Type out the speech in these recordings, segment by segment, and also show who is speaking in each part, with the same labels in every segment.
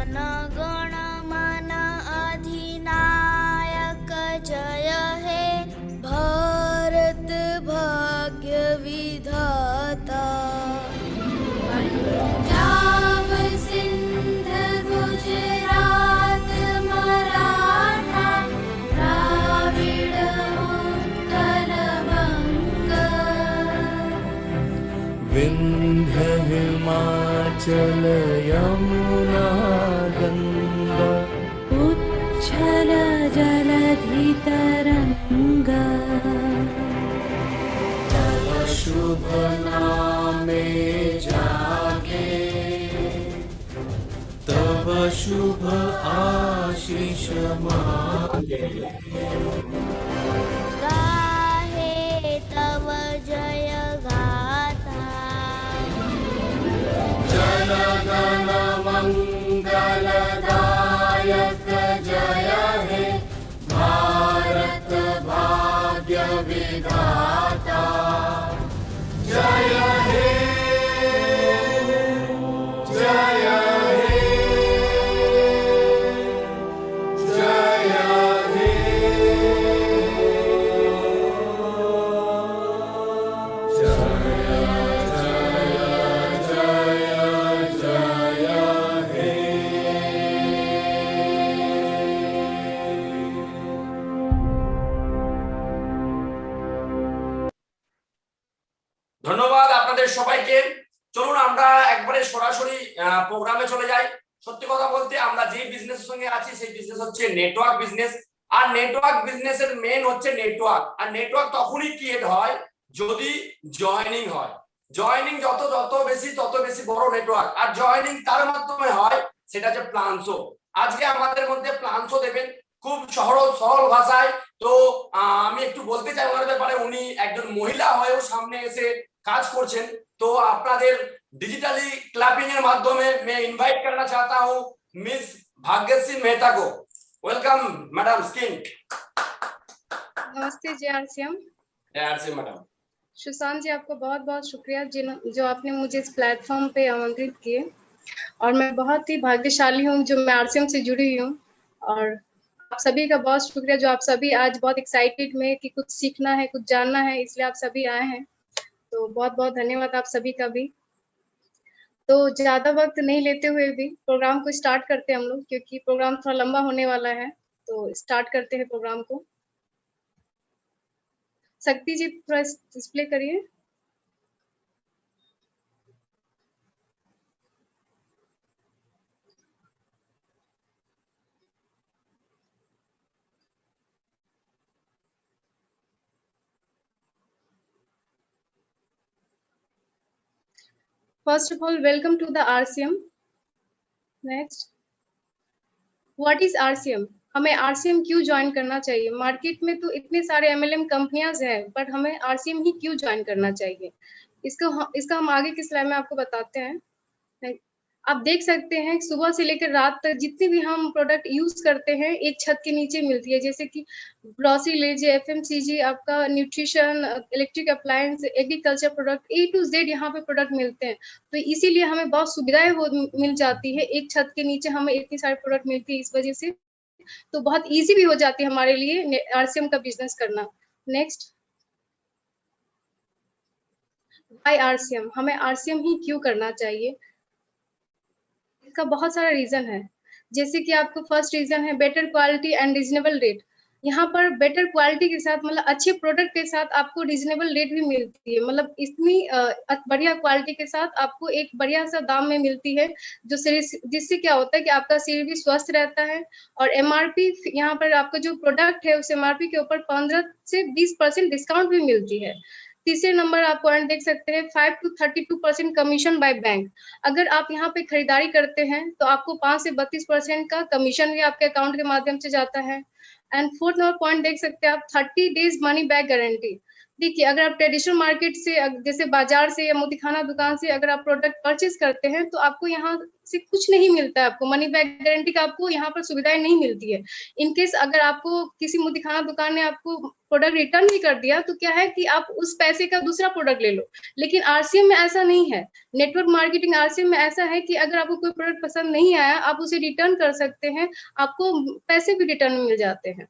Speaker 1: जन गण मन अधिनायक जय हे भारत भाग्य विधाता। पंजाब सिंध गुजरात मराठा द्राविड़ उत्कल बंग।
Speaker 2: विंध्य हिमाचल यमुना गंगा
Speaker 1: उच्छल जलधि तरंगा।
Speaker 2: तव शुभ नामे जागे तव शुभ आशीष मांगे।
Speaker 1: गाहे तव जय गाथा।
Speaker 2: जन गण मंगलदायक जय हे भारत भाग्य विधाता। जय हे जय हे जय हे
Speaker 3: ধন্যবাদ আপনাদের সবাইকে। চলুন আমরা একবারে সরাসরি প্রোগ্রামে চলে যাই। সত্যি কথা বলতে আমরা যে বিজনেসের সঙ্গে আছি সেই বিজনেস হচ্ছে নেটওয়ার্ক বিজনেস। আর নেটওয়ার্ক বিজনেসের মেন হচ্ছে নেটওয়ার্ক। আর নেটওয়ার্ক তখনই ক্রিয়েট হয় যদি জয়েনিং হয়। জয়েনিং যত যত বেশি তত বেশি বড় নেটওয়ার্ক। আর জয়েনিং তার মাধ্যমে হয় সেটা হচ্ছে প্ল্যানশো। আজকে আমাদের মধ্যে প্ল্যানশো দেবেন খুব সরল ভাষায়। তো আমি একটু বলতে চাই ওনার ব্যাপারে। উনি একজন মহিলা হয়েও সামনে এসে কাজ করছেন। तो আপনাদের डिजिटली क्लैपिंग এর মাধ্যমে मैं इनवाइट करना चाहता हूं मिस भाग्यश्री मेहता को। वेलकम मैडम स्किन।
Speaker 4: नमस्ते जी RCM.
Speaker 3: RCM madam.
Speaker 4: Sushant ji आपको बहुत बहुत शुक्रिया जो आपने मुझे इस प्लेटफॉर्म पे आमंत्रित किए। और मैं बहुत ही भाग्यशाली हूँ जो मैं आरसीएम से जुड़ी हुई हूँ। और आप सभी का बहुत शुक्रिया जो आप सभी आज बहुत एक्साइटेड में कि कुछ सीखना है कुछ जानना है इसलिए आप सभी आए हैं। तो बहुत बहुत धन्यवाद आप सभी का भी। तो ज्यादा वक्त नहीं लेते हुए भी प्रोग्राम को स्टार्ट करते हैं हम लोग क्योंकि प्रोग्राम थोड़ा लंबा होने वाला है। तो स्टार्ट करते हैं प्रोग्राम को। शक्ति जी थोड़ा डिस्प्ले करिए। First of all, welcome to the RCM. Next, what is RCM? हमें RCM क्यों ज्वाइन करना चाहिए? मार्केट में तो इतने सारे MLM कंपनियां हैं बट हमें RCM ही क्यों ज्वाइन करना चाहिए? इसका हम आगे की स्लाइड में आपको बताते हैं। आप देख सकते हैं सुबह से लेकर रात तक जितने भी हम प्रोडक्ट यूज करते हैं एक छत के नीचे मिलती है। जैसे कि ग्रोसरी लीजिए, FMCG, आपका nutrition, electric appliance, agriculture product, A to Z यहाँ पे प्रोडक्ट मिलते हैं। तो इसीलिए हमें बहुत सुविधाएं मिल जाती है। एक छत के नीचे हमें इतनी सारे प्रोडक्ट मिलती है इस वजह से। तो बहुत ईजी भी हो जाती है हमारे लिए RCM का बिजनेस करना। नेक्स्ट, बाय RCM, हमें RCM ही क्यों करना चाहिए? इसका बहुत सारा रीजन है। जैसे कि आपको फर्स्ट रीजन है better quality and reasonable rate. यहाँ पर बेटर क्वालिटी के साथ मतलब अच्छे प्रोडक्ट के साथ आपको रीजनेबल रेट भी मिलती है। मतलब इतनी बढ़िया क्वालिटी के साथ आपको एक बढ़िया सा दाम में मिलती है जो जिससे क्या होता है कि आपका शरीर भी स्वस्थ रहता है। और MRP यहाँ पर आपका जो प्रोडक्ट है उस MRP के ऊपर 15 से 20% डिस्काउंट भी मिलती है। तीसरे नंबर आप पॉइंट देख सकते हैं 5 to 32% कमीशन बाय बैंक। अगर आप यहाँ पे खरीदारी करते हैं तो आपको 5 से 32% का कमीशन भी आपके अकाउंट के माध्यम से जाता है। एंड फोर्थ नंबर पॉइंट देख सकते हैं आप 30 डेज मनी बैक गारंटी। देखिए अगर आप ट्रेडिशनल मार्केट से जैसे बाजार से या मोतीखाना दुकान से अगर आप प्रोडक्ट परचेज करते हैं तो आपको यहाँ से कुछ नहीं मिलता है। आपको मनी बैक गारंटी का आपको यहाँ पर सुविधाएं नहीं मिलती है। इनकेस अगर आपको किसी मोतीखाना दुकान ने आपको प्रोडक्ट रिटर्न भी कर दिया तो क्या है कि आप उस पैसे का दूसरा प्रोडक्ट ले लो। लेकिन आरसीएम में ऐसा नहीं है। नेटवर्क मार्केटिंग आरसीएम में ऐसा है कि अगर आपको कोई प्रोडक्ट पसंद नहीं आया, आप उसे रिटर्न कर सकते हैं, आपको पैसे भी रिटर्न मिल जाते हैं।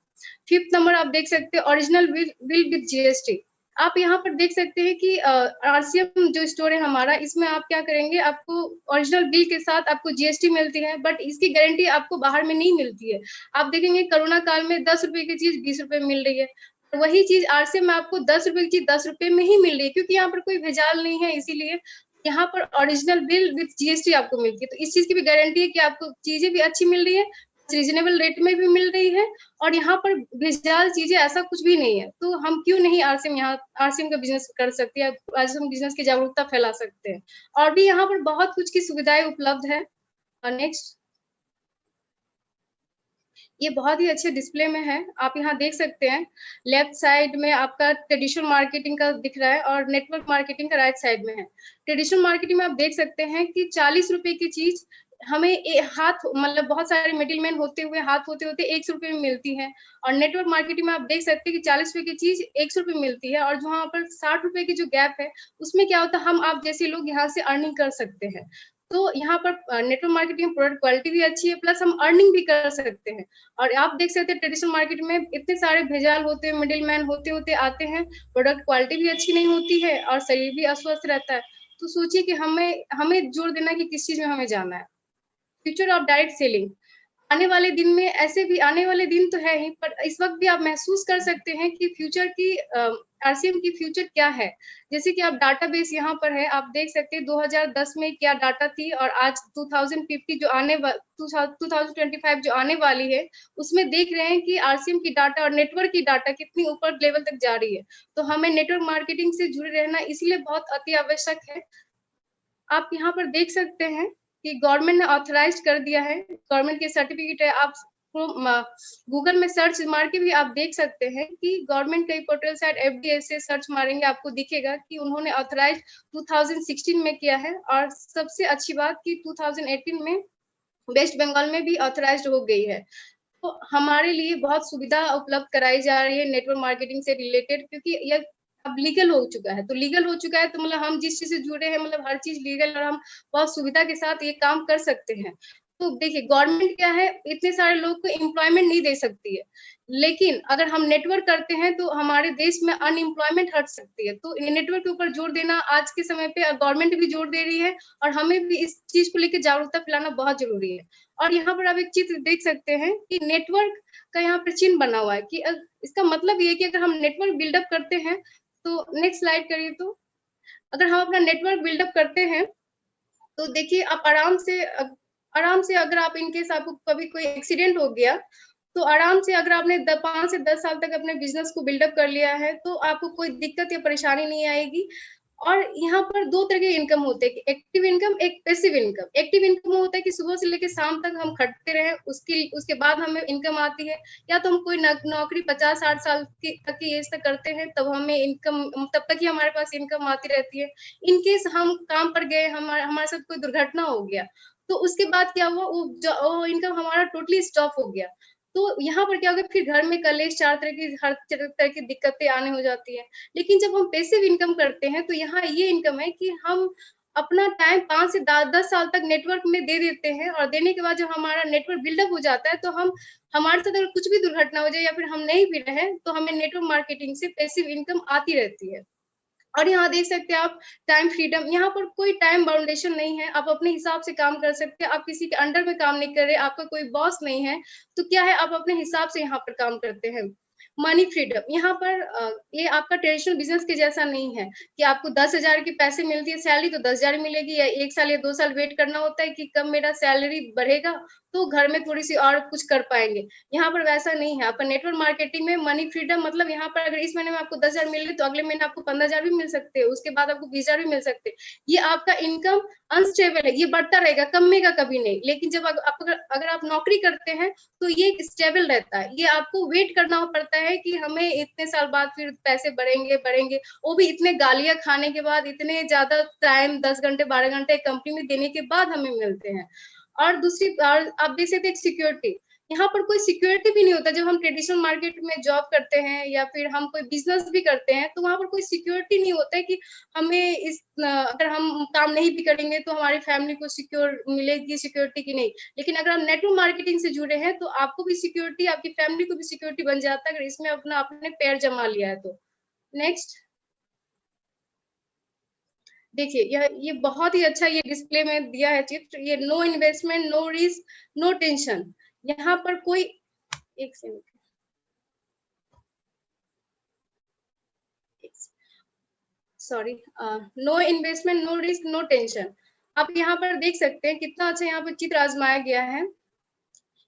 Speaker 4: 5th नंबर आप देख सकते हैं, ओरिजिनल बिल विद जीएसटी। आप यहाँ पर देख सकते हैं कि आरसीएम जो स्टोर है हमारा, इसमें आप क्या करेंगे, आपको ओरिजिनल बिल के साथ आपको जीएसटी मिलती है, बट इसकी गारंटी आपको बाहर में नहीं मिलती है। आप देखेंगे कोरोना काल में 10 रुपए की चीज 20 रुपए में मिल रही है, वही चीज आरसीएम में आपको 10 रुपए की चीज 10 रुपए में ही मिल रही है, क्योंकि यहाँ पर कोई भेजाल नहीं है, इसीलिए यहाँ पर ओरिजिनल बिल विद जीएसटी आपको मिलती है। तो इस चीज की भी गारंटी है कि आपको चीजें भी अच्छी मिल रही है, रीजनेबल रेट में भी मिल रही है, और यहाँ पर भेजाल चीजें ऐसा कुछ भी नहीं है। तो हम क्यों नहीं आरसीएम का बिजनेस कर सकते हैं, आरसीएम बिजनेस की जागरूकता फैला सकते हैं। और भी यहाँ पर बहुत कुछ की सुविधाएं उपलब्ध है। नेक्स्ट, ये बहुत ही अच्छे डिस्प्ले में है, आप यहाँ देख सकते हैं। लेफ्ट साइड में आपका ट्रेडिशनल मार्केटिंग का दिख रहा है और नेटवर्क मार्केटिंग का राइट साइड में है। ट्रेडिशनल मार्केटिंग में आप देख सकते हैं कि 40 रुपए की चीज हमें हाथ मतलब बहुत सारे मिडिलमैन होते हुए हाथ होते होते 100 रुपए में मिलती है। और नेटवर्क मार्केटिंग में आप देख सकते हैं कि 40 रुपए की चीज 100 रुपए में मिलती है, और जहाँ पर 60 रुपए की जो गैप है उसमें क्या होता है, हम आप जैसे लोग यहाँ से अर्निंग कर सकते हैं। तो यहाँ पर नेटवर्क मार्केटिंग प्रोडक्ट क्वालिटी भी अच्छी है, प्लस हम अर्निंग भी कर सकते हैं। और आप देख सकते हैं ट्रेडिशनल मार्केट में इतने सारे भेजाल होते हैं, मिडिल मैन होते होते आते हैं, प्रोडक्ट क्वालिटी भी अच्छी नहीं होती है और शरीर भी अस्वस्थ रहता है। तो सोचिए कि हमें जोर देना कि किस चीज में हमें जाना है। फ्यूचर ऑफ डायरेक्ट सेलिंग, आने वाले दिन में ऐसे भी आने वाले दिन तो है ही, पर इस वक्त भी आप महसूस कर सकते हैं कि फ्यूचर की आरसीएम की फ्यूचर क्या है। जैसे कि आप डाटाबेस यहाँ पर है, आप देख सकते हैं 2010 में क्या डाटा थी और आज 2050 जो 2025 जो आने वाली है, उसमें देख रहे हैं कि आरसीएम की डाटा और नेटवर्क की डाटा कितनी ऊपर लेवल तक जा रही है। तो हमें नेटवर्क मार्केटिंग से जुड़े रहना इसलिए बहुत अति आवश्यक है। आप यहाँ पर देख सकते हैं कि गवर्नमेंट ने ऑथराइज कर दिया है, गवर्नमेंट के सर्टिफिकेट है। आप गूगल में सर्च मार के भी आप देख सकते हैं कि गवर्नमेंट के पोर्टल साइट एफडीए से सर्च मारेंगे, आपको दिखेगा कि उन्होंने ऑथराइज 2016 में किया है। और सबसे अच्छी बात कि 2018 में वेस्ट बंगाल में भी ऑथराइज हो गई है। तो हमारे लिए बहुत सुविधा उपलब्ध कराई जा रही है नेटवर्क मार्केटिंग से रिलेटेड, क्योंकि यह अब लीगल हो चुका है। तो लीगल हो चुका है तो मतलब हम जिस चीज से जुड़े हैं, मतलब हर चीज लीगल, और हम बहुत सुविधा के साथ ये काम कर सकते हैं। तो देखिए गवर्नमेंट क्या है, इतने सारे लोग को एम्प्लॉयमेंट नहीं दे सकती है, लेकिन अगर हम नेटवर्क करते हैं तो हमारे देश में अनएम्प्लॉयमेंट हट सकती है। तो नेटवर्क के ऊपर जोर देना आज के समय पे गवर्नमेंट भी जोर दे रही है, और हमें भी इस चीज को लेकर जागरूकता फैलाना बहुत जरूरी है। और यहाँ पर आप एक चित्र देख सकते हैं कि नेटवर्क का यहाँ पर चिन्ह बना हुआ है, कि इसका मतलब ये है कि अगर हम नेटवर्क बिल्डअप करते हैं, तो नेक्स्ट स्लाइड करिए। तो अगर हम अपना नेटवर्क बिल्डअप करते हैं तो देखिए आप आराम से अगर आप इनकेस आपको कभी कोई एक्सीडेंट हो गया, तो आराम से अगर आपने 5 से 10 साल तक अपने बिजनेस को बिल्डअप कर लिया है, तो आपको कोई दिक्कत या परेशानी नहीं आएगी। और यहाँ पर 2 तरह के इनकम होते हैं, एक्टिव इनकम, एक पैसिव इनकम। एक्टिव इनकम होता है कि सुबह से लेकर शाम तक हम खटते रहे, उसके बाद हमें इनकम आती है। या तो हम कोई नौकरी 50-60 साल तक की एज तक करते हैं, तब हमें इनकम, तब तक ही हमारे पास इनकम आती रहती है। इनकेस हम काम पर गए, हमारे साथ कोई दुर्घटना हो गया, तो उसके बाद क्या हुआ, वो इनकम हमारा टोटली स्टॉप हो गया। तो यहाँ पर क्या होगा, फिर घर में कलेश, हर तरह की दिक्कतें आने हो जाती है। लेकिन जब हम पैसिव इनकम करते हैं, तो यहाँ ये इनकम है कि हम अपना टाइम 5 से 10 साल तक नेटवर्क में दे देते हैं, और देने के बाद जब हमारा नेटवर्क बिल्डअप हो जाता है, तो हमारे साथ अगर कुछ भी दुर्घटना हो जाए या फिर हम नहीं भी रहे, तो हमें नेटवर्क मार्केटिंग से पैसिव इनकम आती रहती है। और यहाँ देख सकते हैं आप टाइम फ्रीडम, यहाँ पर कोई टाइम बाउंडेशन नहीं है, आप अपने हिसाब से काम कर सकते हैं। आप किसी के अंडर में काम नहीं कर रहे, आपका कोई बॉस नहीं है, तो क्या है, आप अपने हिसाब से यहाँ पर काम करते हैं। मनी फ्रीडम, यहाँ पर ये आपका ट्रेडिशनल बिजनेस के जैसा नहीं है कि आपको 10,000 की पैसे मिलती है सैलरी, तो 10,000 मिलेगी, या 1 साल या 2 साल वेट करना होता है कि कब मेरा सैलरी बढ़ेगा तो घर में थोड़ी सी और कुछ कर पाएंगे। यहाँ पर वैसा नहीं है। आपका नेटवर्क मार्केटिंग में मनी फ्रीडम मतलब यहाँ पर अगर इस महीने में आपको 10,000 मिल रही, तो अगले महीने आपको 15,000 भी मिल सकते हैं, उसके बाद आपको 20,000 भी मिल सकते हैं। ये आपका इनकम अनस्टेबल है, ये बढ़ता रहेगा, कमेगा कभी नहीं। लेकिन जब अगर आप नौकरी करते हैं, तो ये स्टेबल रहता है। ये आपको वेट करना पड़ता है कि हमें इतने साल बाद फिर पैसे बढ़ेंगे, वो भी इतने गालियां खाने के बाद, इतने ज्यादा टाइम 10 घंटे 12 घंटे कंपनी में देने के बाद हमें मिलते हैं। और दूसरी, और आप देख सकते हैं सिक्योरिटी, यहाँ पर कोई सिक्योरिटी भी नहीं होता। जब हम ट्रेडिशनल मार्केट में जॉब करते हैं या फिर हम कोई बिजनेस भी करते हैं, तो वहाँ पर कोई सिक्योरिटी नहीं होता है कि हमें अगर हम काम नहीं भी करेंगे तो हमारी फैमिली को सिक्योर मिलेगी सिक्योरिटी की नहीं। लेकिन अगर आप नेटवर्क मार्केटिंग से जुड़े हैं तो आपको भी सिक्योरिटी, आपकी फैमिली को भी सिक्योरिटी बन जाता है अगर इसमें अपना आपने पैर जमा लिया है तो। नेक्स्ट देखिए, ये बहुत ही अच्छा ये डिस्प्ले में दिया है चित्र। ये no investment, no risk, no tension. यहाँ पर कोई एक second, sorry, no investment, no risk, no tension. आप यहाँ पर देख सकते हैं कितना अच्छा यहाँ पर चित्र आजमाया गया है।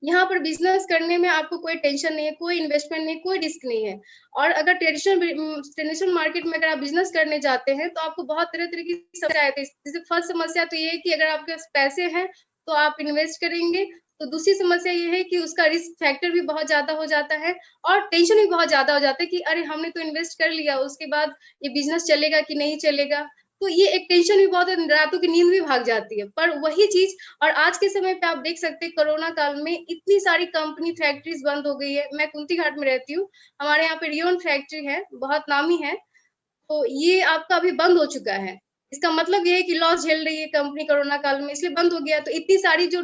Speaker 4: यहाँ पर बिजनेस करने में आपको कोई टेंशन नहीं है, कोई इन्वेस्टमेंट नहीं, कोई रिस्क नहीं है। और अगर ट्रेडिशनल मार्केट में अगर आप बिजनेस करने जाते हैं तो आपको बहुत तरह तरह की समस्या आती है। जैसे फर्स्ट समस्या तो ये है कि अगर आपके पास पैसे हैं तो आप इन्वेस्ट करेंगे, तो दूसरी समस्या ये है कि उसका रिस्क फैक्टर भी बहुत ज्यादा हो जाता है और टेंशन भी बहुत ज्यादा हो जाता है कि अरे हमने तो इन्वेस्ट कर लिया, उसके बाद ये बिजनेस चलेगा कि नहीं चलेगा। तो ये एक टेंशन भी बहुत है, रातों की नींद भी भाग जाती है। पर वही चीज, और आज के समय पे आप देख सकते हैं कोरोना काल में इतनी सारी कंपनी फैक्ट्रीज बंद हो गई है। मैं कुंती घाट में रहती हूँ, हमारे यहाँ पे रियोन फैक्ट्री है, बहुत नामी है, तो ये आपका अभी बंद हो चुका है। इसका मतलब ये है कि लॉस झेल रही है कंपनी कोरोना काल में, इसलिए बंद हो गया। तो इतनी सारी जो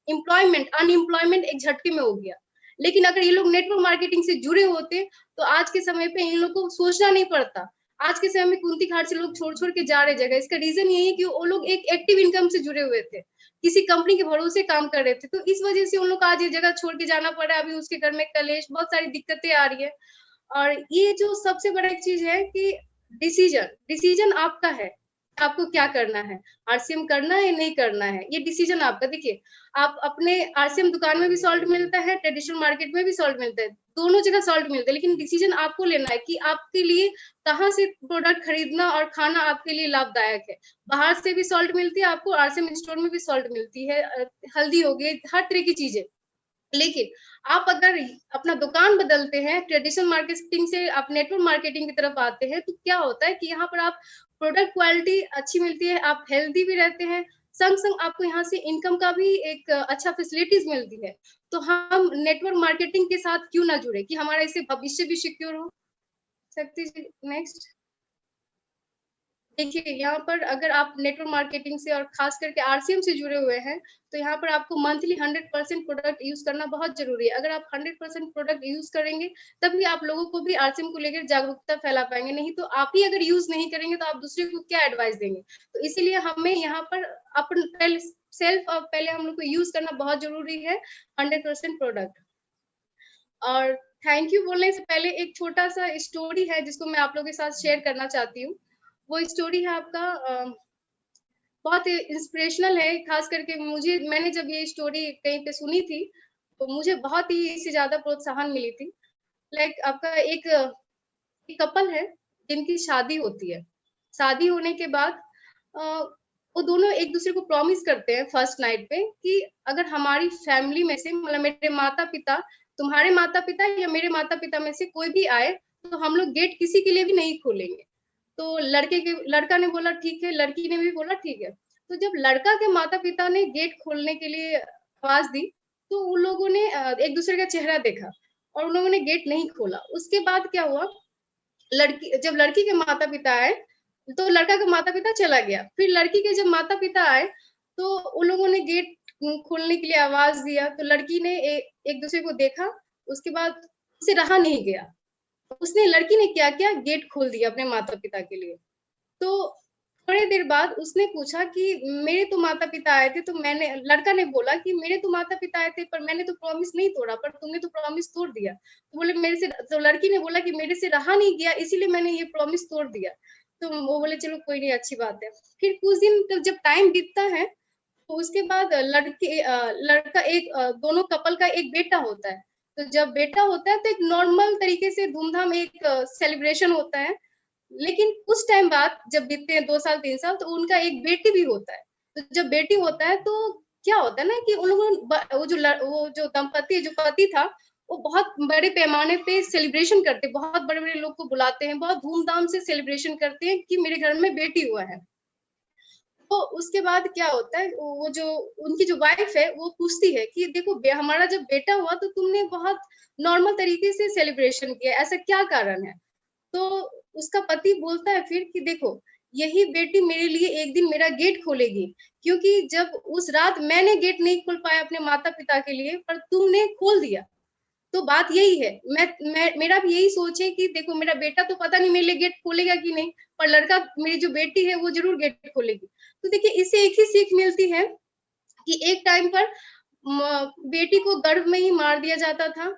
Speaker 4: अनएम्प्लॉयमेंट एक झटके में हो गया। लेकिन अगर ये लोग नेटवर्क मार्केटिंग से जुड़े होते तो आज के समय पे इन लोग को सोचना नहीं पड़ता। आज के समय में कुंती घाट से लोग छोड़ के जा रहे जगह। इसका रीजन यही है कि वो लोग एक एक्टिव इनकम से जुड़े हुए थे, किसी कंपनी के भरोसे काम कर रहे थे, तो इस वजह से उन लोग को आज ये जगह छोड़ के जाना पड़ा। अभी उसके घर में कलेश, बहुत सारी दिक्कतें आ रही है। और ये जो सबसे बड़ा एक चीज है कि डिसीजन आपका है, आपको क्या करना है, आरसीएम करना है नहीं करना है, ये डिसीजन आपका। देखिए, आप अपने आरसीएम दुकान में भी सॉल्ट मिलता है, ट्रेडिशनल मार्केट में भी सॉल्ट मिलता है, दोनों जगह सॉल्ट मिलता है, लेकिन डिसीजन आपको लेना है कि आपके लिए कहाँ से प्रोडक्ट खरीदना और खाना आपके लिए लाभदायक है। बाहर से भी सॉल्ट मिलती है आपको, आरसीएम स्टोर में भी सॉल्ट मिलती है, हल्दी हो गई, हर तरह की चीजें। लेकिन आप अगर अपना दुकान बदलते हैं, ट्रेडिशनल मार्केटिंग से आप नेटवर्क मार्केटिंग की तरफ आते हैं, तो क्या होता है कि यहाँ पर आप प्रोडक्ट क्वालिटी अच्छी मिलती है, आप हेल्दी भी रहते हैं, संग आपको यहाँ से इनकम का भी एक अच्छा फैसिलिटीज मिलती है। तो हम नेटवर्क मार्केटिंग के साथ क्यों ना जुड़े कि हमारा इससे भविष्य भी सिक्योर हो। शक्ति जी नेक्स्ट। देखिए, यहाँ पर अगर आप नेटवर्क मार्केटिंग से और खास करके आरसीएम से जुड़े हुए हैं, तो यहाँ पर आपको मंथली 100% प्रोडक्ट यूज करना बहुत जरूरी है। अगर आप 100% प्रोडक्ट यूज करेंगे तभी आप लोगों को भी आरसीएम को लेकर जागरूकता फैला पाएंगे। नहीं तो आप ही अगर यूज नहीं करेंगे तो आप दूसरे को क्या एडवाइस देंगे। तो इसीलिए हमें यहाँ पर अपन सेल्फ पहले हम लोग को यूज करना बहुत जरूरी है 100% प्रोडक्ट। और थैंक यू बोलने से पहले एक छोटा सा स्टोरी है जिसको मैं आप लोगों के साथ शेयर करना चाहती हूँ। वो स्टोरी है आपका बहुत इंस्पिरेशनल है। खास करके मैंने जब ये स्टोरी कहीं पे सुनी थी तो मुझे बहुत ही इससे ज्यादा प्रोत्साहन मिली थी। लाइक आपका एक कपल है जिनकी शादी होती है। शादी होने के बाद वो दोनों एक दूसरे को प्रॉमिस करते हैं फर्स्ट नाइट पे कि अगर हमारी फैमिली में से, मतलब मेरे माता पिता, तुम्हारे माता पिता या मेरे माता पिता में से कोई भी आए तो हम लोग गेट किसी के लिए भी नहीं खोलेंगे। तो लड़का ने बोला ठीक है, लड़की ने भी बोला ठीक है। तो जब लड़का के माता पिता ने गेट खोलने के लिए आवाज दी तो उन लोगों ने एक दूसरे का चेहरा देखा और उन लोगों ने गेट नहीं खोला। उसके बाद क्या हुआ, जब लड़की के माता पिता आए तो लड़का का माता पिता चला गया। फिर लड़की के जब माता पिता आए तो उन लोगों ने गेट खोलने के लिए आवाज दिया। तो लड़की ने एक दूसरे को देखा, उसके बाद उसे रहा नहीं गया, लड़की ने क्या किया, गेट खोल दिया अपने माता पिता के लिए। तो थोड़ी देर बाद उसने पूछा कि मेरे तो माता पिता आए थे, तो लड़का ने बोला कि मेरे तो माता पिता आए थे पर मैंने तो प्रॉमिस नहीं तोड़ा, पर तुमने तो प्रॉमिस तोड़ दिया। तो बोले मेरे से, तो लड़की ने बोला कि मेरे से रहा नहीं गया इसीलिए मैंने ये प्रॉमिस तोड़ दिया। तो वो बोले चलो कोई नहीं, अच्छी बात है। फिर कुछ दिन तक जब टाइम बीतता है तो उसके बाद लड़का दोनों कपल का एक बेटा होता है। तो जब बेटा होता है तो एक नॉर्मल तरीके से धूमधाम एक सेलिब्रेशन होता है। लेकिन कुछ टाइम बाद जब बीतते हैं 2 साल 3 साल तो उनका एक बेटी भी होता है। तो जब बेटी होता है तो क्या होता है ना कि उन लोगों वो जो दंपति, जो पति था, वो बहुत बड़े पैमाने पे सेलिब्रेशन करते, बहुत बड़े बड़े लोग को बुलाते हैं, बहुत धूमधाम से सेलिब्रेशन करते हैं कि मेरे घर में बेटी हुआ है। तो उसके बाद क्या होता है, वो जो उनकी जो वाइफ है वो पूछती है कि देखो हमारा जब बेटा हुआ तो तुमने बहुत नॉर्मल तरीके से सेलिब्रेशन किया, ऐसा क्या कारण है? तो उसका पति बोलता है फिर कि देखो यही बेटी मेरे लिए एक दिन मेरा गेट खोलेगी, क्योंकि जब उस रात मैंने गेट नहीं खोल पाया अपने माता पिता के लिए, पर तुमने खोल दिया। तो बात यही है, मैं मेरा भी यही सोच है कि देखो मेरा बेटा तो पता नहीं मेरे लिए गेट खोलेगा कि नहीं, पर लड़का, मेरी जो बेटी है वो जरूर गेट खोलेगी। तो देखिए इससे एक ही सीख मिलती है कि एक टाइम पर बेटी को गर्भ में ही मार दिया जाता था।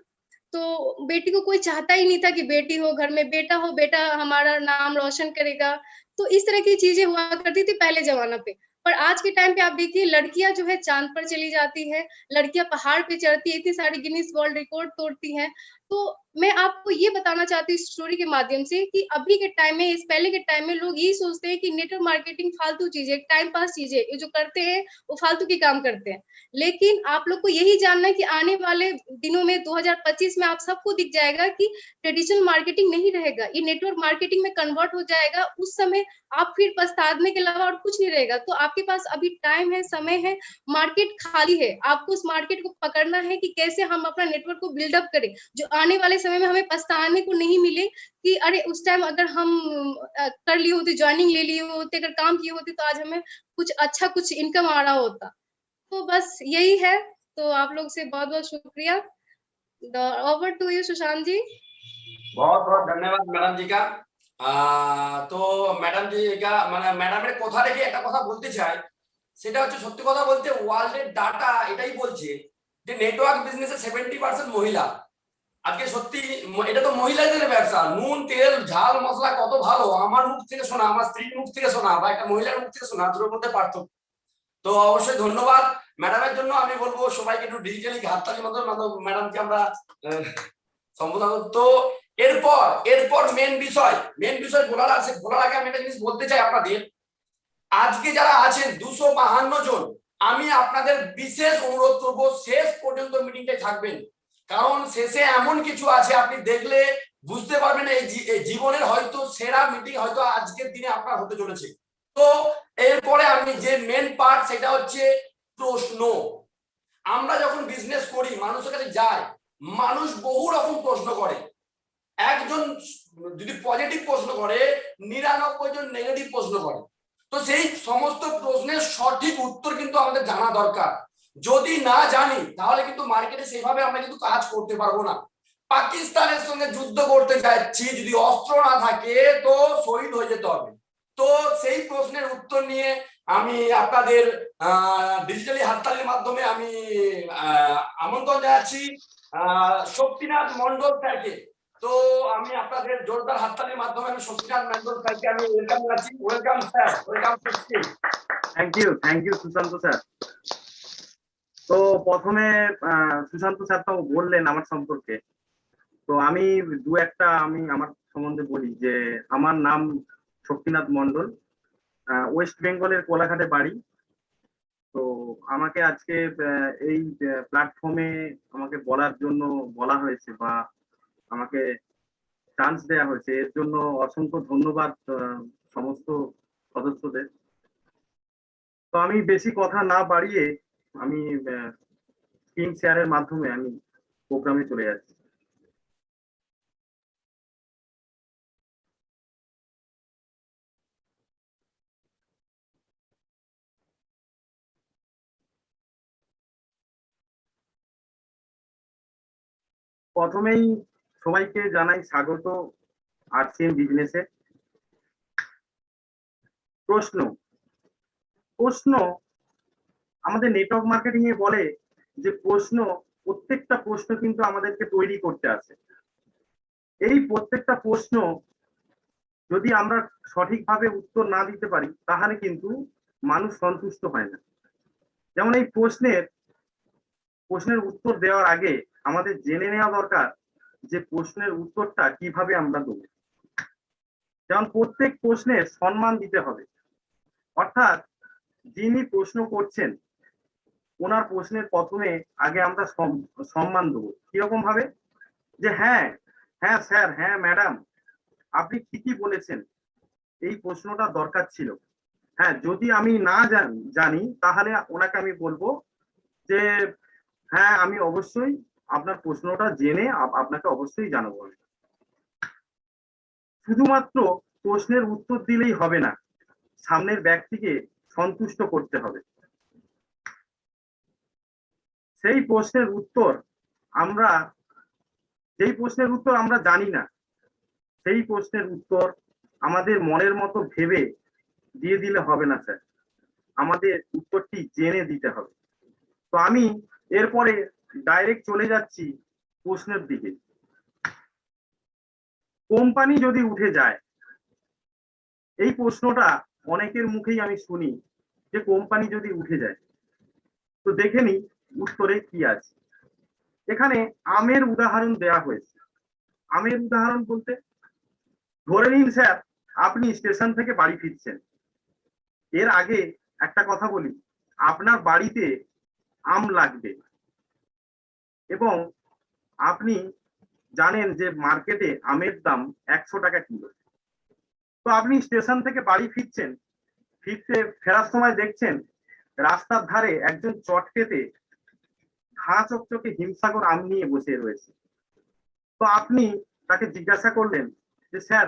Speaker 4: तो बेटी को कोई चाहता ही नहीं था कि बेटी हो, घर में बेटा हो, बेटा हमारा नाम रोशन करेगा। तो इस तरह की चीजें हुआ करती थी पहले जमाना पे। पर आज के टाइम पे आप देखिए लड़कियां जो है चांद पर चली जाती है, लड़कियां पहाड़ पे चढ़ती है, इतनी सारी गिनीज वर्ल्ड रिकॉर्ड तोड़ती हैं। तो मैं आपको ये बताना चाहती हूँ इस स्टोरी के माध्यम से कि अभी के टाइम में, इस पहले के टाइम में लोग यही सोचते हैं कि नेटवर्क मार्केटिंग फालतू चीज है, टाइम पास चीज है, ये जो करते हैं वो फालतू के काम करते हैं। लेकिन आप लोग को यही जानना है कि आने वाले दिनों में 2025 में आप सबको दिख जाएगा कि ट्रेडिशनल मार्केटिंग नहीं रहेगा, ये नेटवर्क मार्केटिंग में कन्वर्ट हो जाएगा। उस समय आप फिर पछताने के अलावा और कुछ नहीं रहेगा। तो आपके पास अभी टाइम है, समय है, मार्केट खाली है, आपको उस मार्केट को पकड़ना है कि कैसे हम अपना नेटवर्क को बिल्डअप करें, जो आने वाले समय में हमें पछताने को नहीं मिले कि अरे उस टाइम अगर हम कर लिए होते, ज्वाइनिंग ले लिए होते, अगर काम किए होते तो आज हमें कुछ अच्छा, कुछ इनकम आ रहा होता। तो बस यही है। तो आप लोग से बहुत-बहुत शुक्रिया। ओवर टू यू सुशांत जी।
Speaker 3: बहुत बहुत धन्यवाद मैडम जी का। তো ম্যাডাম জি মানে ম্যাডামের কথা রেখে একটা কথা বলতে চাই, সেটা হচ্ছে সত্যি কথা বলতে ওয়ার্ল্ডের ডাটা এটাই বলছে যে নেটওয়ার্ক বিজনেসে 70% মহিলা। আজকে সত্যি এটা তো মহিলাদের ব্যবসা, নুন তেল ঝাল মশলা কত ভালো আমার মুখ থেকে শোনা, আমার স্ত্রীর মুখ থেকে শোনা বা একটা মহিলার মুখ থেকে শোনা, দুটোর মধ্যে পার্থক্য। তো অবশ্যই ধন্যবাদ ম্যাডামের জন্য। আমি বলবো সবাইকে একটু ডিজিটালি হাততালির মাধ্যমে ম্যাডামকে আমরা সম্বোধন। তো এরপর মেন বিষয় বলার আছে, বলার আগে আমি একটা জিনিস বলতে চাই আপনাদের, আজকে যারা আছেন 252 জন, আমি আপনাদের বিশেষ অনুরোধ করবো শেষ পর্যন্ত মিটিংটায় থাকবেন, কারণ শেষে এমন কিছু আছে আপনি দেখলে বুঝতে পারবেন এই জীবনের হয়তো সেরা মিটিং হয়তো আজকের দিনে আপনার হতে চলেছে। তো এরপরে আমি যে মেন পার্ট সেটা হচ্ছে প্রশ্ন। আমরা যখন বিজনেস করি মানুষের কাছে যাই, মানুষ বহু রকম প্রশ্ন করে। একজন যদি পজিটিভ প্রশ্ন করে 99 জন নেগেটিভ প্রশ্ন করে। তো সেই সমস্ত প্রশ্নের সঠিক উত্তর কিন্তু আমাদের জানা দরকার। যদি না জানি তাহলে কিন্তু মার্কেটে সেইভাবে আমরা কিন্তু কাজ করতে পারবো না। পাকিস্তানের সঙ্গে যুদ্ধ করতে যাচ্ছি, যদি অস্ত্র না থাকে তো শহীদ হয়ে যেতে হবে। তো সেই প্রশ্নের উত্তর নিয়ে আমি আপনাদের ডিজিটালি হাততালির মাধ্যমে আমি আমন্ত্রণ জানাচ্ছি শক্তিনাথ মন্ডল স্যারকে। তো আমি আপনাদের জোরদার হাততালির মাধ্যমে আমি শক্তিনাথ মন্ডল স্যারকে আমি ওয়েলকাম জানাচ্ছি। Welcome sir, welcome to stage.
Speaker 5: Thank you Sushant sir. তো প্রথমে সুশান্ত স্যার তো বললেন আমার সম্পর্কে, তো আমি আমি আমার সম্বন্ধে বলি যে আমার নাম শক্তিনাথ মন্ডল, ওয়েস্ট বেঙ্গলের কোলাঘাটে বাড়ি। তো আমাকে আজকে এই প্ল্যাটফর্মে আমাকে বলার জন্য বলা হয়েছে বা আমাকে চান্স দেওয়া হয়েছে, এর জন্য অসংখ্য ধন্যবাদ সমস্ত সদস্যদের। তো আমি বেশি কথা না বাড়িয়ে আমি স্ক্রিন শেয়ারের মাধ্যমে আমি প্রোগ্রামে চলে যাচ্ছি। প্রথমেই সবাইকে জানাই স্বাগত আরসিএম বিজনেসে। প্রশ্ন আমাদের নেটওয়ার্ক মার্কেটিং এ বলে যে প্রত্যেকটা প্রশ্ন কিন্তু আমাদেরকে তৈরি করতে আসে। এই প্রত্যেকটা প্রশ্ন যদি আমরা সঠিকভাবে উত্তর না দিতে পারি তাহলে কিন্তু মানুষ সন্তুষ্ট হয় না। যেমন এই প্রশ্নের উত্তর দেওয়ার আগে আমাদের জেনে নেওয়া দরকার যে প্রশ্নের উত্তরটা কিভাবে আমরা দেব। যেমন প্রত্যেক প্রশ্নের সম্মান দিতে হবে, অর্থাৎ যিনি প্রশ্ন করছেন ওনার প্রশ্নের প্রথমে আগে আমরা সম্মান দেবো। কিরকম ভাবে? যে হ্যাঁ স্যার, হ্যাঁ ম্যাডাম, আপনি ঠিকই বলেছেন, এই প্রশ্নটা দরকার ছিল, হ্যাঁ, যদি আমি না জানি তাহলে ওনাকে আমি বলবো যে হ্যাঁ, আমি অবশ্যই আপনার প্রশ্নটা জেনে আপনাকে অবশ্যই জানাবো। আমি শুধুমাত্র প্রশ্নের উত্তর দিলেই হবে না, সামনের ব্যক্তিকে সন্তুষ্ট করতে হবে। সেই প্রশ্নের উত্তর আমরা যেই প্রশ্নের উত্তর আমরা জানি না, সেই প্রশ্নের উত্তর আমাদের মনের মতো ভেবে দিয়ে দিলে হবে না স্যার, আমাদের উত্তরটি জেনে দিতে হবে। তো আমি এরপরে ডাইরেক্ট চলে যাচ্ছি প্রশ্নের দিকে। কোম্পানি যদি উঠে যায়, এই প্রশ্নটা অনেকের মুখেই আমি শুনি যে কোম্পানি যদি উঠে যায়। তো দেখে নি উত্তরে কি আছে। এখানে আমের উদাহরণ দেওয়া হয়েছে। আমের উদাহরণ বলতে ধরে নিন স্যার, আপনি স্টেশন থেকে বাড়ি ফিরছেন। এর আগে একটা কথা বলি, আপনার বাড়িতে আম লাগবে এবং আপনি জানেন যে মার্কেটে আমের দাম 100 টাকা কিলো। তো আপনি স্টেশন থেকে বাড়ি ফিরছেন, ফেরার সময় দেখছেন রাস্তার ধারে একজন চটকেতে ঘা চকচকে হিমসাগর আম নিয়ে বসে রয়েছে। তো আপনি তাকে জিজ্ঞাসা করলেন যে স্যার,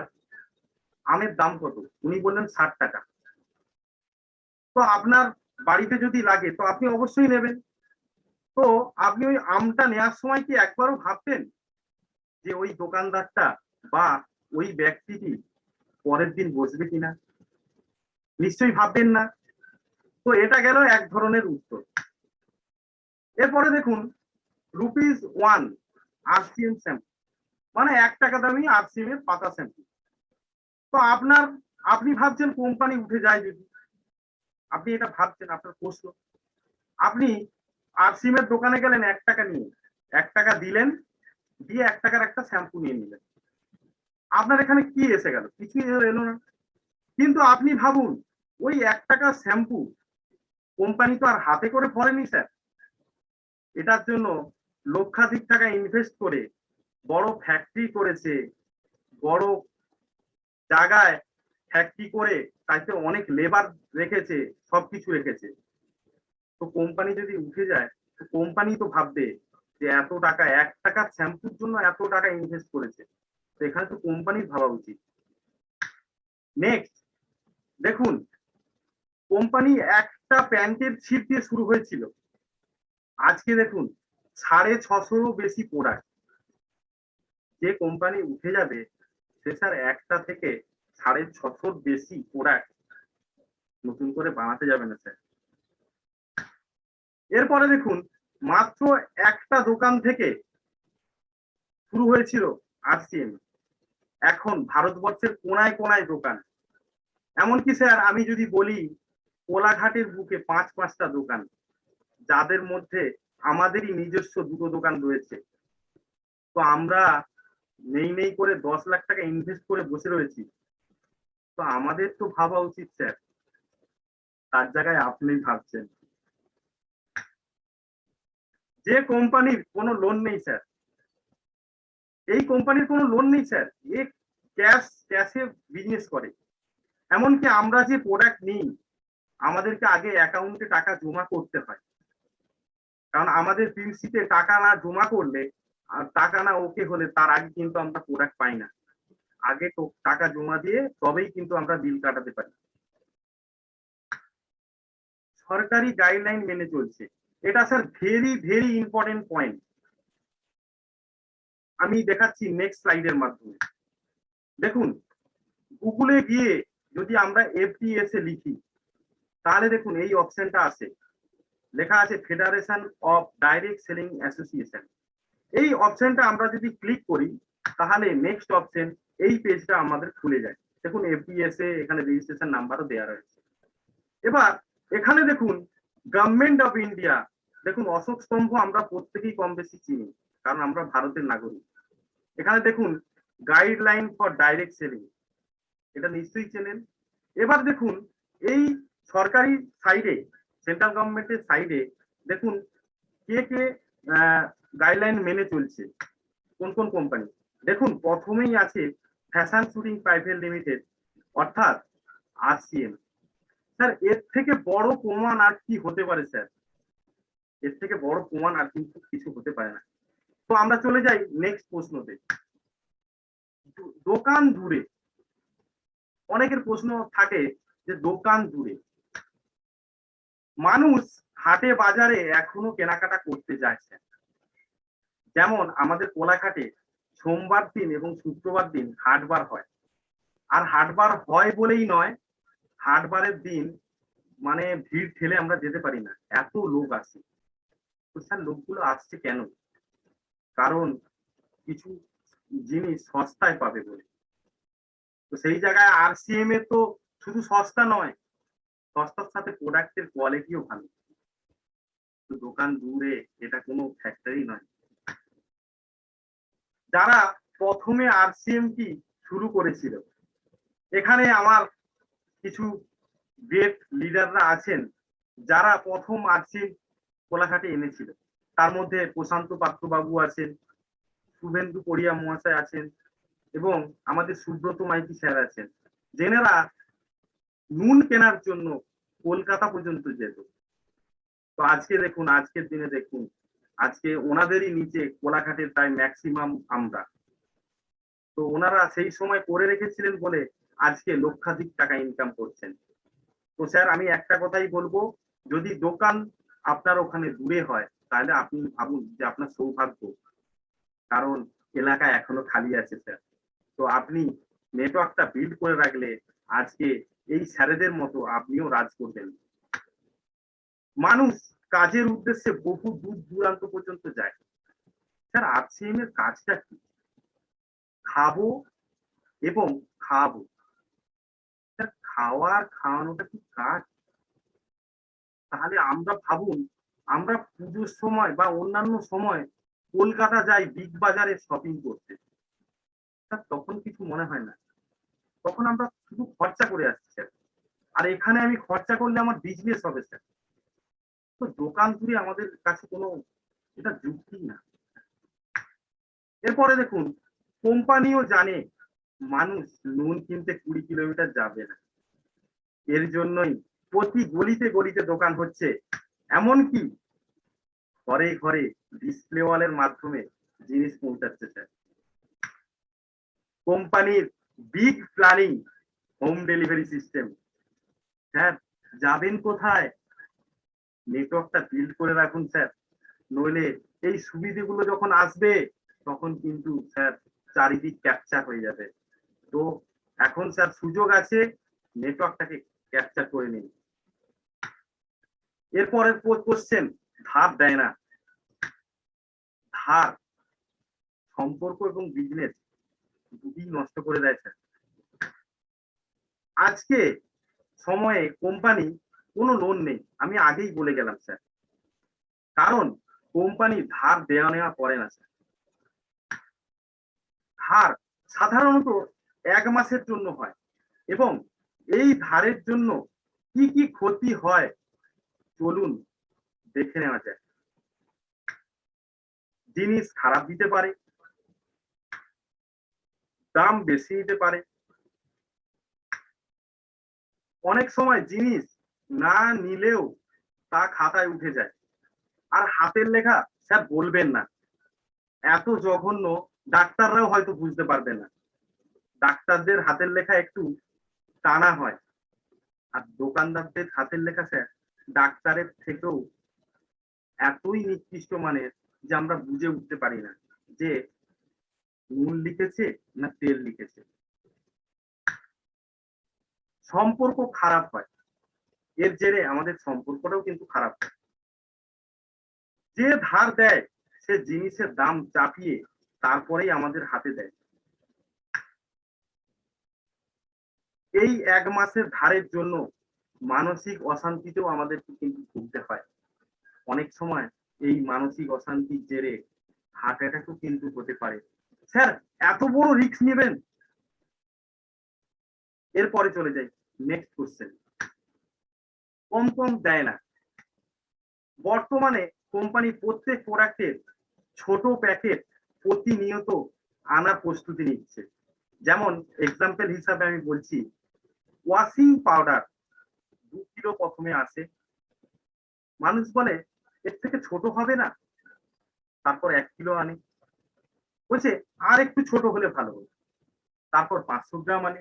Speaker 5: আমের দাম কত? উনি বললেন 60 টাকা। তো আপনার বাড়িতে যদি লাগে তো আপনি অবশ্যই নেবেন। তো আপনি ওই আমটা নেওয়ার সময় কি একবারও ভাবতেন যে ওই দোকানদারটা বা ওই ব্যক্তিটি পরের দিন বসবে কিনা? নিশ্চয়ই ভাববেন না। তো এটা গেল এক ধরনের উত্তর। এরপরে দেখুন ₹1 RCM শ্যাম্পু, মানে 1 টাকা দামি RCM এর পাতা শ্যাম্পু। তো আপনি ভাবছেন কোম্পানি উঠে যায় যদি, আপনি এটা ভাবছেন, আপনার প্রশ্ন। আপনি RCM এর দোকানে গেলেন 1 টাকা নিয়ে, 1 টাকা দিলেন, দিয়ে 1 টাকার একটা শ্যাম্পু নিয়ে নিলেন। আপনার এখানে কি এসে গেল? কিছুই এলো না। কিন্তু আপনি ভাবুন, ওই 1 টাকার শ্যাম্পু কোম্পানি তো আর হাতে করে ভরেনি স্যার। এটার জন্য লক্ষাধিক টাকা ইনভেস্ট করে বড় ফ্যাক্টরি করেছে, বড় জায়গায় ফ্যাক্টরি করে তাইতে অনেক লেবার রেখেছে, সবকিছু রেখেছে। তো কোম্পানি যদি উঠে যায়, তো কোম্পানি তো ভাববে যে এত টাকা 1 টাকার শ্যাম্পুর জন্য এত টাকা ইনভেস্ট করেছে। তো এখানে তো কোম্পানির ভাবা উচিত। নেক্সট দেখুন, কোম্পানি একটা প্যান্টের ছিট দিয়ে শুরু হয়েছিল, আজকে দেখুন 650 বেশি প্রোডাক্ট। যে কোম্পানি উঠে যাবে সে স্যার একটা থেকে 650 বেশি প্রোডাক্ট নতুন করে বানাতে যাবে না স্যার। এরপরে দেখুন, মাত্র একটা দোকান থেকে শুরু হয়েছিল RCM, এখন ভারতবর্ষের কোনায় কোনায় দোকান। এমনকি স্যার আমি যদি বলি, কোলাঘাটের বুকে 5-5টা দোকান, যাদের মধ্যে আমাদেরই নিজস্ব 2টো দোকান রয়েছে। তো আমরা নেই করে 10 লাখ টাকা ইনভেস্ট করে বসে রয়েছি। তো আমাদের তো ভাবা উচিত স্যার, তার জায়গায় আপনি ভাবছেন। যে কোম্পানির কোনো লোন নেই স্যার, এই কোম্পানির কোনো লোন নেই স্যার, এ ক্যাশে বিজনেস করে। এমনকি আমরা যে প্রোডাক্ট নিই, আমাদেরকে আগে অ্যাকাউন্টে টাকা জমা করতে হয়, কারণ আমাদের পিউসিতে টাকা না জমা করলে আর টাকা না ওকে হলে তার আগে কিন্তু আমরা প্রোডাক্ট পাই না। আগে তো টাকা জমা দিয়ে তবেই কিন্তু আমরা বিল কাটাতে পারি। সরকারি গাইডলাইন মেনে চলছে, এটা স্যার ভেরি ইম্পর্টেন্ট পয়েন্ট। আমি দেখাচ্ছি নেক্সট স্লাইডের মাধ্যমে। দেখুন, গুগলে গিয়ে যদি আমরা FDSA লিখি, তাহলে দেখুন এই অপশনটা আছে, লেখা আছে federation of direct selling association. এই অপশনটা আমরা যদি ক্লিক করি, তাহলে নেক্সট অপশন এই পেজটা আমাদের খুলে যায়। দেখুন FDSA, এখানে রেজিস্ট্রেশন নাম্বারও দেওয়া রয়েছে। এবার এখানে দেখুন গভর্নমেন্ট অফ ইন্ডিয়া, দেখুন অশোক স্তম্ভ আমরা প্রত্যেকেই কম বেশি চিনি, কারণ আমরা ভারতের নাগরিক। এখানে দেখুন গাইডলাইন ফর ডাইরেক্ট সেলিং, এটা নিশ্চয়ই চেনেন। এবার দেখুন এই সরকারি সাইডে, সেন্ট্রাল গভর্নমেন্টের সাইডে দেখুন কে গাইডলাইন মেনে চলছে, কোন কোন কোম্পানি। দেখুন প্রথমেই আছে ফ্যাশন শুটিং প্রাইভেট লিমিটেড, অর্থাৎ RCM। স্যার এর থেকে বড় প্রমাণ আর কি হতে পারে স্যার? এর থেকে বড় প্রমাণ আর কিন্তু কিছু হতে পারে না। তো আমরা চলে যাই নেক্সট প্রশ্নতে। দোকান দূরে, অনেকের প্রশ্ন থাকে যে দোকান দূরে, মানুষ হাটে বাজারে এখনো কেনাকাটা করতে যায় স্যার। যেমন আমাদের কোলাঘাটে সোমবার দিন এবং শুক্রবার দিন হাটবার হয়। আর হাটবার হয় বলেই নয়, হাটবারের দিন মানে ভিড় ঠেলে আমরা যেতে পারি না, এত লোক আসে। তো স্যার লোকগুলো আসছে কেন? কারণ কিছু জিনিস সস্তায় পাবে বলে। তো সেই জায়গায় আরসিএম এ তো শুধু সস্তা নয়, সস্তার সাথে প্রোডাক্টের কোয়ালিটিও ভালো। তো দোকান দূরে এটা কোনো ফ্যাক্টরি নয়। যারা প্রথমে আরসিএম কি শুরু করেছিল, এখানে আমার কিছু গ্রেট লিডাররা আছেন যারা প্রথম আরসিএম কোলাঘাটে এনেছিল। তার মধ্যে প্রশান্ত পাত্রবাবু আছেন, শুভেন্দু পড়িয়া মহাশয় আছেন এবং আমাদের সুব্রত মাইতি স্যার আছেন, যেনারা নুন কেনার জন্য কলকাতা পর্যন্ত যেত। তো আজকে দেখুন, আজকের দিনে দেখুন, আজকে ওনাদেরই নিচে কোলাঘাটের প্রায় ম্যাক্সিমাম আমরা। তো ওনারা সেই সময় করে রেখেছিলেন বলে আজকে লক্ষাধিক টাকা ইনকাম করছেন। তো স্যার আমি একটা কথাই বলবো, যদি দোকান আপনার ওখানে দূরে হয় তাহলে আপনি ভাবুন যে আপনার সৌভাগ্য, কারণ এলাকায় এখনো খালি আছে স্যার। তো আপনি নেটওয়ার্কটা বিল্ড করে রাখলে আজকে এই স্যারেদের মতো আপনিও রাজ করবেন। মানুষ কাজের উদ্দেশ্যে বহু দূর দূরান্ত পর্যন্ত যায়। স্যার আরসিএম এর কাজটা কি? খাবো এবং খাওয়াবো। স্যার খাওয়ার খাওয়ানোটা কি কাজ? তাহলে আমরা ভাবুন, আমরা পুজোর সময় বা অন্যান্য সময় কলকাতা যাই বিগ বাজারে শপিং করতে, স্যার তখন কিছু মনে হয় না, তখন আমরা শুধু খরচা করে আসছি স্যার। আর এখানে আমি খরচা করলে আমার বিজনেস হবে স্যার। তো দোকান দূরে আমাদের কাছে কোনো এটা যুক্তি না। এরপরে দেখুন, কোম্পানিও জানে মানুষ নুন কিনতে 20 কিলোমিটার যাবে না, এর জন্যই প্রতি গলিতে গলিতে দোকান হচ্ছে। এমনকি ঘরে ঘরে ডিসপ্লে ওয়ালের মাধ্যমে জিনিস পৌঁছাচ্ছে স্যার। কোম্পানির big planning home delivery system. Sir যাবেন কোথায়? নেটওয়ার্কটা বিল্ড করে রাখুন স্যার, নইলে এই সুবিধাগুলো যখন আসবে তখন কিন্তু স্যার চারিদিক ক্যাপচার হয়ে যাবে। তো এখন স্যার সুযোগ আছে, নেটওয়ার্কটাকে ক্যাপচার করে নিন। এরপরের কোশ্চেন, ধার দেয় না। ধার সম্পর্ক এবং বিজনেস দুটোই নষ্ট করে দেয় স্যার। আজকে সময়ে কোম্পানি কোনো লোন নেই, আমি আগেই বলে গেলাম স্যার, কারণ কোম্পানি ধার দেওয়া নেওয়া করে না স্যার। ধার সাধারণত 1 মাসের জন্য হয় এবং এই ধারের জন্য কি কি ক্ষতি হয় চলুন দেখে নেওয়া যায়। জিনিস খারাপ দিতে পারে, দাম বেশি দিতে পারে, অনেক সময় জিনিস না নিলেও তা খাতায় উঠে যায়। আর হাতের লেখা স্যার বলবেন না, এত জঘন্য ডাক্তাররাও হয়তো বুঝতে পারবে না। ডাক্তারদের হাতের লেখা একটু টানা হয়, আর দোকানদারদের হাতের লেখা স্যার ডাক্তারের থেকেও এতই নিকৃষ্ট মানের যে আমরা বুঝে উঠতে পারি না যে নুন লিখেছে না তেল লিখেছে। সম্পর্ক খারাপ হয়, এর জেরে আমাদের সম্পর্কটাও কিন্তু খারাপ হয়। যে ধার দেয় সে জিনিসের দাম চাপিয়ে তারপরেই আমাদের হাতে দেয়। এই 1 মাসের ধারের জন্য মানসিক অশান্তিতেও আমাদেরকে কিন্তু ভুগতে হয়। অনেক সময় এই মানসিক অশান্তির জেরে হার্ট অ্যাটাকও কিন্তু হতে পারে। স্যার এত বড় রিস্ক নেবেন? এরপরে চলে যাই নেক্সট কোশ্চেন, কম কম দেয় না। বর্তমানে কোম্পানি প্রত্যেক প্রোডাক্টের ছোট প্যাকেট প্রতিনিয়ত আনার প্রস্তুতি নিচ্ছে। যেমন এক্সাম্পল হিসাবে আমি বলছি, ওয়াশিং পাউডার 2 কিলো প্রথমে আসে, মানুষ বলে এর থেকে ছোট হবে না, তারপর 1 কিলো আনে, বলছে আর একটু ছোট হলে ভালো হতো, তারপর 500 গ্রাম আনে,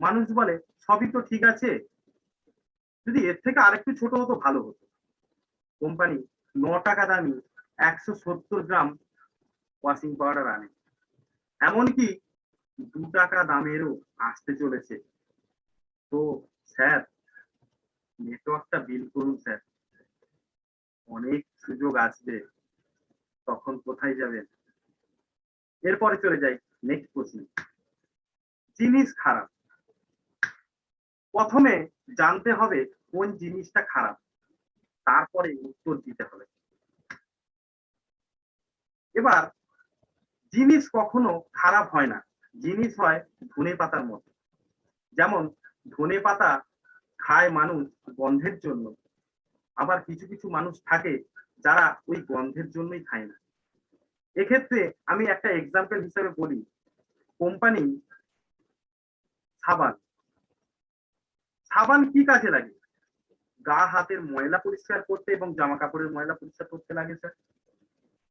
Speaker 5: মানুষ বলে সবই তো ঠিক আছে, যদি এর থেকে আরেকটু ছোট হতো ভালো হতো। কোম্পানি 9 টাকা দামি 170 গ্রাম ওয়াশিং পাউডার আনে, এমনকি 2 টাকা দামেরও আসতে চলেছে। তো স্যার নেটওয়ার্কটা বিল করুন স্যার, অনেক সুযোগ আসবে, তখন কোথায় যাবেন? এরপরে চলে যাই নেক্সট প্রশ্ন। জিনিস খারাপ, প্রথমে জানতে হবে কোন জিনিসটা খারাপ, তারপরে উত্তর দিতে হবে। এবার জিনিস কখনো খারাপ হয় না, জিনিস হয় ধনেপাতার মতো। যেমন ধনেপাতা খায় মানুষ গন্ধের জন্য, আবার কিছু কিছু মানুষ থাকে যারা ওই গন্ধের জন্যই খায় না। এক্ষেত্রে আমি একটা এক্সাম্পল হিসেবে বলি, কোম্পানি সাবান, সাবান কি কাজে লাগে? গা হাতের ময়লা পরিষ্কার করতে এবং জামা কাপড়ের ময়লা পরিষ্কার করতে লাগে স্যার।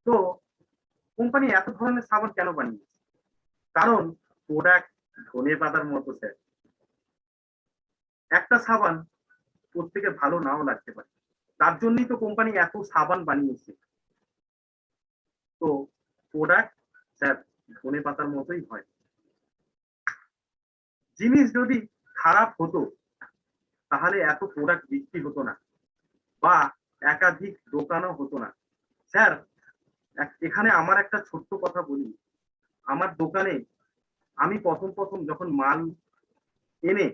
Speaker 5: তো কোম্পানি এত ধরনের সাবান কেন বানিয়েছে? কারণ প্রোডাক্ট ধনেপাতার মতো স্যার। একটা সাবান প্রত্যেকে ভালো নাও লাগতে পারে, তার জন্যই তো কোম্পানি এত সাবান বানিয়েছে। তো প্রোডাক্ট স্যার ধনেপাতার মতোই হয়। জিনিস যদি খারাপ হতো তাহলে এত প্রোডাক্ট বিক্রি হতো না, বা একাধিক দোকানও হতো না স্যার। এখানে আমার একটা ছোট্ট কথা বলি, আমার দোকানে আমি প্রথম যখন মাল এনে,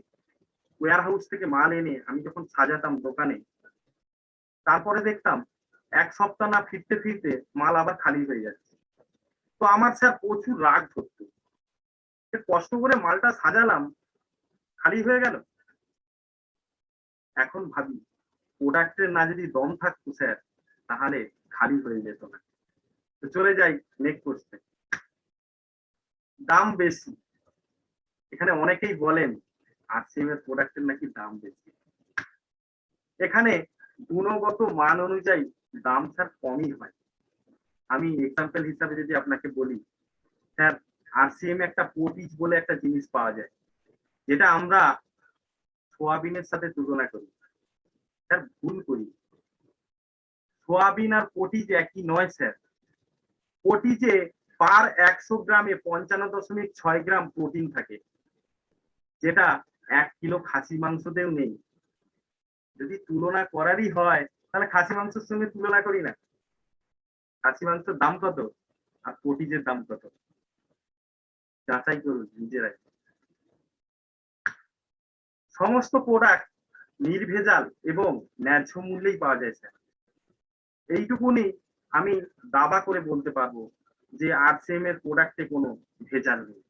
Speaker 5: ওয়্যার হাউস থেকে মাল এনে আমি যখন সাজাতাম দোকানে, তারপরে দেখতাম 1 সপ্তাহ না ফিরতে ফিরতে মাল আবার খালি হয়ে যাচ্ছে। তো আমার স্যার প্রচুর রাগ ধরতো, কষ্ট করে মালটা সাজালাম, খালি হয়ে গেল। এখন ভাবি প্রোডাক্টের না যদি দম থাকতো স্যার, তাহলে খালি হয়ে যেত না। তো চলে যাই নেক্সট প্রশ্নে। দাম বেশি, এখানে অনেকেই বলেন আরসিএম এর প্রোডাক্টের নাকি দাম বেশি। এখানে গুণগত মান অনুযায়ী দাম স্যার কমই হয়। আমি এক্সাম্পল হিসাবে যদি আপনাকে বলি, স্যার আরসিএম একটা পটিজ বলে একটা জিনিস পাওয়া যায়, যেটা আমরা সোয়াবিনের সাথে তুলনা করি। স্যার ভুল করি, সোয়াবিন আর পটিজ একই নয় স্যার। পটিজে পার 100 গ্রামে 55.6 গ্রাম প্রোটিন থাকে, যেটা 1 কিলো খাসি মাংসতেও নেই। যদি তুলনা করারই হয় তাহলে খাসি মাংসের সঙ্গে তুলনা করি না। খাসি মাংসের দাম কত আর পটিজের দাম কত, যাচাই করুন নিজেরাই। সমস্ত প্রোডাক্ট নির্ভেজাল এবং ন্যায্য মূল্যেই পাওয়া যায় স্যার। এইটুকুনি আমি দাবা করে বলতে পারবো যে আরসিএম এর প্রোডাক্টে কোনো ভেজাল নেই।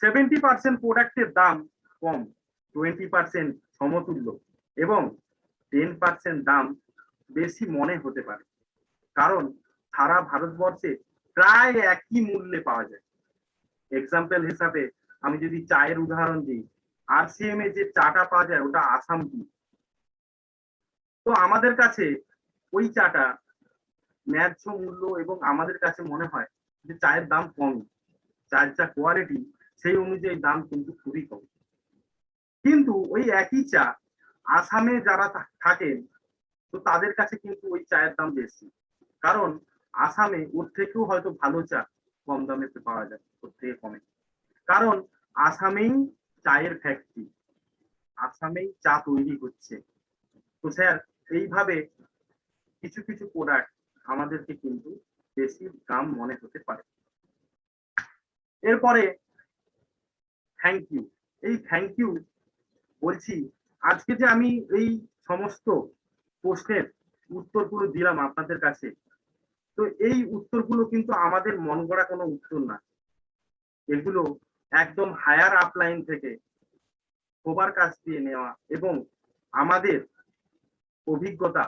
Speaker 5: 70% প্রোডাক্টের দাম কম, 20% সমতুল্য এবং 10% দাম বেশি মনে হতে পারে, কারণ সারা ভারতবর্ষে প্রায় একই মূল্যে পাওয়া যায়। এক্সাম্পল হিসাবে আমি যদি চায়ের উদাহরণ দিই, আরসিএম এ যে চাটা পাওয়া যায় ওটা আসাম টি। তো আমাদের কাছে ওই চাটা ন্যায্য মূল্য এবং আমাদের কাছে মনে হয় যে চায়ের দাম কম, চায়ের যা কোয়ালিটি সেই অনুযায়ী দাম কিন্তু খুবই কম। কিন্তু ওই একই চা আসামে যারা থাকেন, তো তাদের কাছে কিন্তু ওই চায়ের দাম বেশি, কারণ আসামে ওর থেকেও হয়তো ভালো চা কম দামে পাওয়া যায়, ওর থেকে কমে। কারণ আসামেই চায়ের ফ্যাক্টরি, আসামেই চা তৈরি হচ্ছে। তো স্যার এইভাবে কিছু কিছু প্রোডাক্ট আমাদেরকে কিন্তু বেশি দাম মনে হতে পারে। এরপরে থ্যাংক ইউ। এই থ্যাংক ইউ বলছি, আজকে যে আমি এই সমস্ত প্রশ্নের উত্তরগুলো দিলাম আপনাদের কাছে, তো এই উত্তরগুলো কিন্তু আমাদের মন গড়া কোনো উত্তর না, এগুলো একদম হায়ার আপলাইন থেকে সবার কাছ দিয়ে নেওয়া এবং আমাদের অভিজ্ঞতা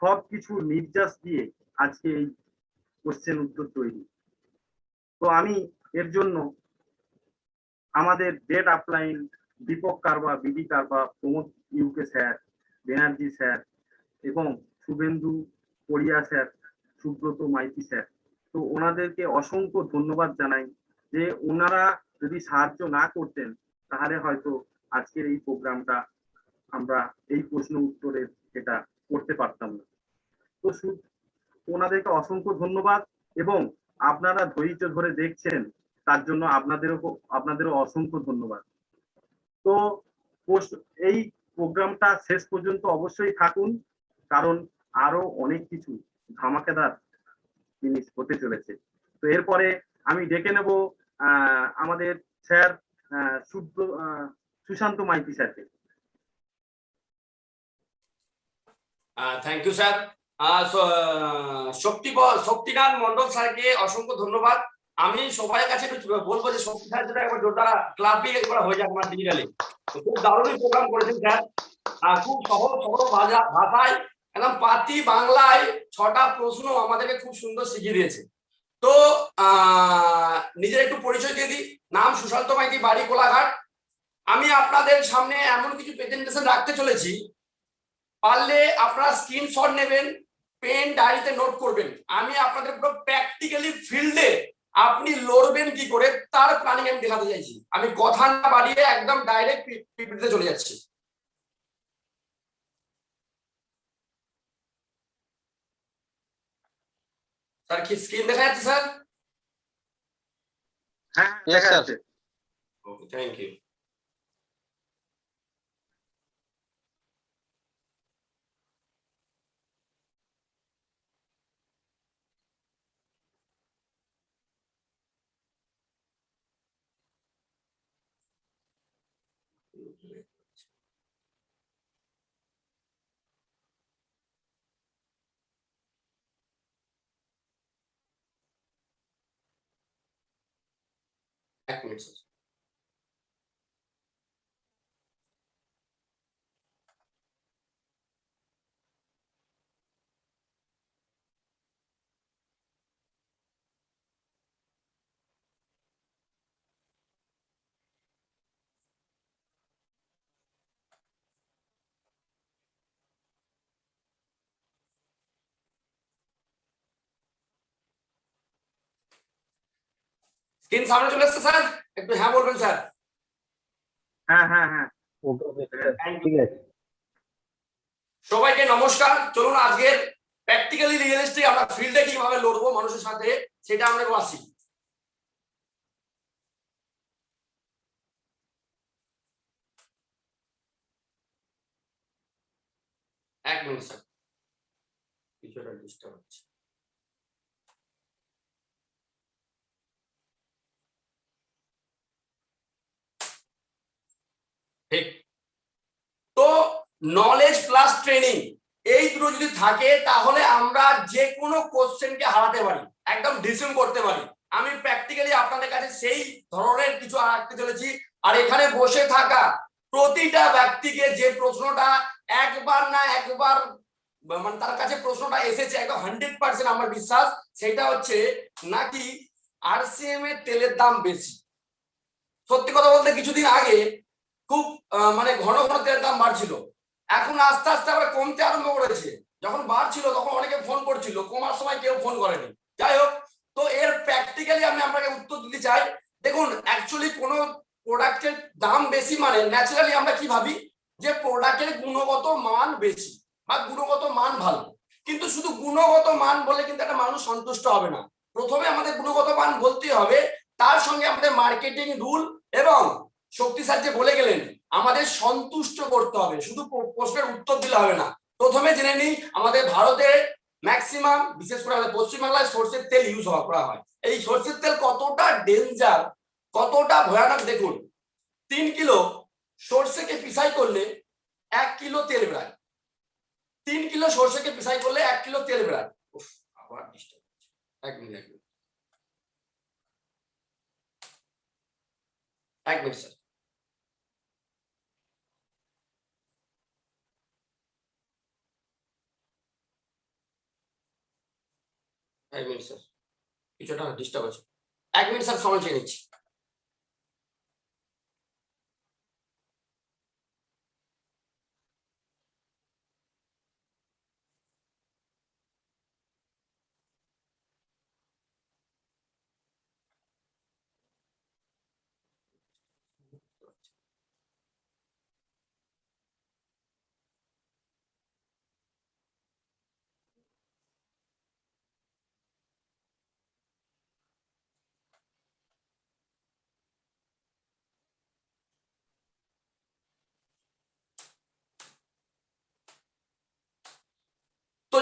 Speaker 5: সবকিছু নির্যাস দিয়ে আজকে এই কোশ্চেন উত্তর তৈরি। তো আমি এর জন্য আমাদের ডেট আপলাইন দীপক কারবা, বিডি কারবা, প্রমোদ ইউকে স্যার, ব্যানার্জি স্যার এবং শুভেন্দু কোরিয়া স্যার, সুব্রত মাইতি স্যার। তো ওনাদেরকে অসংখ্য ধন্যবাদ জানাই যে ওনারা যদি সাহায্য না করতেন তাহলে হয়তো আজকের এই প্রোগ্রামটা আমরা এই প্রশ্ন উত্তরের এটা করতে পারতাম না। তো ওনাদেরকে অসংখ্য ধন্যবাদ এবং আপনারা ধৈর্য ধরে দেখছেন তার জন্য আপনাদেরও অসংখ্য ধন্যবাদ। তো এই প্রোগ্রামটা শেষ পর্যন্ত অবশ্যই থাকুন, কারণ আরো অনেক কিছু ধামাকেদার জিনিস হতে চলেছে। তো এরপরে আমি ডেকে নেব আমাদের স্যার সুশান্ত মাইতি স্যারকে।
Speaker 3: Thank you sir. Shaktinath Mondal স্যারকে অসংখ্য ধন্যবাদ। আমি সবার কাছে বলবো যে শক্তি স্যার যেটা একবার জোরদার ক্লাবই একবার হয়ে যাক আমার ডিজিটালি। খুব দারুণ প্রোগ্রাম করেছেন স্যার, খুব সহজ সরল ভাষায় একদম পাতি বাংলায় 6টা প্রশ্ন আমাদেরকে খুব সুন্দর শিখিয়ে দিয়েছে। তো নিজের একটু পরিচয় দিয়ে দিই। নাম সুশান্ত মাইতি, বাড়ি কোলাঘাট। আমি আপনাদের সামনে এমন কিছু প্রেজেন্টেশন রাখতে চলেছি, পারলে আপনারা স্ক্রিনশট নেবেন, পেন ডায়েরিতে নোট করবেন। আমি আপনাদের পুরো প্র্যাকটিক্যালি ফিল্ডে আপনি লড়বেন কি করে তার প্ল্যানিং আমি দেখাতে চাইছি। আমি কথা না বাড়িয়ে একদম ডাইরেক্ট পিপিটিতে চলে যাচ্ছি। স্যার কি স্ক্রিন দেখা যাচ্ছে স্যার?
Speaker 5: হ্যাঁ দেখা যাচ্ছে।
Speaker 3: ওকে, থ্যাংক ইউ। এক মিনিট স্যার। স্ক্রিন সামনে চলে এসেছে স্যার, একটু হ্যাঁ বলবেন স্যার।
Speaker 5: হ্যাঁ হ্যাঁ হ্যাঁ
Speaker 3: ঠিক আছে। সবাইকে নমস্কার। চলুন আজকের প্র্যাকটিক্যালি রিয়েলিস্টিক আমরা ফিল্ডে কিভাবে লড়বো মানুষের সাথে সেটা আমরা আসি। এক মিনিট স্যার, কিছুটা ডিস্টার্ব হচ্ছে। ঠিক। তো নলেজ প্লাস ট্রেনিং এই দুটো যদি থাকে তাহলে আমরা যে কোনো কোশ্চেনকে হারাতে পারি, একদম ডিসিম করতে পারি। আমি প্র্যাকটিক্যালি আপনাদের কাছে সেই ধরনের কিছু রাখতে চলেছি। আর এখানে বসে থাকা প্রতিটা ব্যক্তিকে যে প্রশ্নটা একবার না একবার মানে তার কাছে প্রশ্নটা এসেছে একদম 100% আমার বিশ্বাস, সেটা হচ্ছে নাকি আরসিএম এর তেলের দাম বেশি। সত্যি কথা বলতে কিছুদিন আগে খুব মানে ঘন ঘন তেলের দাম বাড়ছিল, এখন আস্তে আস্তে আবার কমতে আরম্ভ করেছে। যখন বাড়ছিল তখন অনেকে ফোন করছিল, কমার সময় কেউ ফোন করেনি। যাই হোক, তো এর প্র্যাকটিক্যালি আমি আপনাকে উত্তর দিতে চাই। দেখুন, অ্যাকচুয়ালি কোনো প্রোডাক্টের দাম বেশি মানে ন্যাচারালি আমরা কি ভাবি যে প্রোডাক্টের গুণগত মান বেশি বা গুণগত মান ভালো। কিন্তু শুধু গুণগত মান বলে কিন্তু একটা মানুষ সন্তুষ্ট হবে না। প্রথমে আমাদের গুণগত মান বলতে হবে, তার সঙ্গে আমাদের মার্কেটিং রুল এবং শক্তি স্যার যে বলে গেলেন আমাদের সন্তুষ্ট করতে হবে, শুধু প্রশ্নের উত্তর দিলে হবে না। প্রথমে জেনে নিই আমাদের ভারতে ম্যাক্সিমাম, বিশেষ করে আমাদের পশ্চিমবাংলায় সরষের তেল ইউজ করা হয়। এই সরষের তেল কতটা ডেঞ্জার, কতটা ভয়ানক দেখুন। 3 কিলো সরষেকে পিসাই করলে 1 কিলো তেল বেরায়। 3 কিলো সরষেকে পিসাই করলে 1 কিলো তেল বেরায়। আবার ডিস্টার্ব হচ্ছে, এক মিনিট স্যার। এক মিনিট স্যার, কিছুটা ডিস্টার্ব আছে। 1 মিনিট স্যার, সময় চেয়ে নিচ্ছি।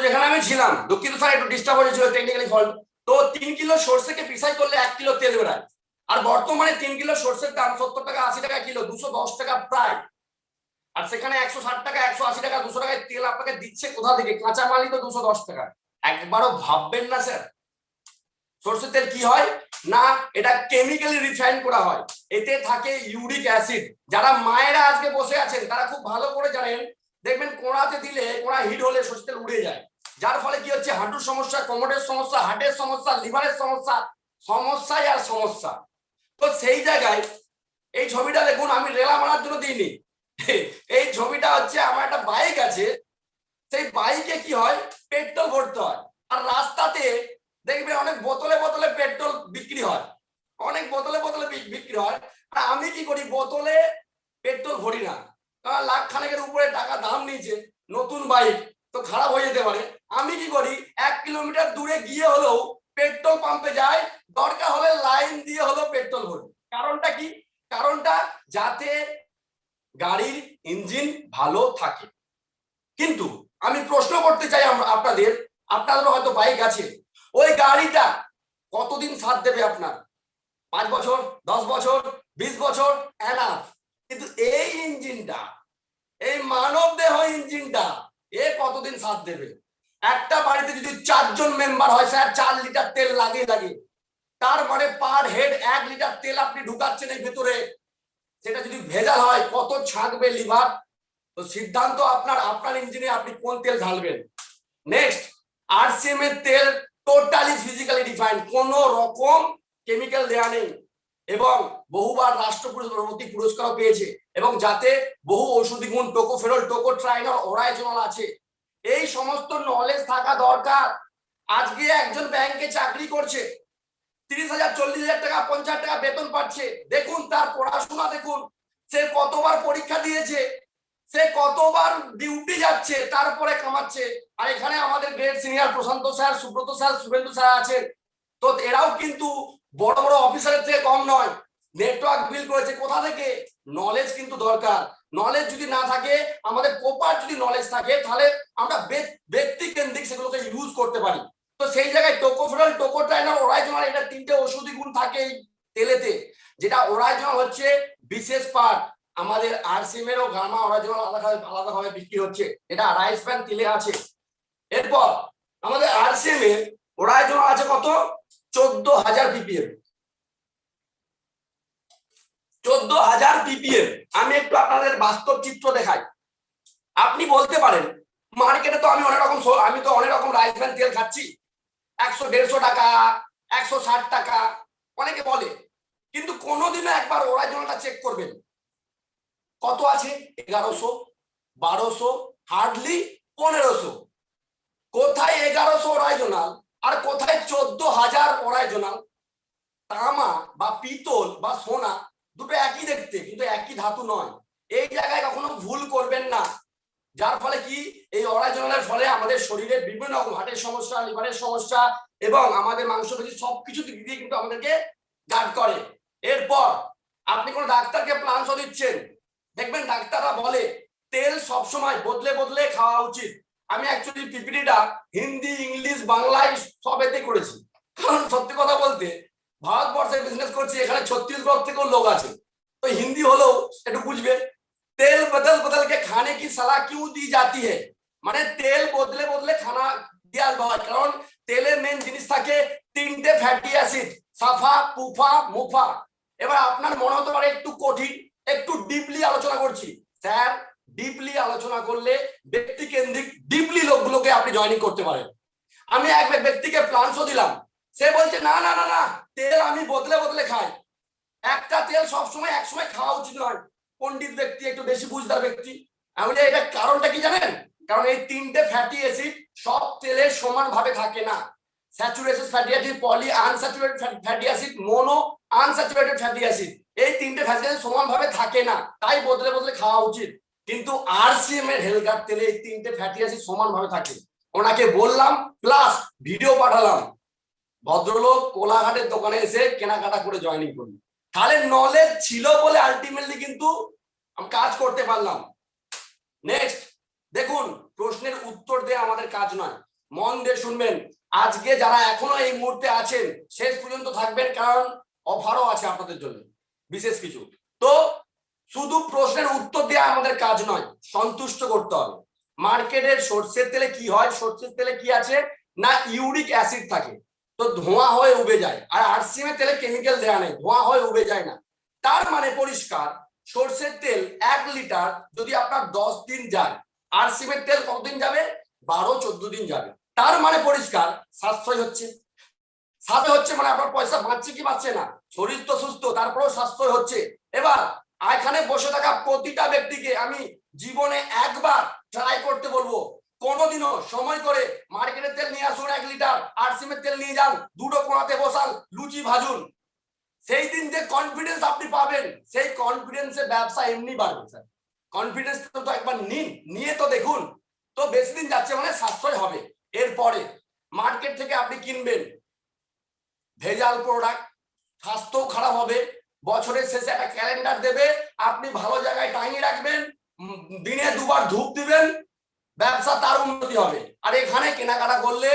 Speaker 3: যেখানে আমি ছিলাম দুঃখিত স্যার, একটু ডিস্টার্ব হয়েছিল, টেকনিক্যালি ফল্ট। তো 3 কিলো সরষেকে পিসাই করলে 1 কিলো তেল বেরায়। আর বর্তমানে 3 কিলো সরষের দাম 70 টাকা 80 টাকা কিলো, 210 টাকা প্রায়। আর সেখানে 160 টাকা 180 টাকা 200 টাকায় তেল আপনাকে দিচ্ছে কোথা থেকে? কাঁচা মালই তো 210 টাকা। একবারও ভাববেন না স্যার সরষের তেল কি হয় না, এটা কেমিক্যালি রিফাইন করা হয়, এতে থাকে ইউরিক অ্যাসিড। যারা মায়েরা আজকে বসে আছেন তারা খুব ভালো করে জানেন, দেখবেন কোড়াতে দিলে কোড়া হিট হলে সরষের তেল উড়ে যায়, যার ফলে কি হচ্ছে হাঁটুর সমস্যা, কোমরের সমস্যা, হার্টের সমস্যা, লিভারের সমস্যা, সমস্যাই আর সমস্যা। তো সেই জায়গায় এই ছবিটা দেখুন, আমি রেলা মারার জন্য দিইনি, এই ছবিটা হচ্ছে আমার একটা বাইক আছে, সেই বাইকে কি হয় পেট্রোল ভরতে হয়, আর রাস্তাতে দেখবে অনেক বোতলে বোতলে পেট্রোল বিক্রি হয়, অনেক বোতলে বোতলে বিক্রি হয়। আর আমি কি করি, বোতলে পেট্রোল ভরি না, কারণ লাখ খানেকের উপরে টাকা দাম নিয়েছে, নতুন বাইক তো খারাপ হয়ে যেতে পারে। আমি কি করি 1 কিলোমিটার দূরে গিয়ে হলেও পেট্রোল পাম্পে যাই, দরকার হলে লাইন দিয়ে হলেও পেট্রোল ভরি। কারণটা কি? কারণটা যাতে গাড়ির ইঞ্জিন ভালো থাকে। কিন্তু আমি প্রশ্ন করতে চাই আপনাদের হয়তো বাইক আছে, ওই গাড়িটা কতদিন সাথ দেবে আপনার? 5 বছর, 10 বছর, 20 বছর এনাফ। কিন্তু এই ইঞ্জিনটা, এই মানব দেহ ইঞ্জিনটা, এ কতদিন সাথ দেবে? একটা বাড়িতে যদি 4 জন মেম্বার হয় স্যার, 4 লিটার তেল লাগে, তার মানে পার হেড 1 লিটার তেল আপনি ঢুকাচ্ছেন এই ভেতরে। সেটা যদি ভেজাল হয় কত ছাঁকবে লিভার? তো সিদ্ধান্ত আপনার ইঞ্জিনে আপনি কোন তেল ঢালবেন। নেক্সট, আরসিএম এর তেল টোটালি ফিজিক্যালি ডিফাইন্ড, কোন রকম কেমিক্যাল দেয়া নেই, এবং বহুবার রাষ্ট্রপতি পুরস্কারও পেয়েছে, এবং যাতে বহু ঔষধি গুণ টোকোফেরল, টোকোট্রাইনল, ওরাইজোনাল আছে। এই সমস্ত নলেজ থাকা দরকার। আজকে একজন ব্যাংকে চাকরি করছে, 30,000 40,000 টাকা 50 টাকা বেতন পাচ্ছে, দেখুন তার পড়াশোনা দেখুন, সে কতবার পরীক্ষা দিয়েছে, সে কতবার ডিউটি যাচ্ছে, তারপরে কামাচ্ছে। আর এখানে আমাদের grade senior Prashanta sir, Subrata sir, Subhendu sir আছেন, তো এরাও কিন্তু বড় বড় অফিসারের থেকে কম নয়। নেটওয়ার্ক বিল করেছে কোথা থেকে? নলেজ কিন্তু দরকার। নলেজ যদি না থাকে, আমাদের প্রপার যদি নলেজ থাকে, তাহলে আমরা ব্যক্তি কেন্দ্রিক সেগুলোকে ইউজ করতে পারি। তো সেই জায়গায় টোকোফেরল, টোকোট্রাইনল, ওরাইজোনাল, এটা 3টে ওষুধি গুণ থাকে এই তেলেতে। যেটা ওরাইজোনাল হচ্ছে বিশেষ পার্ট, আমাদের আরসিএম এরও গামা ওরাইজোনাল আলাদাভাবে বিক্রি হচ্ছে, এটা রাইস ব্র্যান তেলে আছে। এরপর আমাদের আরসিএম এর ওরাইজোনাল আছে কত? 14,000 ppm, 14,000 ppm। আমি একটু আপনাদের বাস্তব চিত্র দেখাই। আপনি বলতে পারেন মার্কেটে তো আমি তো অনেক রকম রাইস ব্র্যান তেল খাচ্ছি, 100-150 টাকা, 160 টাকা অনেকে বলে, কিন্তু কোনোদিনও একবার ওরাইজোনালটা চেক করবেন কত আছে? 1100, 1200, হার্ডলি 1500। কোথায় 1100 ওরাইজোনাল আর কোথায় 14,000 ওরাইজোনাল? তামা বা পিতল বা সোনা দুটো একই দেখতে, কিন্তু একই ধাতু নয়। এই জায়গায় কখনো ভুল করবেন না, যার ফলে কি এই ওরাইজোনালের ফলে আমাদের শরীরে বিভিন্ন রকম হার্টের সমস্যা, লিভারের সমস্যা, এবং আমাদের মাংসপেশি সবকিছু দিক দিয়ে কিন্তু আমাদেরকে গার্ড করে। এরপর আপনি কোন ডাক্তারকে প্লান্স দিচ্ছেন, দেখবেন ডাক্তাররা বলে তেল সবসময় বদলে বদলে খাওয়া উচিত। আমি অ্যাকচুয়ালি পিপিটিটা হিন্দি, ইংলিশ, বাংলায় সবেতে করেছি, কারণ সত্যি কথা বলতে ভারতবর্ষে বিজনেস করছি, এখানে ছত্তিশগড় থেকেও লোক আছে, তো হিন্দি হলেও একটু বুঝবে। তেল বদল বদল কে খানে কি সালাহ কিউ দি জাতি है, মানে তেল বদলে বদলে খানা দেওয়া হয়, কারণ তেলের মেন জিনিস থাকে 3টে ফ্যাটি অ্যাসিড, সাফা, পুফা, মুফা। এবার আপনার মনে হতে পারে একটু কঠিন, একটু ডিপলি আলোচনা করছি। স্যার, ডিপলি আলোচনা করলে ব্যক্তি কেন্দ্রিক ডিপলি লোকগুলোকে আপনি জয়েনিং করতে পারেন। আমি এক ব্যক্তিকে প্লান্সও দিলাম, সে বলছে না না না না, তেল আমি বদলে বদলে খাই। একটা তেল সবসময় একসময় খাওয়া উচিত নয়। পণ্ডিত ব্যক্তি, একটু বেশি বুঝদার ব্যক্তি, আমি এটা কারণটা কি জানেন? কারণ এই 3টে ফ্যাটি অ্যাসিড সব তেলে সমান ভাবে থাকে না। Saturated fatty acid, poly unsaturated fatty acid, mono unsaturated fatty acid, এই 3টে ফ্যাটি অ্যাসিড সমান ভাবে থাকে না, তাই বদলে বদলে খাওয়া উচিত। কিন্তু আরসিএম এর হেলগার তেলে এই 3টে ফ্যাটি অ্যাসিড সমান ভাবে থাকে। ওনাকে বললাম, প্লাস ভিডিও পাঠালাম, ভদ্রলোক কোলাঘাটের দোকানে এসে কেনাকাটা করে জয়েনিং করুন। তাহলে নলেজ ছিল বলে আলটিমেটলি কিন্তু আমি কাজ করতে পারলাম। নেক্সট দেখুন, প্রশ্নের উত্তর দেওয়া আমাদের কাজ নয়, মন দিয়ে শুনবেন। আজকে যারা এখনো এই মুহূর্তে আছেন শেষ পর্যন্ত থাকবেন, কারণ অফারও আছে আপনাদের জন্য বিশেষ কিছু। তো শুধু প্রশ্নের উত্তর দেওয়া আমাদের কাজ নয়, সন্তুষ্ট করতে হবে। মার্কেটের সরষের তেলে কি হয়, সরষের তেলে কি আছে না ইউরিক অ্যাসিড থাকে, তো ধোঁয়া হয়ে উবে যায়। আর আরসিএম এর তেলে কেমিক্যাল দেওয়া নেই, ধোঁয়া হয়ে উবে যায় না। তার মানে পরিষ্কার, সরষের তেল 1 লিটার যদি আপনার 10 দিন যায়, আরসিএম এর তেল কতদিন যাবে? 12-14 দিন যাবে। তার মানে পরিষ্কার সাশ্রয় হচ্ছে। সাশ্রয় হচ্ছে মানে আপনার পয়সা বাঁচছে কি বাঁচছে না? শরীর তো সুস্থ, তারপরেও সাশ্রয় হচ্ছে। এবার এখানে বসে থাকা প্রতিটা ব্যক্তিকে আমি জীবনে একবার ট্রাই করতে বলবো, কোনোদিনও সময় করে মার্কেটের তেল নিয়ে আসুন 1 লিটার, আরসিএম এর তেল নিয়ে যান, দুটো কোণাতে বসান, লুচি ভাজুন। সেই দিন যে কনফিডেন্স আপনি পাবেন, সেই কনফিডেন্সে ব্যবসা এমনি বাড়বে স্যার। কনফিডেন্স তো একবার নিন, নিয়ে তো দেখুন। তো বেশি দিন যাচ্ছে মানে সাশ্রয় হবে। এরপরে মার্কেট থেকে আপনি কিনবেন ভেজাল প্রোডাক্ট, স্বাস্থ্যও খারাপ হবে। বছরের শেষে একটা ক্যালেন্ডার দেবে, আপনি ভালো জায়গায় টাঙিয়ে রাখবেন, দিনে 2 বার ধূপ দিবেন, ব্যবসা তার উন্নতি হবে। আর এখানে কেনাকাটা করলে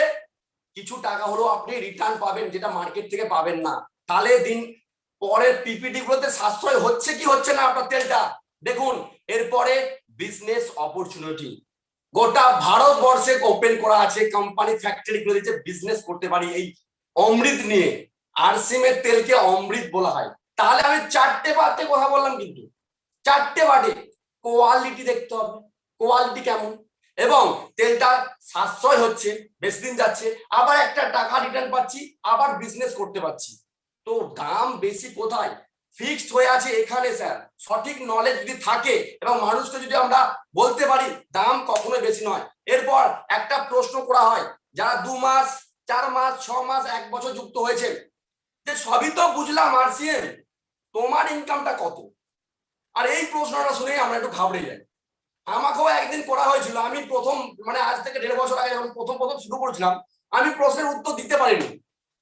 Speaker 3: কিছু টাকা হলেও আপনি রিটার্ন পাবেন, যেটা মার্কেট থেকে পাবেন না। তাহলে দিন পরের পিপিটি গুলোতে সাশ্রয় হচ্ছে কি হচ্ছে না আপনার তেলটা দেখুন। এরপরে বিজনেস অপরচুনিটি গোটা ভারতবর্ষে ওপেন করা আছে, কোম্পানি ফ্যাক্টরি গুলো দিচ্ছে, বিজনেস করতে পারি এই অমৃত নিয়ে। আরসিএম এর তেলকে অমৃত বলা হয়। তাহলে আমি 4টে বাতে কথা বললাম, কিন্তু 4টে বাটে কোয়ালিটি দেখতে হবে, কোয়ালিটি কেমন, এবং তেলটা সাশ্রয় হচ্ছে, বেশি দিন যাচ্ছে, আবার একটা টাকা রিটার্ন পাচ্ছি, আবার বিজনেস করতে পারছি। তো দাম বেশি কোথায়? ফিক্সড হয়ে আছে এখানে স্যার। সঠিক নলেজ যদি থাকে এবং মানুষকে যদি আমরা বলতে পারি, দাম কখনোই বেশি নয়। এরপর একটা প্রশ্ন করা হয়, যারা 2 মাস 4 মাস 6 মাস 1 বছর যুক্ত হয়েছে, যে সবই তো বুঝলাম আরসিএম, তোমার ইনকামটা কত? আর এই প্রশ্নটা শুনেই আমরা একটু ঘাবড়ে যাই। আমাকেও একদিন করা হয়েছিল, আমি প্রথম মানে আজ থেকে 1.5 বছর আগে যখন প্রথম শুরু করেছিলাম, আমি প্রশ্নের উত্তর দিতে পারিনি।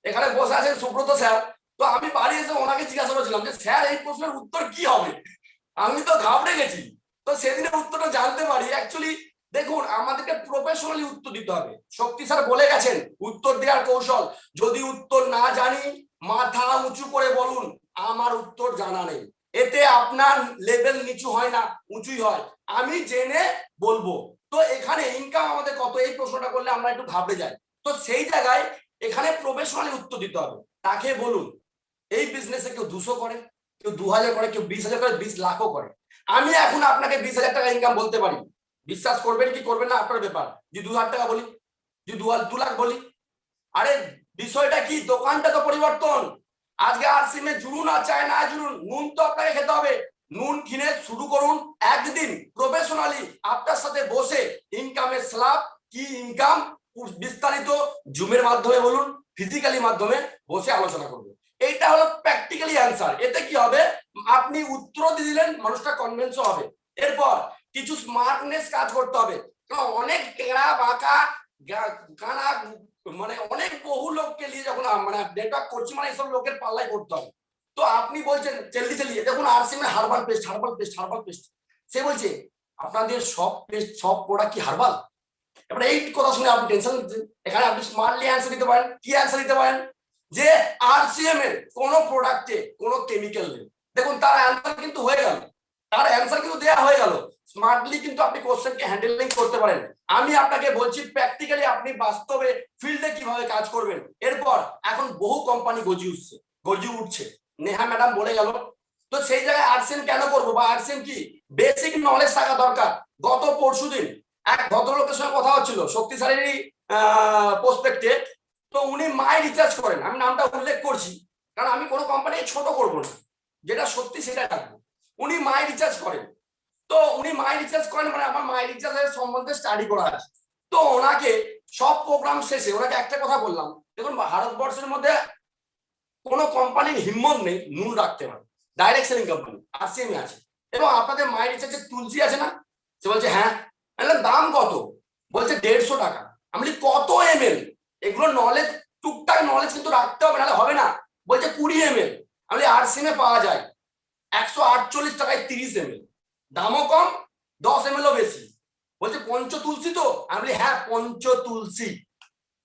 Speaker 3: এখানে বসে আছেন সুব্রত স্যার, তো আমি বাড়ি এসে ওনাকে জিজ্ঞাসা করেছিলাম যে স্যার এই প্রশ্নের উত্তর কি হবে, আমি তো ঘাবড়ে গেছি। তো সেদিনের উত্তরটা জানতে পারি। অ্যাকচুয়ালি দেখুন, আমাদেরকে প্রফেশনালি উত্তর দিতে হবে। শক্তি স্যার বলে গেছেন উত্তর দেওয়ার কৌশল, যদি উত্তর না জানি মাথা উঁচু করে বলুন আমার উত্তর জানা নেই। এতে আপনার লেভেল নিচু হয় না, উঁচুই হয়। আমি জেনে বলবো। তো এখানে ইনকাম আমাদের কত, এই প্রশ্নটা করলে আমরা একটু ঘাবড়ে যাই। তো সেই জায়গায় এখানে প্রফেশনালি উত্তর দিতে হবে। তাকে বলুন এই বিজনেসে কেউ 200 করে, কেউ 2000 করে, কেউ 20,000 করে, 20 লাখও করে। আমি এখন আপনাকে 20,000 টাকা ইনকাম বলতে পারি, বিশ্বাস করবেন কি করবেন না আপনার ব্যাপার। যে 2,000 টাকা বলি, যে 2 লাখ বলি, আরে বিষয়টা কি, দোকানটা তো পরিবর্তন। আজকে আরসিএম এ জুড়ুন আর চায় না জুড়ুন, নুন তো আপনাকে খেতে হবে। নুন কিনে শুরু করুন একদিন প্রফেশনালি আপনার সাথে বসে ইনকামের স্ল্যাব কি ইনকাম বিস্তারিত জুমের মাধ্যমে বলুন, ফিজিক্যালি মাধ্যমে বসে আলোচনা করবো। এইটা হলো প্র্যাকটিক্যালি অ্যান্সার। এতে কি হবে, আপনি উত্তর দিয়ে দিলেন, মানুষটা কনভিন্স হবে। এরপর কিছু স্মার্টনেস কাজ করতে হবে। অনেক টেরা বাঁকা গানা মানে অনেক বহু লোককে নিয়ে যখন মানে নেটওয়ার্ক করছি, মানে এইসব লোকের পাল্লাই করতে হবে। তো আপনি বলছেন চেল্লিয়ে দেখুন আরসিএম এর হার্বাল পেস্ট, সে বলছে আপনাদের সব পেস্ট সব প্রোডাক্ট কি হার্বাল? এবার এই কথা শুনে আপনি টেনশন নিচ্ছেন। এখানে আপনি স্মার্টলি অ্যান্সার দিতে পারেন। কি অ্যান্সার দিতে পারেন? যে আরসিএম এর কোন প্রোডাক্টে কোনো কেমিক্যাল নেই। দেখুন তার অ্যান্সার কিন্তু হয়ে গেল, তার অ্যান্সার কিন্তু দেয়া হয়ে গেল। স্মার্টলি কিন্তু আপনি কোশ্চেনকে হ্যান্ডেলিং করতে পারেন। আমি আপনাকে বলছি প্র্যাকটিক্যালি আপনি বাস্তবে ফিল্ডে কিভাবে কাজ করবেন। এরপর এখন বহু কোম্পানি গর্জে উঠছে, নেহা ম্যাডাম বলে গেল। তো সেই জায়গায় আরসিএম কেন করবো, বা আরসিএম কি, বেসিক নলেজ থাকা দরকার। গত পরশুদিন এক ভদ্রলোকের সঙ্গে কথা হচ্ছিল শক্তিশালী প্রসপেক্টে। তো উনি মাই রিচার্জ করেন, আমি নামটা উল্লেখ করছি কারণ আমি কোনো কোম্পানি ছোট করবো না, যেটা সত্যি সেটা রাখবো। উনি মাই রিচার্জ করেন। তো উনি মাই রিচার্জ করেন মানে আমার মাই রিচার্জের সম্বন্ধে স্টাডি করা আছে। তো ওনাকে সব প্রোগ্রাম শেষে ওনাকে একটা কথা বললাম, দেখুন ভারতবর্ষের মধ্যে কোনো কোম্পানির হিম্মত নেই নুন রাখতে পারে, ডাইরেক্ট সেলিং কোম্পানি আরসিএম আছে। এবং আপনাদের মাই রিচার্জের তুলসী আছে না? সে বলছে হ্যাঁ। দাম কত? বলছে 150 টাকা। আমি বলি কত ml? এগুলো নলেজ, টুকটাক নলেজ কিন্তু রাখতে হবে, নাহলে হবে না। বলছে 20 ml। আমি আরসিএম এ পাওয়া যায় 148 টাকায় 30 ml, দামও কম, 10 ml ও বেশি। বলছে পঞ্চ তুলসী তো? আমি বলি হ্যাঁ পঞ্চ তুলসী।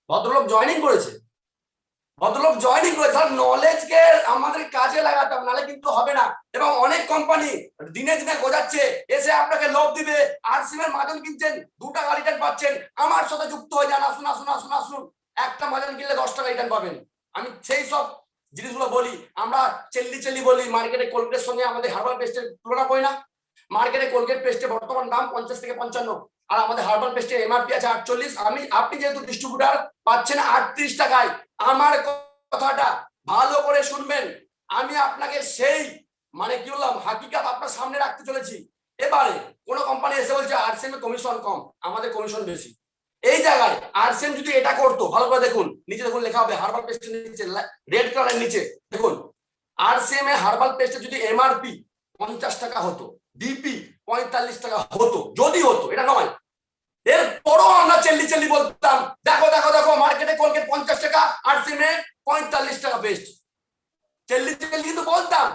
Speaker 3: ভদ্রলোক জয়েনিং করেছে, তার নলেজকে আমাদের কাজে লাগাতে হবে, নাহলে কিন্তু হবে না। এবং অনেক কোম্পানি দিনে দিনে গোজাচ্ছে, এসে আপনাকে লোভ দিবে, আরসিএম এর মাজন কিনছেন 2 টাকা রিটার্ন পাচ্ছেন, আমার সাথে যুক্ত হয়ে যান, আসুন আসুন আসুন আসুন, একটা মাজন কিনলে 10 টাকা রিটার্ন পাবেন। আমি সেই সব জিনিসগুলো বলি। আমরা চেল্লি বলি, মার্কেটে কোলগেটের সঙ্গে আমাদের হার্বাল পেস্টের তুলনা করি না। মার্কেটে কোলগেট পেস্টের বর্তমান দাম 50 থেকে 55, আর আমাদের হার্বাল পেস্টের এমআরপি আছে 48। আপনি যেহেতু ডিস্ট্রিবিউটার পাচ্ছেন 38 টাকায়। আমার কথাটা ভালো করে শুনবেন, আমি আপনাকে সেই মানে কি বললাম হাকিকাত আপনার সামনে রাখতে চলেছি। এবারে কোন কোম্পানি এসে বলছে আরসিএম এর কমিশন কম, আমাদের কমিশন বেশি। এই জায়গায় আরসিএম যদি এটা করতো, ভালো করে দেখুন, নিচে দেখুন লেখা হবে হার্বাল পেস্টের নিচে, রেড কালারের নিচে দেখুন, আরসিএম এর হার্বাল পেস্টের যদি এমআরপি 50 টাকা হতো, ডিপি 45 টাকা হতো, যদি হতো, এটা নয়, এরপরও আমরা চেল্লি বলতাম দেখো দেখো দেখো মার্কেটে কোলগেট 50 টাকা, আরসিএম এ 45 টাকা বেস্ট। চেল্লি কিন্তু বলতাম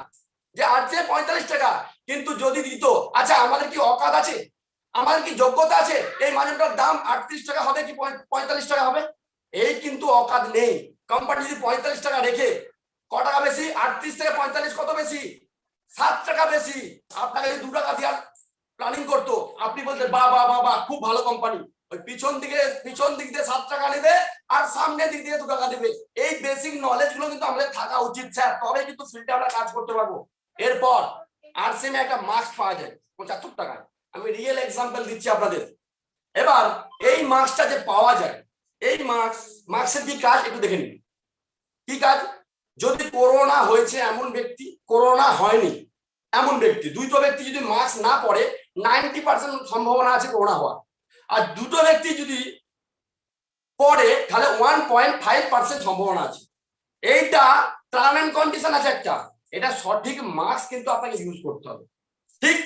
Speaker 3: যে আরসিএম 45 টাকা, কিন্তু যদি দিত, আচ্ছা আমাদের কি অকাত আছে, আমাদের কি যোগ্যতা আছে এই মানটার দাম 38 টাকা হবে কি 45 টাকা হবে? এই কিন্তু অকাত নেই। কোম্পানি যদি 45 টাকা রেখে ক টাকা বেশি, 38 থেকে 45 কত বেশি? 7 টাকা বেশি। আপনাকে যদি 2 টাকা দেওয়ার প্ল্যানিং করতো, আপনি বলতেন বাহ বাহ বাহ বাহ, খুব ভালো কোম্পানি। ওই পিছন দিক দিয়ে 7 টাকা নেবে, আর সামনের দিক দিয়ে 2 টাকা দেবে। এই বেসিক নলেজ গুলো কিন্তু আমাদের থাকা উচিত স্যার, তবে কিন্তু ফিল্ডে আমরা কাজ করতে পারবো। এরপর আরসিএম এ একটা মাস্ক পাওয়া যায় 75 টাকায়, আমি রিয়েল এক্সাম্পল দিচ্ছি আপনাদের। এবার এই মাস্কটা যে পাওয়া যায়, এই মাস্কের কি কাজ একটু দেখে নিন। কি কাজ? যদি করোনা হয়েছে এমন ব্যক্তি, করোনা হয়নি এমন ব্যক্তি, দুটো ব্যক্তি যদি মাস্ক না পরে 90% সম্ভাবনা আছে করোনা হওয়ার, আর দুটো ব্যক্তি যদি পরে তাহলে 1.5% সম্ভাবনা আছে। এইটা টার্ম এন্ড কন্ডিশন আছে একটা, এটা সঠিক মাস্ক কিন্তু আপনাকে ইউজ করতে হবে। ঠিক,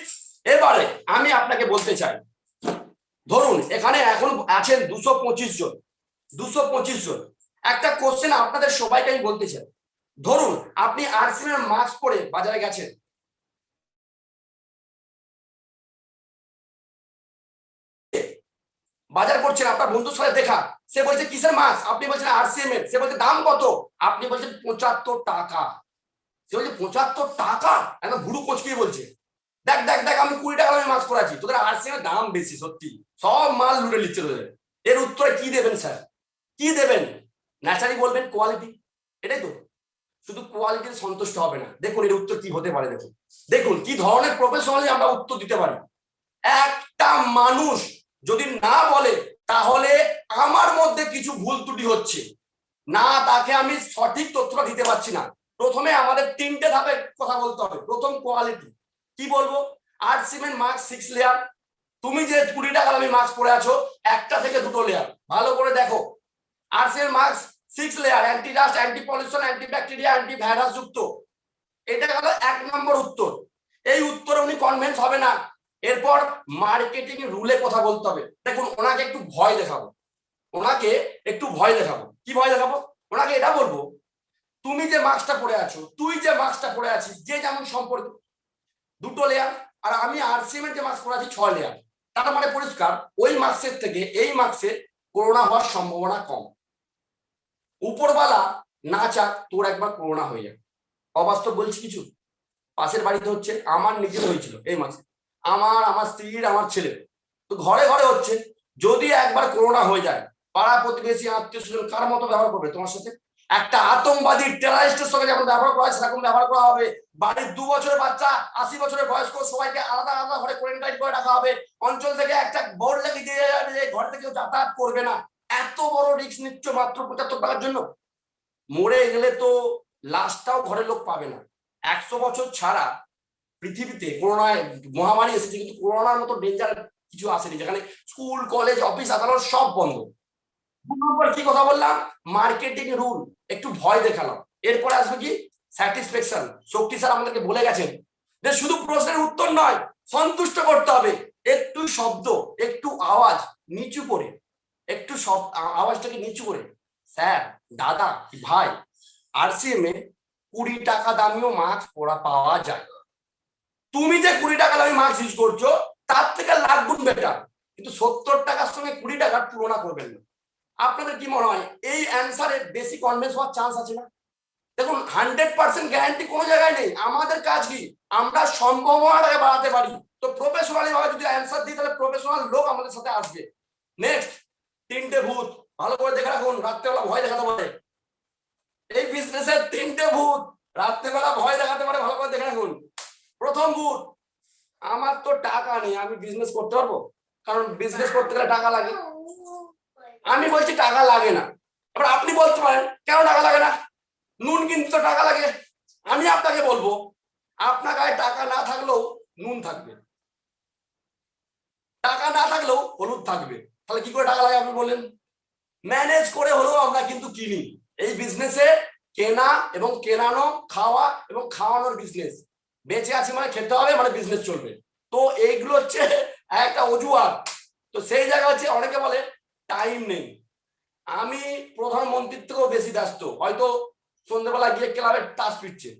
Speaker 3: এবারে আমি আপনাকে বলতে চাই, ধরুন এখানে এখন আছেন 225 জন, 225 জন। একটা কোশ্চেন আপনাদের সবাইকে আমি বলতে চাই, ধরুন আপনি আরসিএম এর মাস্ক পরে বাজারে গেছেন, বাজার করছেন, আপনার বন্ধুর সাথে দেখা, সে বলছে কিসের মাস্ক, আপনি বলছেন আরসিএম এর, সে বলছে দাম কত, আপনি বলছেন 75 টাকা, সে বলছে 75 টাকা, একদম ভুরু কোচকিয়ে বলছে দেখ দেখ দেখ আমি 20 টাকা আমি মাস্ক পরে আছি, তোদের আরসিএম এর দাম বেশি, সত্যি সব মাল লুটে নিচ্ছে তোদের। এর উত্তরে কি দেবেন স্যার? কি দেবেন? ন্যাচারালি বলবেন কোয়ালিটি, এটাই তো। শুধু কোয়ালিটিতে সন্তুষ্ট হবে না, দেখুন এর উত্তর কি হতে পারে, দেখুন দেখুন কি ধরনের প্রফেশনালি আমরা উত্তর দিতে পারি। একটা মানুষ যদি না বলে তাহলে আমার মধ্যে কিছু ভুল ত্রুটি হচ্ছে না, তাকে আমি সঠিক তথ্যটা দিতে পারছি না। প্রথমে আমাদের 3টে ধাপে কথা বলতে হবে। প্রথম কোয়ালিটি, কি বলবো? আরসিএম এর মাস্ক 6 লেয়ার, তুমি যে 20 টাকা দামি মাস্ক পরে আছো, একটা থেকে 2টো লেয়ার, ভালো করে দেখো। আরসিএম এর mask 6 layer, anti dust, anti pollution, anti bacteria, anti virus যুক্ত। এটা হলো 1 নম্বর উত্তর। এই উত্তরে উনি কনভিন্স হবে না। এরপর মার্কেটিং রুলে কথা বলতে হবে। দেখুন ওনাকে একটু ভয় দেখাবো, কি ভয় দেখাবো? ওনাকে এটা বলবো, তুমি যে মাস্কটা পরে আছো, তুই যে মাস্কটা পরে আছিস, যে যেমন সম্পর্ক 2টো লেয়ার, আর আমি আরসিএম এর যে মাস্ক পরে আছি 6 লেয়ার। তার মানে পরিষ্কার ওই মাস্কের থেকে এই মাস্কে করোনা হওয়ার সম্ভাবনা কম। উপরওয়ালা না চাক তোর একবার করোনা হয়ে যাবে। অবাস্তব বলছি কিছু? পাশের বাড়িতে হচ্ছে, আমার নিজের হয়েছিল এই মাসে, আমার স্ত্রীর, আমার ছেলে, তো ঘরে ঘরে হচ্ছে। যদি একবার করোনা হয়ে যায়, পাড়া প্রতিবেশী আত্মীয় স্বজন কার মতো ব্যবহার করবে তোমার সাথে? একটা আতঙ্কবাদী টেররিস্টের সঙ্গে যেমন ব্যবহার করা হয় সেরকম ব্যবহার করা হবে। বাড়ির 2 বছরের বাচ্চা, 80 বছরের বয়স্ক সবাইকে আলাদা আলাদা ঘরে কোয়ারেন্টাইন করে রাখা হবে। অঞ্চল থেকে একটা বোর্ড লাগিয়ে দিয়ে যাবে যে ঘর থেকে কেউ যাতায়াত করবে না। এত বড় রিস্ক নিচ্ছ মাত্র 75 টাকার জন্য। মরে গেলে তো লাশটাও ঘরের লোক পাবে না। 100 বছর ছাড়া পৃথিবীতে করোনায় মহামারী এসেছে, কিন্তু করোনার মতো ডেঞ্জার কিছু আসেনি, যেখানে স্কুল কলেজ অফিস আদালত সব বন্ধ। কি কথা বললাম? মার্কেটিং রুল, একটু ভয় দেখালাম। এরপরে আসবে কি? স্যাটিসফ্যাকশন। শক্তি স্যার আমাদেরকে বলে গেছেন যে শুধু প্রশ্নের উত্তর নয়, সন্তুষ্ট করতে হবে। একটু শব্দ, একটু আওয়াজ নিচু করে, একটু আওয়াজটাকে নিচু করে, স্যার, দাদা, ভাই, আরসিএম এ 20 টাকা দামিও মাস্ক পাওয়া যায়। তুমি যে 20 টাকা দামি মাস্ক ইউজ করছো তার থেকে লাখ গুণ বেটার, কিন্তু 70 টাকার সঙ্গে 20 টাকার তুলনা করবেন না। আপনাদের কি মনে হয় এই অ্যান্সারে বেশি কনভিন্স হওয়ার চান্স আছে না? দেখুন 100% গ্যারান্টি কোনো জায়গায় নেই। আমাদের কাজ কি, আমরা সম্ভাবনাটাকে বাড়াতে পারি। তো প্রফেশনালি ভাবে যদি অ্যান্সার দিই তাহলে প্রফেশনাল লোক আমাদের সাথে আসবে। নেক্সট, তিনটে ভূত ভালো করে দেখে রাখুন, রাত্রেবেলা ভয় দেখাতে পারে। এই বিজনেসের তিনটে ভূত রাত্রেবেলা ভয় দেখাতে পারে, ভালো করে দেখে রাখুন। প্রথম ভূত, আমার তো টাকা নেই, আমি বিজনেস করতে পারবো? কারণ বিজনেস করতে গেলে টাকা লাগে। আমি বলছি টাকা লাগে না, এবার আপনি বলতে পারেন কেন টাকা লাগে না? নুন কিনতে তো টাকা লাগে। আমি আপনাকে বলবো আপনার গায়ে টাকা না থাকলেও নুন থাকবে, টাকা না থাকলেও হলুদ থাকবে। তাহলে কি করে টাকা লাগে আপনি বলেন? ম্যানেজ করে হলেও আমরা কিন্তু কিনি। এই বিজনেসে কেনা এবং কেনানো, খাওয়া এবং খাওয়ানোর বিজনেস। বেঁচে আছি মানে খেতে হবে, মানে বিজনেস চলবে। তো এইগুলো হচ্ছে একটা অজুহাত। তো সেই জায়গা হচ্ছে অনেকে বলে টাইম নেই। আমি প্রধানমন্ত্রীর থেকেও বেশি ব্যস্ত, হয়তো সন্ধ্যেবেলা গিয়ে ক্লাবে তাস পিটছে,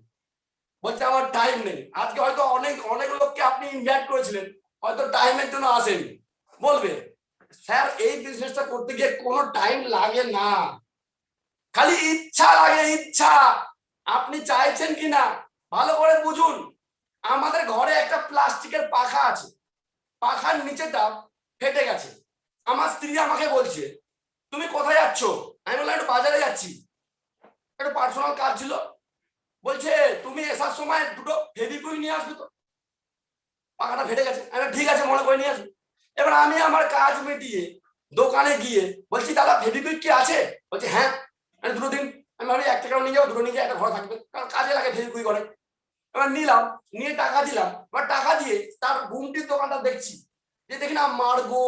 Speaker 3: বলছে আমার টাইম নেই। আজকে হয়তো অনেক অনেক লোককে আপনি ইনভাইট করেছিলেন, হয়তো টাইমের জন্য আসেনি। বলবে স্যার এই বিজনেসটা করতে গিয়ে কোনো টাইম লাগে না, খালি ইচ্ছা লাগে, ইচ্ছা। আপনি চাইছেন কিনা ভালো করে বুঝুন। আমাদের ঘরে একটা প্লাস্টিকের পাখা আছে, পাখার নিচেটা ফেটে গেছে। আমার স্ত্রী আমাকে বলছে তুমি কোথায় যাচ্ছ? আমি বললাম একটু বাজারে যাচ্ছি, একটু পার্সোনাল কাজ ছিল। বলছে তুমি আসার সময় দুটো ফেভিকুইক নিয়ে আসবে তো, পাখাটা ফেটে গেছে। আমি ঠিক আছে, মনে করে নিয়ে আসবো। এবার আমি আমার কাজ মিটিয়ে দোকানে গিয়ে বলছি দাদা ফেভিকুইক কি আছে? বলছে হ্যাঁ। আমি দুটো দিন, আমি ভাবি একটা কারণ নিয়ে যাবো, দুটো নিয়ে যাই, একটা ঘরে থাকবে, কারণ কাজে লাগে ফেভিকুইক অনেক। এবার নিলাম, নিয়ে টাকা দিলাম। এবার টাকা দিয়ে তার গুমটির দোকানটা দেখছি, যে দেখি না মার্গো,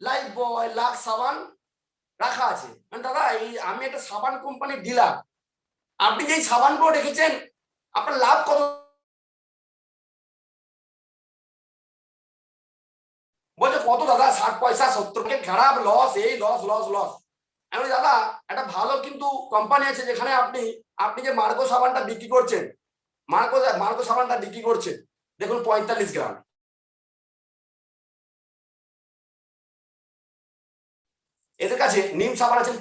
Speaker 3: লাইফ বয়, লাক্স সাবান রাখা আছে। দাদা এই আমি একটা সাবান কোম্পানির ডিলার, আপনি যেই সাবানগুলো রেখেছেন আপনার লাভ কত? বলছে কত দাদা? 60 পয়সা, 70, খারাপ, লস, এই লস লস লস। আমি দাদা একটা ভালো কিন্তু কোম্পানি আছে যেখানে আপনি যে মার্গো সাবানটা বিক্রি করছেন, মার্গো সাবানটা বিক্রি করছেন, দেখুন 45 গ্রাম। এদের কাছে নিম সাবান আছে,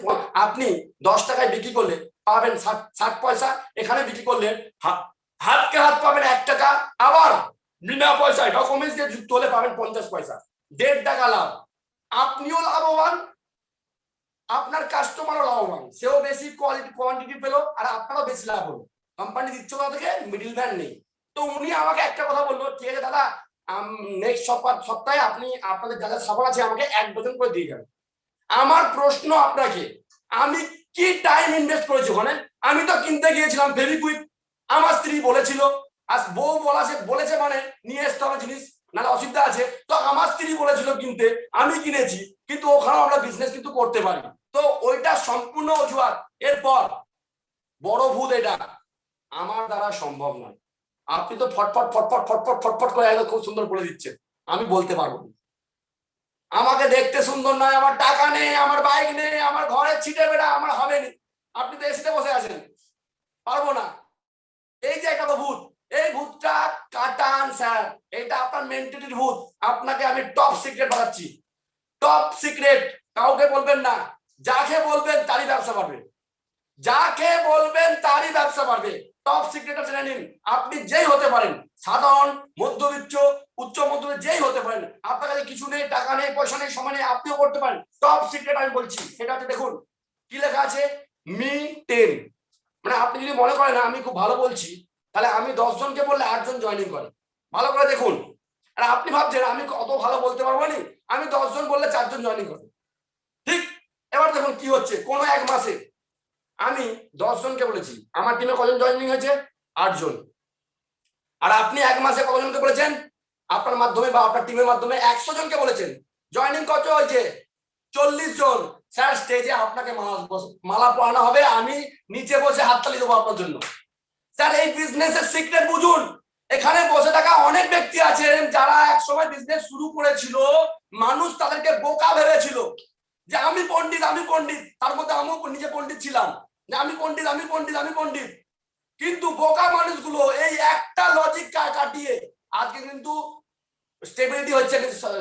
Speaker 3: আপনি 10 টাকায় বিক্রি করলে পাবেন 60 পয়সা, এখানে বিক্রি করলে হাতকে হাত পাবেন 1 টাকা, আবার বিনা পয়সায় ডকুমেন্টস দিয়ে যুক্ত হলে পাবেন 50 পয়সা, 1.5 টাকা লাভ। আপনিও লাভবান, আপনার কাস্টমারও লাভবান, সেও বেশি কোয়ান্টিটি পেলো, আর আপনারও বেশি লাভ হলো। কোম্পানি দিচ্ছে কোথা থেকে? মিডিল ম্যান নেই। তো উনি আমাকে একটা কথা বললো, ঠিক আছে দাদা নেক্সট সপ্তাহে আপনি আপনাদের যা যা সাবান আছে আমাকে 1 ডজন করে দিয়ে যাবেন। আমার প্রশ্ন আপনাকে, আমি কি টাইম ইনভেস্ট করেছি ওখানে? আমি তো কিনতে গিয়েছিলাম ফেভিকুইক, আমার স্ত্রী বলেছিল, আর বউ বলেছে মানে নিয়ে আসতে হবে জিনিস, নাহলে অসুবিধা আছে। তো আমার স্ত্রী বলেছিল কিনতে, আমি কিনেছি, কিন্তু ওখানেও আমরা বিজনেস কিন্তু করতে পারি। তো ওইটা সম্পূর্ণ অজুহাত। এরপর বড় ভূত, এটা আমার দ্বারা সম্ভব নয়। আপনি তো ফটফট ফটফট ফটফট ফটফট করে একদম খুব সুন্দর বলে দিচ্ছেন, আমি বলতে পারবো না। আমাকে দেখতে সুন্দর নয়, আমার টাকা নেই, আমার বাইক নেই, আমার ঘরে ছিটে বেড়া, আমার হবে না। আপনি তো এসিতে বসে আছেন, পারবো না। এই যে একটা ভূত, এই ভূতটা কাটান স্যার, এটা আপনার মেন্টালিটির ভূত। আপনাকে আমি টপ সিক্রেট বানাচ্ছি, টপ সিক্রেট। কাউকে বলবেন না, যাকে বলবেন তারই ব্যবসা বাড়বে, যাকে বলবেন তারই ব্যবসা বাড়বে। টপ সিক্রেটটা জেনে নিন। আপনি যেই হতে পারেন, সাধারণ, মধ্যবিত্ত, উচ্চ মধ্যবিত্ত, যেই হতে পারেন, আপনার কাছে কিছু নেই, টাকা নেই, পয়সা নেই, সময় নেই, আপনিও করতে পারেন। টপ সিক্রেট আমি বলছি, সেটা হচ্ছে দেখুন কি লেখা আছে, মি 10। মানে আপনি যদি মনে করেন আমি খুব ভালো বলছি, তাহলে আমি 10 জনকে বললে 8 জন জয়েনিং করে। ভালো করে দেখুন। আর আপনি ভাবছেন আমি অত ভালো বলতে পারবো না, আমি 10 জন বললে 4 জন জয়েনিং করে। ঠিক, এবার দেখুন কি হচ্ছে। কোনো এক মাসে আমি 10 জনকে বলেছি, আমার টিমে কজন জয়েনিং হয়েছে? 8 জন। আর আপনি এক মাসে কতজনকে বলেছেন? আপনার মাধ্যমে বা আপনার টিমের মাধ্যমে 100 জনকে বলেছেন। জয়েনিং কত হয়েছে? 40 জন। স্যার স্টেজে আপনাকে মালা পরানো হবে, আমি নিচে বসে হাততালি দেবো আপনার জন্য। স্যার এই বিজনেসের সিক্রেট বুঝুন। এখানে বসে থাকা অনেক ব্যক্তি আছেন যারা একসময় বিজনেস শুরু করেছিল, মানুষ তাদেরকে বোকা ভেবেছিল যে আমি পণ্ডিত, আমি পণ্ডিত। তার মধ্যে আমিও নিজে পণ্ডিত ছিলাম, যে আমি পণ্ডিত, আমি পণ্ডিত, আমি পণ্ডিত। কিন্তু বোকা মানুষগুলো এই একটা লজিক কাটিয়ে আজকে কিন্তু স্টেবিলিটি হচ্ছে,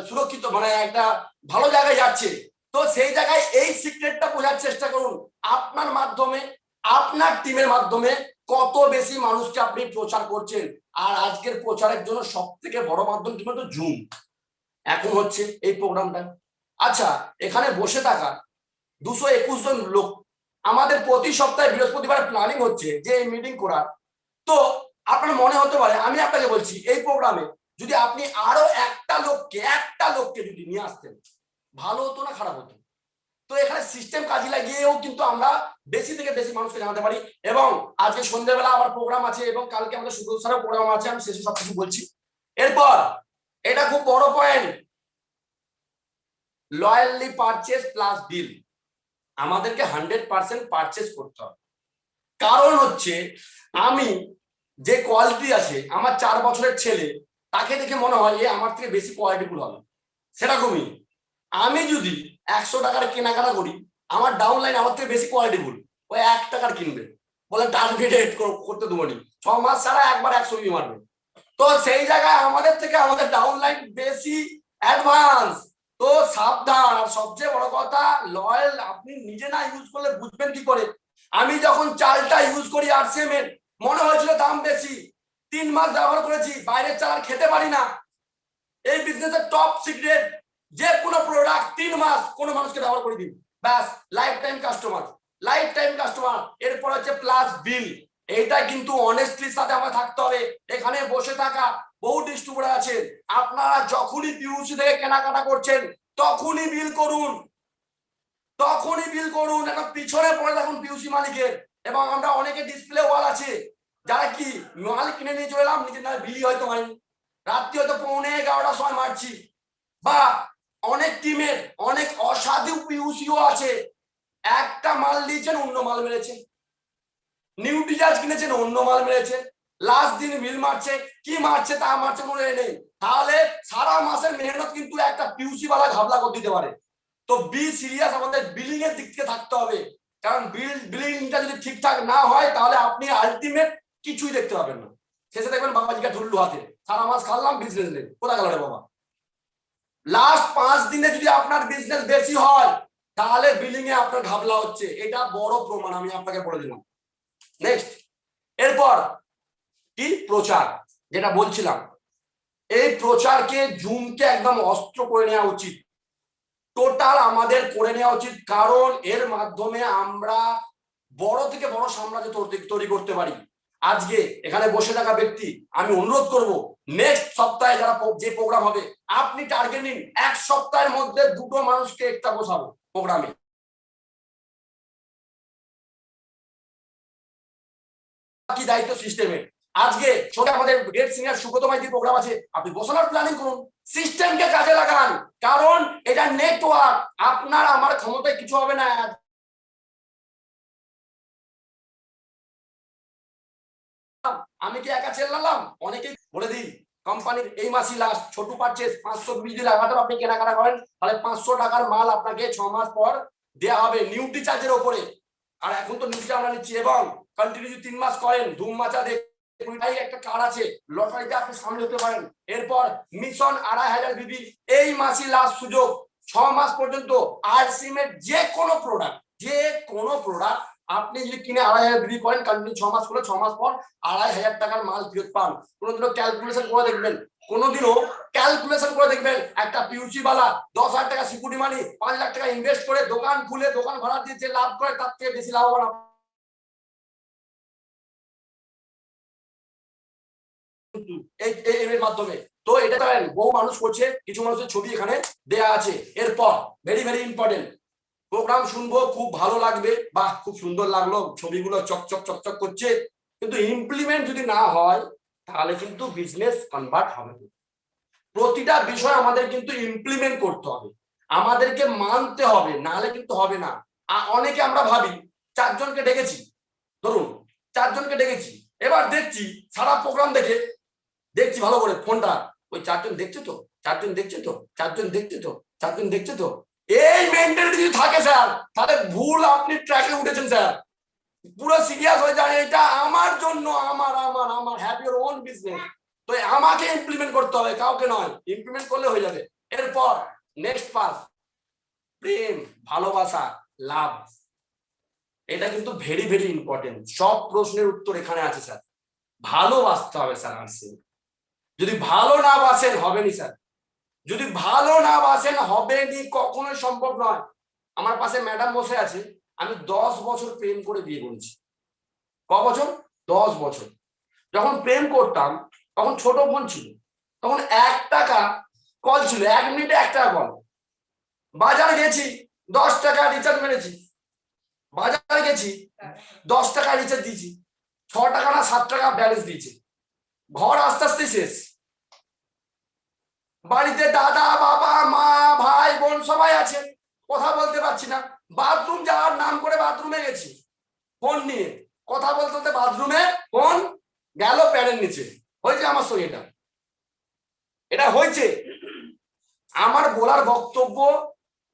Speaker 3: সুরক্ষিত, মানে একটা ভালো জায়গায় যাচ্ছে। তো সেই জায়গায় এই সিক্রেটটা বোঝার চেষ্টা করুন, আপনার মাধ্যমে, আপনার টিমের মাধ্যমে কত বেশি মানুষকে আপনি প্রচার করছেন। আর আজকের প্রচারের জন্য সব থেকে বড় মাধ্যম কি বলতো? জুম। এখন হচ্ছে এই প্রোগ্রামটা। আচ্ছা, এখানে বসে থাকা 221 জন লোক, আমাদের প্রতি সপ্তাহে বৃহস্পতিবার প্ল্যানিং হচ্ছে যে এই মিটিং করার। তো আপনার মনে হতে পারে, আমি আপনাকে বলছি, এই প্রোগ্রামে যদি আপনি আরো একটা লোককে যদি নিয়ে আসতেন, ভালো হতো না খারাপ হতো? তো এখানে সিস্টেম কাজে লাগিয়েও কিন্তু আমরা বেশি থেকে বেশি মানুষকে জানাতে পারি। এবং আজকে সন্ধ্যাবেলা আবার প্রোগ্রাম আছে এবং কালকে আমাদের সুব্রত স্যারের প্রোগ্রাম আছে, আমি শেষে সবকিছু বলছি। এরপর এটা খুব বড় পয়েন্ট, লয়ালি পারচেজ প্লাস বিল। আমাদেরকে 100% পারচেজ করতে হবে। কারণ হচ্ছে, আমি যে কোয়ালিটি আছে, আমার 4 বছরের ছেলে, তাকে দেখে মনে হয় এ আমার থেকে বেশি কোয়ালিটিফুল হবে। সেরকমই আমি যদি 100 টাকার কেনাকাটা করি, আমার ডাউনলাইন আমার থেকে বেশি কোয়ালিটিফুল, ওই 1 টাকার কিনবে, বলে টার্গেট করতে দেবো নি, 6 মাস ছাড়া একবার 100 মারবে। তো সেই জায়গায় আমাদের থেকে আমাদের ডাউনলাইন বেশি অ্যাডভান্স। তো সাবধান। আর সবচেয়ে বড় কথা, লয়াল আপনি নিজে না ইউজ করলে বুঝবেন কি করে? আমি যখন চালটা ইউজ করি আরসিএম এর, মনে হয়েছিল দাম বেশি, 3 মাস ব্যবহার করেছি, বাইরের চাল আর খেতে পারি না। এই বিজনেসের টপ সিক্রেট, যে কোনো প্রোডাক্ট 3 মাস কোনো মানুষকে ব্যবহার করে দিন, ব্যাস লাইফ টাইম কাস্টমার। এরপর হচ্ছে প্লাস বিল। এইটা কিন্তু অনেস্টলির সাথে আমার থাকতে হবে। এখানে বসে থাকা বহু ডিস্ট্রিবিউটর আছে, আপনারা যখনই পিউসি থেকে কেনাকাটা করছেন তখনই বিল করুন, এখন পিছনে পড়ে থাকুন পিউসি মালিকের। এবং আমরা অনেকে ডিসপ্লে ওয়াল আছে, যারা কি মাল কিনে নিয়ে চলে এলাম, নিজের নামে বিলি হয়তো হয়নি, রাত্রি হয়তো 11:45টার সময় মারছি। বা অনেক টিমের অনেক অসাধু পিউসিও আছে, একটা মাল দিয়েছেন অন্য মাল মেরেছে, নিউট্রিচার্জ কিনেছেন অন্য মাল মেরেছে, লাস্ট দিন বিল মারছে, কি মারছে তা মারছে মনে নেই। তাহলে সারা মাসের মেহনত কিন্তু একটা পিউসি ওয়ালা ঘাবলা করে দিতে পারে। তো বি সিরিয়াস, আমাদের বিলিং এর দিক থেকে থাকতে হবে। কারণ বিলিংটা যদি ঠিকঠাক না হয়, তাহলে আপনি আলটিমেট কিছুই দেখতে পাবেন না। শেষে দেখবেন বাবাজিকে ঢুল্লু হাতে, সারা মাস খাল্লাম, বিজনেস নেই, কোথা গেল রে বাবা। লাস্ট 5 দিনে যদি আপনার বিজনেস বেশি হয়, তাহলে বিলিং এ আপনার ঘাবলা হচ্ছে, এটা বড় প্রমাণ, আমি আপনাকে বলে দিলাম। নেক্সট, এরপর কি প্রচার, যেটা বলছিলাম, এই প্রচারকে জুমকে একদম অস্ত্র করে নেওয়া উচিত, টোটাল আমাদের করে নেওয়া উচিত। কারণ এর মাধ্যমে আমরা বড় থেকে বড় সাম্রাজ্য তৈরি করতে পারি। আজকে এখানে বসে থাকা ব্যক্তি, আমি অনুরোধ করব, নেক্সট সপ্তাহে যারা যে প্রোগ্রাম হবে, আপনি টার্গেট নিন 1 সপ্তাহের মধ্যে 2টো মানুষকে একটা বসাবো প্রোগ্রামে। কি দায়িত্ব সিস্টেমের। আজকে ছোট আমাদের গ্রেট সিনিয়র সুব্রত মাইতির প্রোগ্রাম আছে, আপনি বসানোর প্ল্যানিং করুন, সিস্টেমকে কাজে লাগান। কারণ এটা নেটওয়ার্ক, আপনার আমার ক্ষমতায় কিছু হবে না। আমি কি একা চেল্লালাম? অনেকেই বলে দিই, কোম্পানির এই মাসই লাস্ট, ছোট পারচেজ 520 লাগাতার আপনি কেনাকাটা করেন, তাহলে 500 টাকার মাল আপনাকে 6 মাস পর দেওয়া হবে নিউট্রি চার্জের উপরে। আর এখন তো নিউট্রি আমরা নিচ্ছি, এবং কন্টিনিউ 3 মাস করেন, ধুম মাচা দেখ একটা কার্ড আছে, লটারিতে আপনি সামিল হতে পারেন। এরপর মিশন 2500 বিবি, এই মাসই লাস্ট সুযোগ, 6 মাস পর্যন্ত আরসিএম এর যে কোনো প্রোডাক্ট আপনি যদি কিনে 2500 বিক্রি করেন, কন্টিনিউ 6 মাস করে, 6 মাস পর 2500 টাকার মাল ফেরত পান। কোনোদিনও ক্যালকুলেশন করে দেখবেন, একটা পিউসি বালা 10,000 টাকা সিকিউরিটি মানি 5 লাখ টাকা ইনভেস্ট করে দোকান খুলে দোকান ভাড়া দিয়ে যে লাভ করে, তার থেকে বেশি লাভবান এর মাধ্যমে। তো এটা বহু মানুষ করছে, কিছু মানুষের ছবি এখানে দেয়া আছে। এরপর ভেরি ভেরি ইম্পর্টেন্ট, প্রোগ্রাম শুনবো, খুব ভালো লাগবে, বাহ খুব সুন্দর লাগলো, ছবিগুলো চকচক করছে, কিন্তু ইমপ্লিমেন্ট যদি না হয়, তাহলে কিন্তু বিজনেস কনভার্ট হবে না। প্রতিটা বিষয় আমাদের কিন্তু ইমপ্লিমেন্ট করতে হবে, আমাদেরকে মানতে হবে, নাহলে কিন্তু হবে না। অনেকে আমরা ভাবি 4 জনকে ডেকেছি, ধরুন 4 জনকে ডেকেছি, এবার দেখছি সারা প্রোগ্রাম দেখছি ভালো করে ফোনটা, ওই 4 জন দেখছে তো, 4 জন দেখছে তো, এই মেন্টালিটি যদি থাকে স্যার, তাহলে ভুল, আপনি ট্র্যাকে উঠেছেন স্যার। পুরো সিরিয়াস হয়ে যায়, এটা আমার জন্য, আমার হ্যাভ ইওর ওন বিজনেস। তো আমাকে ইমপ্লিমেন্ট করতে হবে, কাউকে নয়, ইমপ্লিমেন্ট করলে হয়ে যাবে। এরপর নেক্সট পাস, প্রেম, ভালোবাসা, লাভ, এটা কিন্তু ভেরি ভেরি ইম্পর্টেন্ট। সব প্রশ্নের উত্তর এখানে আছে স্যার। ভালোবাসতে হবে স্যার আরসিএম। যদি ভালো না বাসেন হবেনি স্যার, যদি ভালো না বাসেন হবেনি, কখনোই সম্ভব নয়। আমার পাশে ম্যাডাম বসে আছে, আমি 10 বছর প্রেম করে বিয়ে করেছি। ক বছর? 10 বছর। যখন প্রেম করতাম তখন ছোট ফোন ছিল, তখন 1 টাকা কল ছিল, 1 মিনিটে 1 টাকা কল। বাজার গেছি 10 টাকা রিচার্জ মেরেছি, বাজারে গেছি 10 টাকা রিচার্জ দিয়েছি, 6 টাকা না 7 টাকা ব্যালেন্স দিয়েছি। ঘর আস্তে আস্তে শেষ। বাড়িতে দাদা, বাবা, মা, ভাই, বোন সবাই আছে, কথা বলতে পারছি না। বাথরুম যাওয়ার নাম করে বাথরুমে গেছি ফোন নিয়ে, কথা বলতে বলতে বাথরুমে ফোন গেল প্যাডের নিচে। হয়েছে আমার সঙ্গে এটা হয়েছে। আমার বলার বক্তব্য,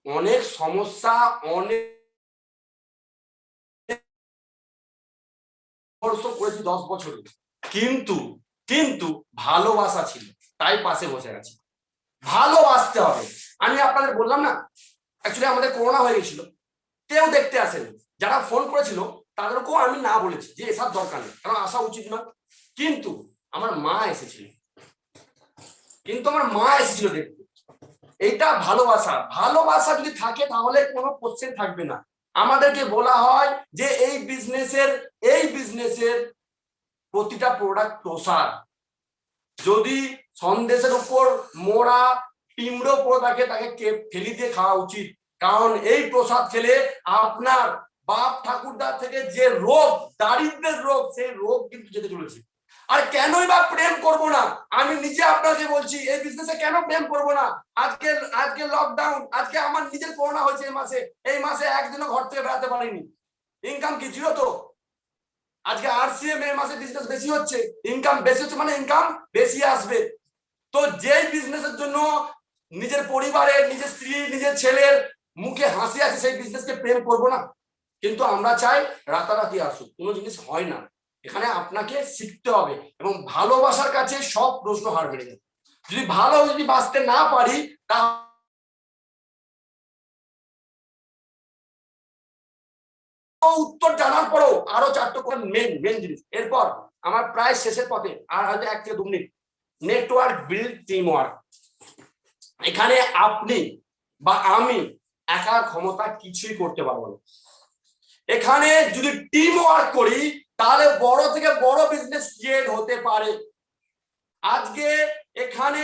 Speaker 3: অনেক সমস্যা, অনেক করেছি 10 বছরে, কিন্তু কিন্তু ভালোবাসা ছিল, তাই পাশে বসে আছি। ভালোবাসতে হবে। আমি আপনাদের বললাম না, অ্যাকচুয়ালি আমাদের করোনা হয়ে গেছিল, কেউ দেখতে আসেনি। যারা ফোন করেছিল তাদেরকেও আমি না বলেছি যে এসব দরকার নেই, কারণ আসা উচিত না। কিন্তু আমার মা এসেছিল, দেখতে। এইটা ভালোবাসা। ভালোবাসা যদি থাকে তাহলে কোনো কোশ্চেন থাকবে না। আমাদেরকে বলা হয় যে এই বিজনেসের প্রতিটা প্রোডাক্ট প্রসার। যদি সন্দেশের উপর মোড়া টিমড়ো পড়ে থাকে, তাকে ফেলি দিয়ে খাওয়া উচিত। কারণ এই প্রসাদ খেলে আপনার বাপ ঠাকুরদা থেকে যে রোগ, দারিদ্রের রোগ, সেই রোগ কিন্তু যেতে চলেছে। আর কেনই বা প্রেম করব না? আমি নিজে আপনাকে বলছি, এই বিজনেসে কেন প্রেম করব না? আজকে লকডাউন, আজকে আমার নিজের করোনা হয়েছে এই মাসে একদিনও ঘর থেকে বেড়াতে পারিনি। ইনকাম কি ছিল তো? আজকে আরসিএম এই মাসে বিজনেস বেশি হচ্ছে, ইনকাম বেশি হচ্ছে মানে ইনকাম বেশি আসবে। তো যেই বিজনেসের জন্য নিজের পরিবারের, নিজের স্ত্রী, নিজের ছেলের মুখে হাসি আছে, সেই বিজনেসকে প্রেম করব না? কিন্তু আমরা চাই রাতারাতি আসুক, কোনো জিনিস হয় না। এখানে আপনাকে শিখতে হবে, এবং ভালোবাসার কাছে সব প্রশ্ন হার বেড়ে যাবে। যদি বাঁচতে না পারি, তা উত্তর জানার পরেও আরো 4টা করে মেন জিনিস। এরপর আমার প্রায় শেষের পথে, আর হয়তো 1 থেকে 2 minute. Network build team work. এখানে আপনি বা আমি একার ক্ষমতা কিছুই করতে পারবো না। এখানে যদি টিম ওয়ার্ক করি তাহলে বড় থেকে বড় বিজনেস ক্রিয়েট হতে পারে। আজকে এখানে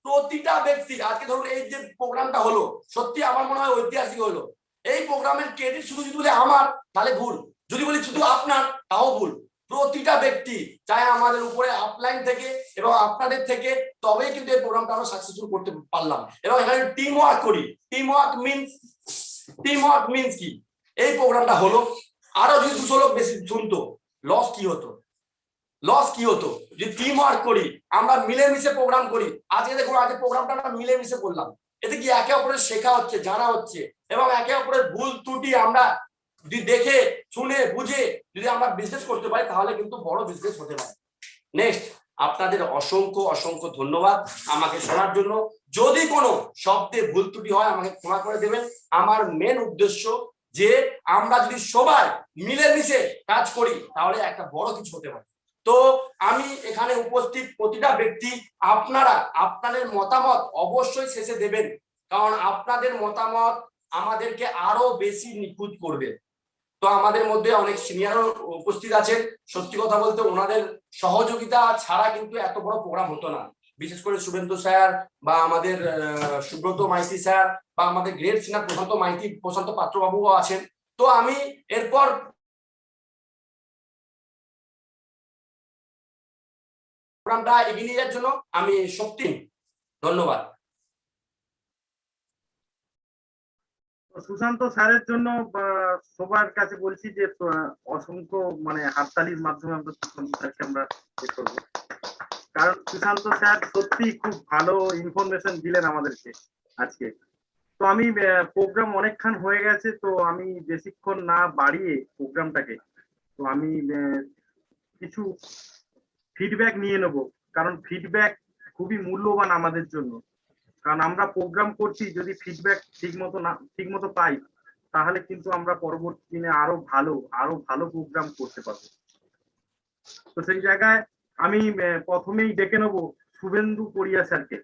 Speaker 3: প্রতিটা ব্যক্তি, আজকে ধরুন এই যে প্রোগ্রামটা হলো, সত্যি আমার মনে হয় ঐতিহাসিক হলো। এই প্রোগ্রামের ক্রেডিট শুধু যদি বলি আমার, তাহলে ভুল। যদি বলি শুধু আপনার, তাও ভুল। প্রতিটা ব্যক্তি, চাই আমাদের উপরে আপলাইন থেকে এবং আপনাদের থেকে, তবেই কিন্তু এই প্রোগ্রামটা আমরা সাকসেসফুল করতে পারলাম। এবং এখানে টিম ওয়ার্ক করি। টিম ওয়ার্ক মিনস কি? এই প্রোগ্রামটা হলো, আরো যদি 200 লোক বেশি শুনতো, লস কি হতো? যদি টিম ওয়ার্ক করি, আমরা মিলেমিশে প্রোগ্রাম করি। আজকে দেখুন, আজকে প্রোগ্রামটা আমরা মিলেমিশে করলাম। এতে কি একে অপরের শেখা হচ্ছে, জানা হচ্ছে, এবং একে অপরের ভুল ত্রুটি আমরা যদি দেখে শুনে বুঝে যদি আমরা বিজনেস করতে পারি, তাহলে কিন্তু বড় বিজনেস হতে পারে। নেক্সট, আপনাদের অসংখ্য ধন্যবাদ আমাকে শোনার জন্য। যদি কোনো শব্দে ভুল ত্রুটি হয় আমাকে ক্ষমা করে দেবেন। আমার মেন উদ্দেশ্য যে আমরা যদি সবাই মিলেমিশে কাজ করি, তাহলে একটা বড় কিছু হতে পারে। তো আমি এখানে উপস্থিত প্রতিটা ব্যক্তি, আপনারা আপনাদের মতামত অবশ্যই শেষে দেবেন, কারণ আপনাদের মতামত আমাদেরকে আরো বেশি নিখুঁত করবে। তো আমাদের মধ্যে অনেক সিনিয়র উপস্থিত আছেন। সত্যি কথা বলতে ওনাদের সহযোগিতা ছাড়া কিন্তু এত বড় প্রোগ্রাম হতো না। বিশেষ করে শুভেন্দু স্যার, বা আমাদের সুব্রত মাইতি স্যার, বা আমাদের গ্রেট সিনিয়র প্রশান্ত পাত্রবাবুও আছেন। তো আমি এরপর প্রোগ্রামটা এগিয়ে নিয়ে যাওয়ার জন্য আমি শক্তি, ধন্যবাদ।
Speaker 5: সুশান্ত স্যারের জন্য সবার কাছে বলছি যে অসংখ্য হাততালির মাধ্যমে আমরা সুশান্ত স্যারকে আমরা করবো। কারণ সুশান্ত স্যার সত্যি খুব ভালো ইনফরমেশন দিলেন আমাদেরকে আজকে। তো আমি প্রোগ্রাম অনেকক্ষণ হয়ে গেছে, তো আমি বেশিক্ষণ না বাড়িয়ে প্রোগ্রামটাকে, তো আমি কিছু ফিডব্যাক নিয়ে নেব, কারণ ফিডব্যাক খুবই মূল্যবান আমাদের জন্য। কারণ আমরা প্রোগ্রাম করছি, যদি ফিডব্যাক ঠিক মতো পাই তাহলে কিন্তু আমরা পরবর্তী দিনে আরো ভালো প্রোগ্রাম করতে পারবো। তো সেই জায়গায় আমি প্রথমেই ডেকে নেব শুভেন্দু কোরিয়া স্যারকে।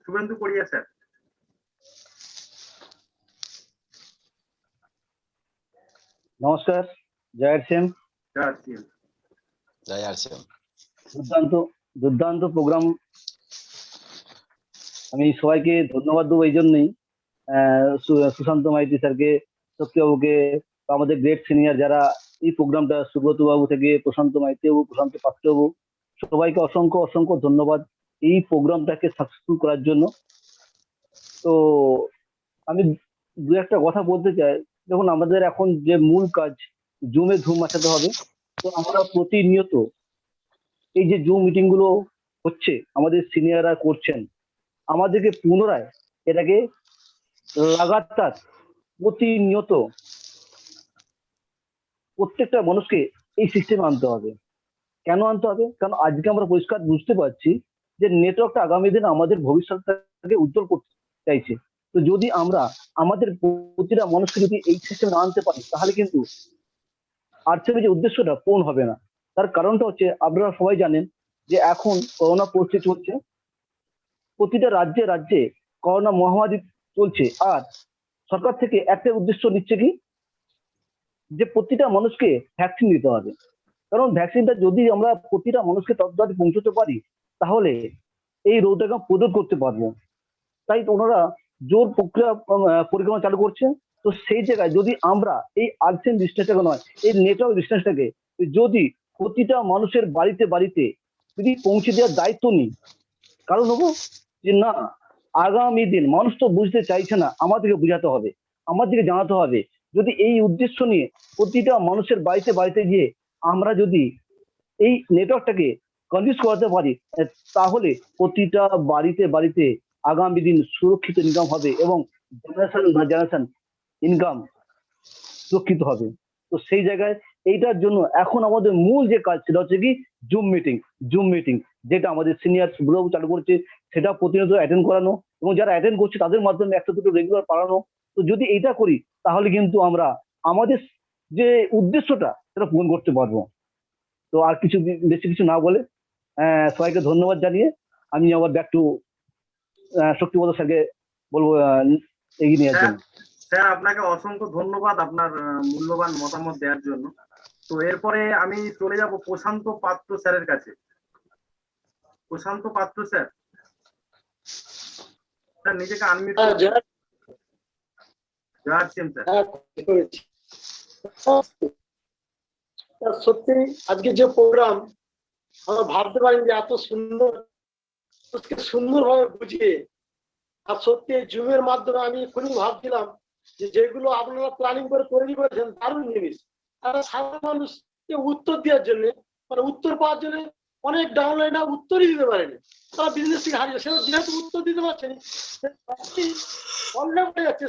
Speaker 5: শুভেন্দু কোরিয়া স্যার।
Speaker 6: নমস্কার, জয় আরসিএম।
Speaker 5: জয় আরসিএম।
Speaker 6: দুর্দান্ত প্রোগ্রাম। আমি সবাইকে ধন্যবাদ দেবো এই জন্যই, সুশান্ত মাইতি স্যারকে, সত্যবাবুকে, আমাদের গ্রেট সিনিয়র যারা এই প্রোগ্রামটা, সুব্রত বাবু থেকে প্রশান্ত মাইতি বাবু, প্রশান্ত পাত্রবাবু, সবাইকে অসংখ্য ধন্যবাদ এই প্রোগ্রামটাকে সাকসেসফুল করার জন্য। তো আমি দু একটা কথা বলতে চাই। দেখুন, আমাদের এখন যে মূল কাজ জুমে ধুম মাচাতে হবে। তো আমরা প্রতিনিয়ত এই যে জুম মিটিং গুলো হচ্ছে, আমাদের সিনিয়ররা করছেন, আমাদেরকে পুনরায় এটাকে লাগাতার প্রতিনিয়ত প্রত্যেকটা মানুষকে এই সিস্টেমে আনতে হবে। কেন আনতে হবে? কারণ আজকে আমরা পরিষ্কার বুঝতে পারছি যে নেটওয়ার্কটা আগামী দিনে আমাদের ভবিষ্যৎটাকে উজ্জ্বল করতে চাইছে। তো যদি আমরা আমাদের প্রতিটা মানুষকে যদি এই সিস্টেমে আনতে পারি, তাহলে কিন্তু আর্থিক যে উদ্দেশ্যটা পূরণ হবে না। তার কারণটা হচ্ছে, আপনারা সবাই জানেন যে এখন করোনা পরিস্থিতি চলছে, প্রতিটা রাজ্যে করোনা মহামারী চলছে। আর সরকার থেকে একটা উদ্দেশ্য নিচ্ছে কি, যে প্রতিটা মানুষকে ভ্যাকসিন দিতে হবে। কারণ ভ্যাকসিনটা যদি আমরা প্রতিটা মানুষকে ততটাতে পৌঁছতে পারি, তাহলে এই রোগটাকে প্রতিরোধ করতে পারবো। তাই ওনারা জোর পরিকল্পনা চালু করছে। তো সেই জায়গায় যদি আমরা এই আর্থিক ডিস্টেন্সটাকে নয়, এই নেটওয়ার্ক ডিস্টেন্সটাকে যদি প্রতিটা মানুষের বাড়িতে যদি পৌঁছে দেওয়ার দায়িত্ব নিই, কারণ হবো যে না, আগামী দিন মানুষ তো বুঝতে চাইছে না, আমাদেরকে বোঝাতে হবে, আমাদেরকে জানাতে হবে। যদি এই উদ্দেশ্য নিয়ে প্রতিটা মানুষের বাড়িতে গিয়ে আমরা যদি এই নেটওয়ার্কটাকে কনভিন্স করাতে পারি, তাহলে প্রতিটা বাড়িতে আগামী দিন সুরক্ষিত ইনকাম হবে এবং জেনারেশন ইনকাম সুরক্ষিত হবে। তো সেই জায়গায় এইটার জন্য এখন আমাদের মূল যে কাজ, সেটা হচ্ছে কি জুম মিটিং, যেটা আমাদের সিনিয়র গ্রুপ চালু করছে, সেটা প্রতিনিয়ত অ্যাটেন্ড করানো, এবং যারা অ্যাটেন্ড করছে তাদের মাধ্যমে একটা দুটো রেগুলার পাঠানো। তো যদি এইটা করি, তাহলে কিন্তু আমরা আমাদের যে উদ্দেশ্যটা সেটা পূরণ করতে পারবো। তো আর বেশি কিছু না বলে সবাইকে ধন্যবাদ জানিয়ে আমি আবার ব্যাক টু শক্তিপদ স্যারকে বলবো এগিয়ে নেওয়ার জন্য।
Speaker 5: স্যার, আপনাকে অসংখ্য ধন্যবাদ আপনার মূল্যবান মতামত দেওয়ার জন্য। তো এরপরে আমি চলে যাব প্রশান্ত পাত্র স্যারের কাছে। প্রশান্ত পাত্র স্যার, নিজেকে আনমিউট করুন। জয় আরসিএম স্যার।
Speaker 7: সত্যি আজকে যে প্রোগ্রাম, আমরা ভাবতে পারিনি যে এত সুন্দরভাবে বুঝিয়ে। আর সত্যি জুমের মাধ্যমে আমি এখনই ভাবছিলাম যে যেগুলো আপনারা প্ল্যানিং করে তৈরি করেছেন, দারুণ জিনিস। আর সাধারণ মানুষকে উত্তর দেওয়ার জন্য, মানে উত্তর পাওয়ার জন্য অনেক ডাউনলাইন উত্তরই দিতে পারেনি, তারা বিজনেস থেকে হারিয়ে, সে যেহেতু উত্তর দিতে পারছেনি, ফল্টে পড়ে যাচ্ছে।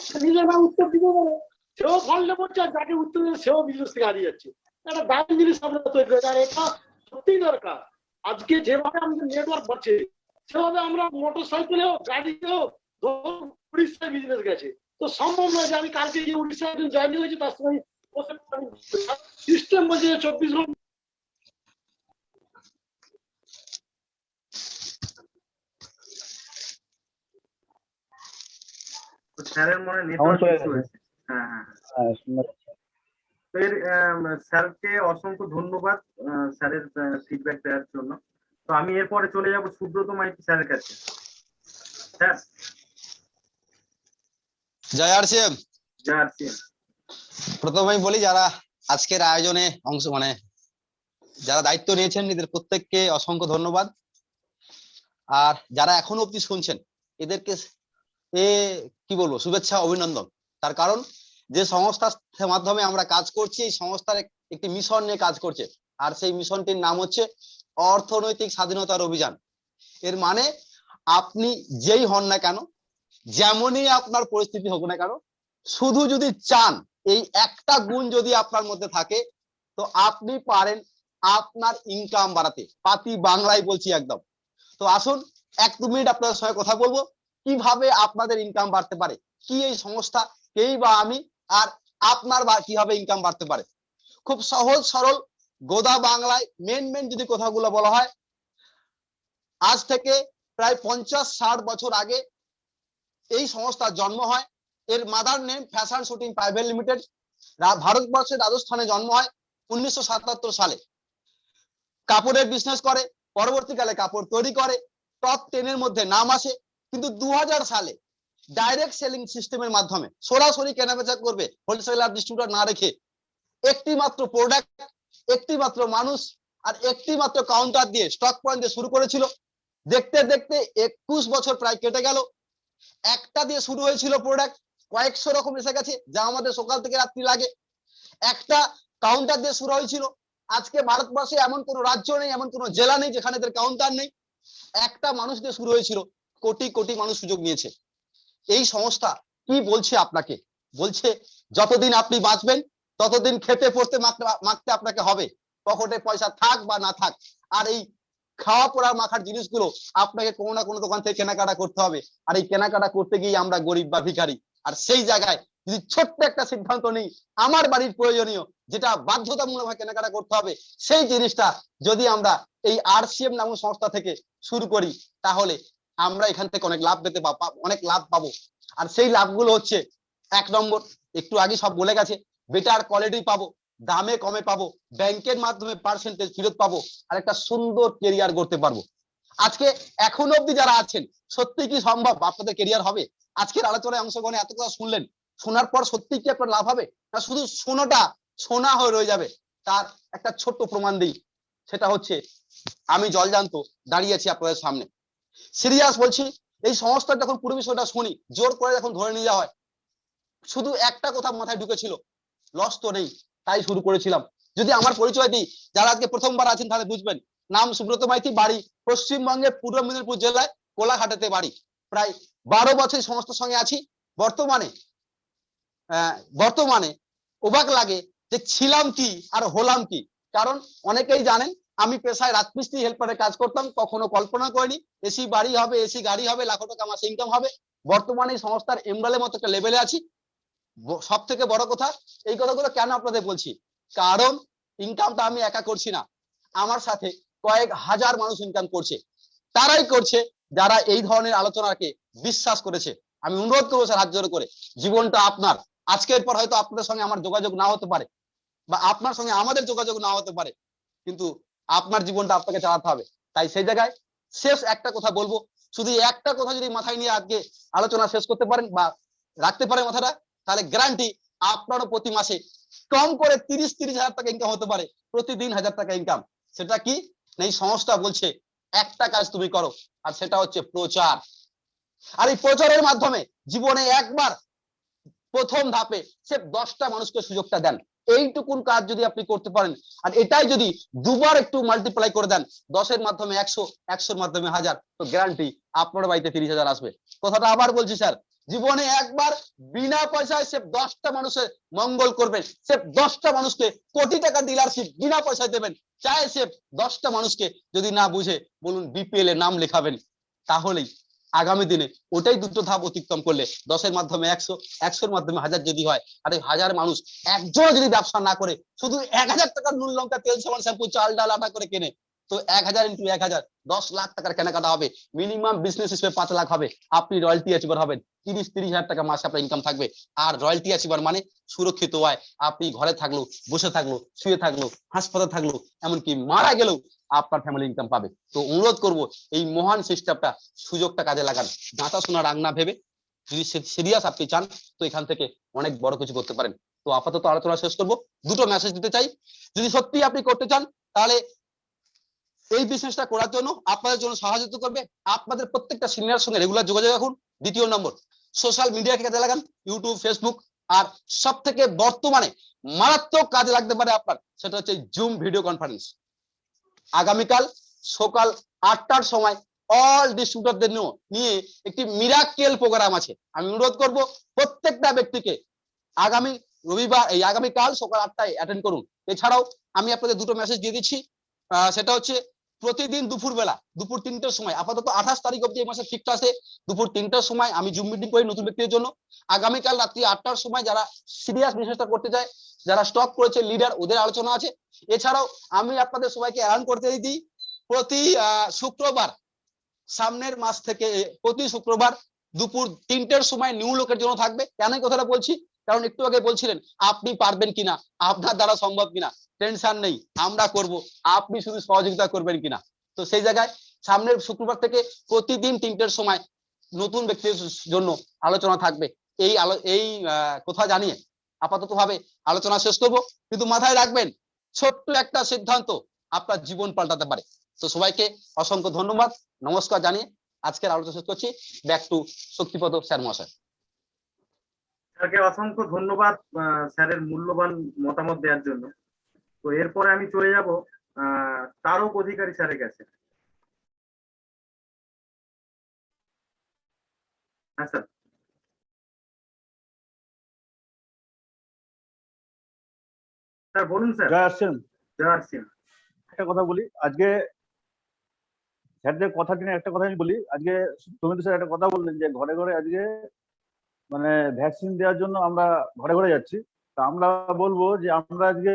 Speaker 7: সে নিজে না উত্তর দিতে পারে, সেও ফল্টে পড়ছে, আর যাকে উত্তর দেবে সেও বিজনেস থেকে হারিয়ে যাচ্ছে। একটা দারুণ জিনিস আপনারা তৈরি করেছে, আর এটা সত্যিই দরকার। আজকে যেভাবে আমাদের নেটওয়ার্ক বাড়ছে, সেভাবে আমরা মোটর সাইকেলে হোক, গাড়িতে হোক, উড়িষ্যায় বিজনেস গেছে। তো সম্ভব নয় যে আমি কালকে যে উড়িষ্যায় একজন জয়েন হয়েছে তার সঙ্গে সিস্টেম বলছে 24 ঘন্টা।
Speaker 5: স্যারের মনে নেটওয়ার্ক ইস্যু হয়েছে। স্যারকে অসংখ্য ধন্যবাদ স্যারের ফিডব্যাক দেওয়ার জন্য। তো আমি এরপরে চলে যাব সুব্রত মাইতি স্যারের কাছে। স্যার।
Speaker 8: জয় আরসিএম।
Speaker 5: জয় আরসিএম।
Speaker 8: প্রথমেই বলি, যারা আজকের আয়োজনে যারা দায়িত্ব নিয়েছেন, এদের প্রত্যেককে অসংখ্য ধন্যবাদ। আর যারা এখনো অব্দি শুনছেন, এদেরকে কি বলবো, শুভেচ্ছা, অভিনন্দন। তার কারণ, যে সংস্থার মাধ্যমে আমরা কাজ করছি, এই সংস্থার একটি মিশন নিয়ে কাজ করছে। আর সেই মিশনটির নাম হচ্ছে অর্থনৈতিক স্বাধীনতার অভিযান। এর মানে, আপনি যেই হন না কেন, যেমনই আপনার পরিস্থিতি হোক না কেন, শুধু যদি চান, এই একটা গুণ যদি আপনার মধ্যে থাকে, তো আপনি পারেন আপনার ইনকাম বাড়াতে। পাতি বাংলায় বলছি একদম। তো আসুন 1-2 মিনিট আপনাদের সঙ্গে কথা বলবো, কিভাবে আপনাদের ইনকাম বাড়তে পারে, কি এই সংস্থা, কেই বা আমি, আর আপনার বা কিভাবে ইনকাম বাড়তে পারে। খুব সহজ সরল গোদা বাংলায় মেন যদি কথাগুলো বলা হয়, আজ থেকে প্রায় 50-60 বছর আগে এই সংস্থার জন্ম হয়। এর mother name fashion shooting private limited. ভারতবর্ষের রাজস্থানে জন্ম হয় 1977 সালে। কাপড়ের বিজনেস করে, পরবর্তীকালে কাপড় তৈরি করে, টপ 10 এর মধ্যে নাম আসে। কিন্তু 2000 সালে ডাইরেক্ট সেলিং সিস্টেমের মাধ্যমে সরাসরি কেনাবেচা করবে, হোলসেলার ডিস্ট্রিবিউটর না রেখে, একটি মাত্র প্রোডাক্ট, একটি মাত্র মানুষ আর একটি মাত্র কাউন্টার দিয়ে স্টক পয়েন্ট দিয়ে শুরু করেছিল। দেখতে দেখতে 21 বছর প্রায় কেটে গেল। একটা দিয়ে শুরু হয়েছিল প্রোডাক্ট, কয়েকশো রকম এসে গেছে, যা আমাদের সকাল থেকে রাত্রি লাগে। একটা কাউন্টার দিয়ে শুরু হয়েছিল, আজকে ভারতবর্ষে এমন কোনো রাজ্য নেই, এমন কোনো জেলা নেই যেখানে এদের কাউন্টার নেই। একটা মানুষ দিয়ে শুরু হয়েছিল, কোটি কোটি মানুষ সুযোগ নিয়েছে। এই সংস্থা কি বলছে আপনাকে? বলছে যতদিন আপনি বাঁচবেন ততদিন খেতে পড়তে মাখতে আপনাকে হবে, পকেটে পয়সা থাক বা না থাক। আর এই খাওয়া পড়া মাখার জিনিসগুলো আপনাকে কোনো না কোনো দোকান থেকে কেনাকাটা করতে হবে। আর এই কেনাকাটা করতে গিয়ে আমরা গরিব বা ভিখারি। আর সেই জায়গায় যদি ছোট্ট একটা সিদ্ধান্ত নেই, আমার বাড়ির প্রয়োজনীয় যেটা বাধ্যতামূলকভাবে কেনাকাটা করতে হবে, সেই জিনিসটা যদি আমরা এই আরসিএম নামক সংস্থা থেকে শুরু করি, তাহলে আমরা এখান থেকে অনেক লাভ পাবো। আর সেই লাভগুলো হচ্ছে, 1 নম্বর, একটু আগে সব বলে গেছে, বেটার কোয়ালিটি পাবো, দামে কমে পাবো, ব্যাংকের মাধ্যমে পার্সেন্টেজ ফেরত পাবো, আর একটা সুন্দর কেরিয়ার করতে পারবো। আজকে এখনো অব্দি যারা আছেন, সত্যি কি সম্ভব আপনাদের কেরিয়ার হবে? আজকের আলোচনায় অংশগ্রহণে এত কথা শুনলেন, শোনার পর সত্যি কি আপনার লাভ হবে, না শুধু শোনাটা শোনা হয়ে রয়ে যাবে? তার একটা ছোট্ট প্রমাণ দিই, সেটা হচ্ছে আমি জলজান্ত দাঁড়িয়ে আছি আপনাদের সামনে, সিরিয়াস বলছি। এই সংস্থার যখন পুরো বিষয়টা শুনি, জোর করে যখন ধরে নিয়ে যাওয়া হয়, শুধু একটা কথা মাথায় ঢুকেছিল, লস তো নেই, তাই শুরু করেছিলাম। যদি আমার পরিচয় দিই, যারা আজকে প্রথমবার আছেন তাহলে বুঝবেন। নাম সুব্রত মাইতি, বাড়ি পশ্চিমবঙ্গের পূর্ব মেদিনীপুর জেলায় কোলাঘাটেতে বাড়ি। প্রায় 12 বছর সংস্থার সঙ্গে আছি। বর্তমানে অবাক লাগে যে ছিলাম কি আর হলাম কি। কারণ অনেকেই জানেন আমি পেশায় রাজমিস্ত্রি হেল্পারে কাজ করতাম, কখনো কল্পনা করিনি এসি বাড়ি হবে, এসি গাড়ি হবে, লাখো টাকা মাসে ইনকাম হবে। বর্তমানে এই সংস্থার এমডালের মতো একটা লেভেলে আছি। সব থেকে বড় কথা, এই কথাগুলো কেন আপনাদের বলছি, কারণ ইনকামটা আমি একা করছি না, আমার সাথে কয়েক হাজার মানুষ ইনকাম করছে। তারাই করছে যারা এই ধরনের আলোচনাকে বিশ্বাস করেছে। আমি অনুরোধ করবো স্যার, হাত জোড় করে, জীবনটা আপনার। আজকের পর হয়তো আপনাদের সঙ্গে আমার যোগাযোগ না হতে পারে, বা আপনার সঙ্গে আমাদের যোগাযোগ না হতে পারে, কিন্তু আপনার জীবনটা আপনাকে চালাতে হবে। তাই সেই জায়গায় শেষ একটা কথা বলবো, শুধু একটা কথা যদি মাথায় নিয়ে আজকে আলোচনা শেষ করতে পারেন বা রাখতে পারেন মাথাটা, তাহলে গ্যারান্টি আপনারও প্রতি মাসে কম করে 30 হাজার টাকা ইনকাম হতে পারে, প্রতিদিন 1000 টাকা ইনকাম। সেটা কি, এই সংস্থা বলছে একটা কাজ তুমি করো, আর সেটা হচ্ছে প্রচার। আর এই প্রচারের মাধ্যমে জীবনে একবার প্রথম ধাপে সে 10টা মানুষকে সুযোগটা দেন। এইটুকুন কাজ যদি আপনি করতে পারেন, আর এটাই যদি দুবার একটু মাল্টিপ্লাই করে দেন, 10-এর মাধ্যমে 100, 100-এর মাধ্যমে 1000, তো গ্যারান্টি আপনার বাড়িতে 30,000 আসবে। কথাটা আবার বলছি স্যার, জীবনে একবার বিনা পয়সায় সে 10টা মানুষের মঙ্গল করবেন, সে 10টা মানুষকে কোটি টাকা ডিলারশিপ বিনা পয়সায় দেবেন। চাই সে 10টা মানুষকে যদি না বুঝে বলুন বিপিএল এ নাম লেখাবেন, তাহলেই আগামী দিনে ওটাই দুটো ধাপ অতিক্রম করলে 10-এর মাধ্যমে 100, 100-এর মাধ্যমে 1000 যদি হয়, আর এই 1000 মানুষ একজন যদি ব্যবসা না করে শুধু 1000 টাকার নুন লঙ্কা তেল সাবান শ্যাম্পু চাল ডাল আটা করে কেনে, তো 1000 × 1000 10 লাখ টাকার কেনাকাটা হবে। মিনিমাম বিজনেস হিসেবে 5 লাখ হবে। আপনি রয়্যালটি অ্যাচিভার হবেন, 30 হাজার টাকা মাসে আপনার ইনকাম থাকবে। আর রয়্যালটি অ্যাচিভার মানে সুরক্ষিত আয়। আপনি ঘরে থাকলো, বসে থাকলো, শুয়ে থাকলো, হাসপাতালে থাকলো, এমনকি মারা গেলেও আপনার ফ্যামিলি ইনকাম পাবে। তো অনুরোধ করব, এই মহান সিস্টেমটা, সুযোগটা কাজে লাগান। গাঁথা শোনা রাং না ভেবে, যদি সিরিয়াস আপনি চান তো এখান থেকে অনেক বড় কিছু করতে পারেন। তো আপাতত আলোচনা শেষ করব। দুটো মেসেজ দিতে চাই, যদি সত্যি আপনি করতে চান তাহলে এই বিজনেসটা করার জন্য আপনাদের জন্য সাহায্য করবে আপনাদের প্রত্যেকটা সিনিয়র সঙ্গে রেগুলার যোগাযোগ রাখুন। দ্বিতীয় নম্বর, সোশ্যাল মিডিয়াকে কাজে লাগান, ইউটিউব, ফেসবুক। আর সব থেকে বর্তমানে মারাত্মক কাজে লাগতে পারে আপনার, সেটা হচ্ছে জুম ভিডিও কনফারেন্স। আগামীকাল সকাল 8টার সময় অল ডিস্ট্রিবিউটরদের নিয়ে একটি মিরাকেল প্রোগ্রাম আছে। আমি অনুরোধ করব প্রত্যেকটা ব্যক্তিকে আগামীকাল সকাল 8টায় অ্যাটেন্ড করুন। এছাড়াও আমি আপনাদের দুটো মেসেজ দিয়ে দিচ্ছি, সেটা হচ্ছে প্রতিদিন দুপুর 3টার সময়, আপাতত 28 তারিখ অব্দি এই মাসে ফিক্সড আছে, দুপুর 3টার সময় আমি জুম মিটিং করি নতুন ব্যক্তিদের জন্য। আগামীকাল রাত্রি 8টার সময় যারা সিরিয়াস বিজনেসটা করতে চায়, যারা স্টক করেছে লিডার, ওদের আলোচনা আছে। এছাড়াও আমি আপনাদের সবাইকে অ্যালান করতে দিই, প্রতি শুক্রবার সামনের মাস থেকে প্রতি শুক্রবার দুপুর 3টার সময় নিউ লোকের জন্য থাকবে। কেন এই কথাটা বলছি, কারণ একটু আগে বলছিলেন আপনি পারবেন কিনা, আপনার দ্বারা সম্ভব কিনা। টেনশন নেই, আমরা করব, আপনি শুধু সহযোগিতা করবেন কিনা। তো সেই জায়গায় সামনের শুক্রবার থেকে প্রতিদিন 3টার সময় নতুন ব্যক্তির জন্য আলোচনা থাকবে। এই কথা জানিয়ে আপাতত ভাবে আলোচনা শেষ করবো, কিন্তু মাথায় রাখবেন ছোট্ট একটা সিদ্ধান্ত আপনার জীবন পাল্টাতে পারে। তো সবাইকে অসংখ্য ধন্যবাদ, নমস্কার জানিয়ে আজকের আলোচনা শেষ করছি। ব্যাক টু শক্তিপদ স্যার মহাশয়।
Speaker 5: স্যারকে অসংখ্য ধন্যবাদ স্যারের মূল্যবান মতামত দেওয়ার জন্য। তো এরপরে আমি চলে যাব তারক অধিকারী স্যারের কাছে। হ্যাঁ স্যার। স্যার বলুন স্যার।
Speaker 6: জয় আসছেন।
Speaker 5: জয় আসছি।
Speaker 6: একটা কথা বলি, আজকে স্যারদের কথা নিয়ে একটা কথা আমি বলি। আজকে সুমিত স্যার একটা কথা বললেন যে ঘরে ঘরে আজকে মানে ভ্যাকসিন দেওয়ার জন্য আমরা ঘরে ঘরে যাচ্ছি। তা আমরা বলবো যে আমরা আজকে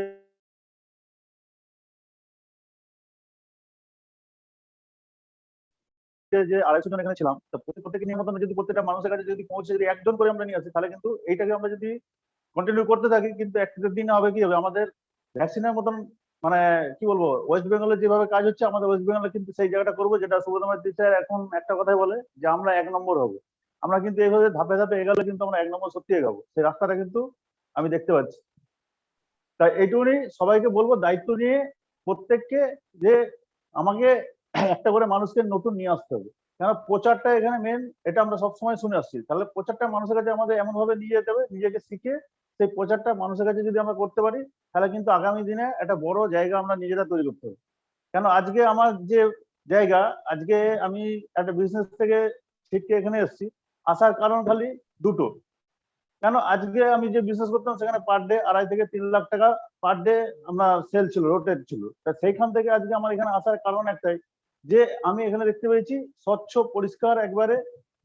Speaker 6: যে 250 জন এখানে ছিলাম, তো প্রত্যেককে নিমন্ত্রণ যদি প্রত্যেকটা মানুষের কাছে যদি পৌঁছে যদি একজন করে আমরা নিয়ে আসি, তাহলে কিন্তু এইটাকে আমরা যদি কন্টিনিউ করতে থাকি, কিন্তু একটা দিন হবে কি হবে, আমাদের ভ্যাকসিনের মতন মানে কি বলবো, ওয়েস্ট বেঙ্গলে যেভাবে কাজ হচ্ছে আমাদের ওয়েস্ট বেঙ্গলে কিন্তু সেই জায়গাটা করবো, যেটা সুব্রত টিচার এখন একটা কথাই বলে যে আমরা 1 নম্বর হবো। আমরা কিন্তু এইভাবে ধাপে ধাপে এগালে কিন্তু আমরা 1 নম্বর সত্যি এগাবো, সেই রাস্তাটা কিন্তু আমি দেখতে পাচ্ছি। তাই এইটুকুনি সবাইকে বলবো, দায়িত্ব নিয়ে প্রত্যেককে যে আমাকে একটা করে মানুষকে নতুন নিয়ে আসতে হবে। কেন প্রচারটা এখানে মেন, এটা আমরা সবসময় শুনে আসছি। তাহলে প্রচারটা মানুষের কাছে আমাদের এমন ভাবে নিয়ে যেতে হবে, নিজেকে শিখে সেই প্রচারটা মানুষের কাছে যদি আমরা করতে পারি, তাহলে কিন্তু আগামী দিনে একটা বড় জায়গা আমরা নিজেরা তৈরি করতে হবে। কেন আজকে আমার যে জায়গা, আজকে আমি একটা বিজনেস থেকে শিখে এখানে এসেছি, আসার কারণ খালি দুটো। কেন আজকে আমি যে বিজনেস করতাম সেখানে পার ডে 2.5 থেকে 3 লাখ টাকা পার ডে আমরা সেল ছিল, রোটেট ছিল। তা সেইখান থেকে আজকে আমার এখানে আসার কারণ একটাই, যে আমি এখানে দেখতে পেয়েছি স্বচ্ছ পরিষ্কার একবারে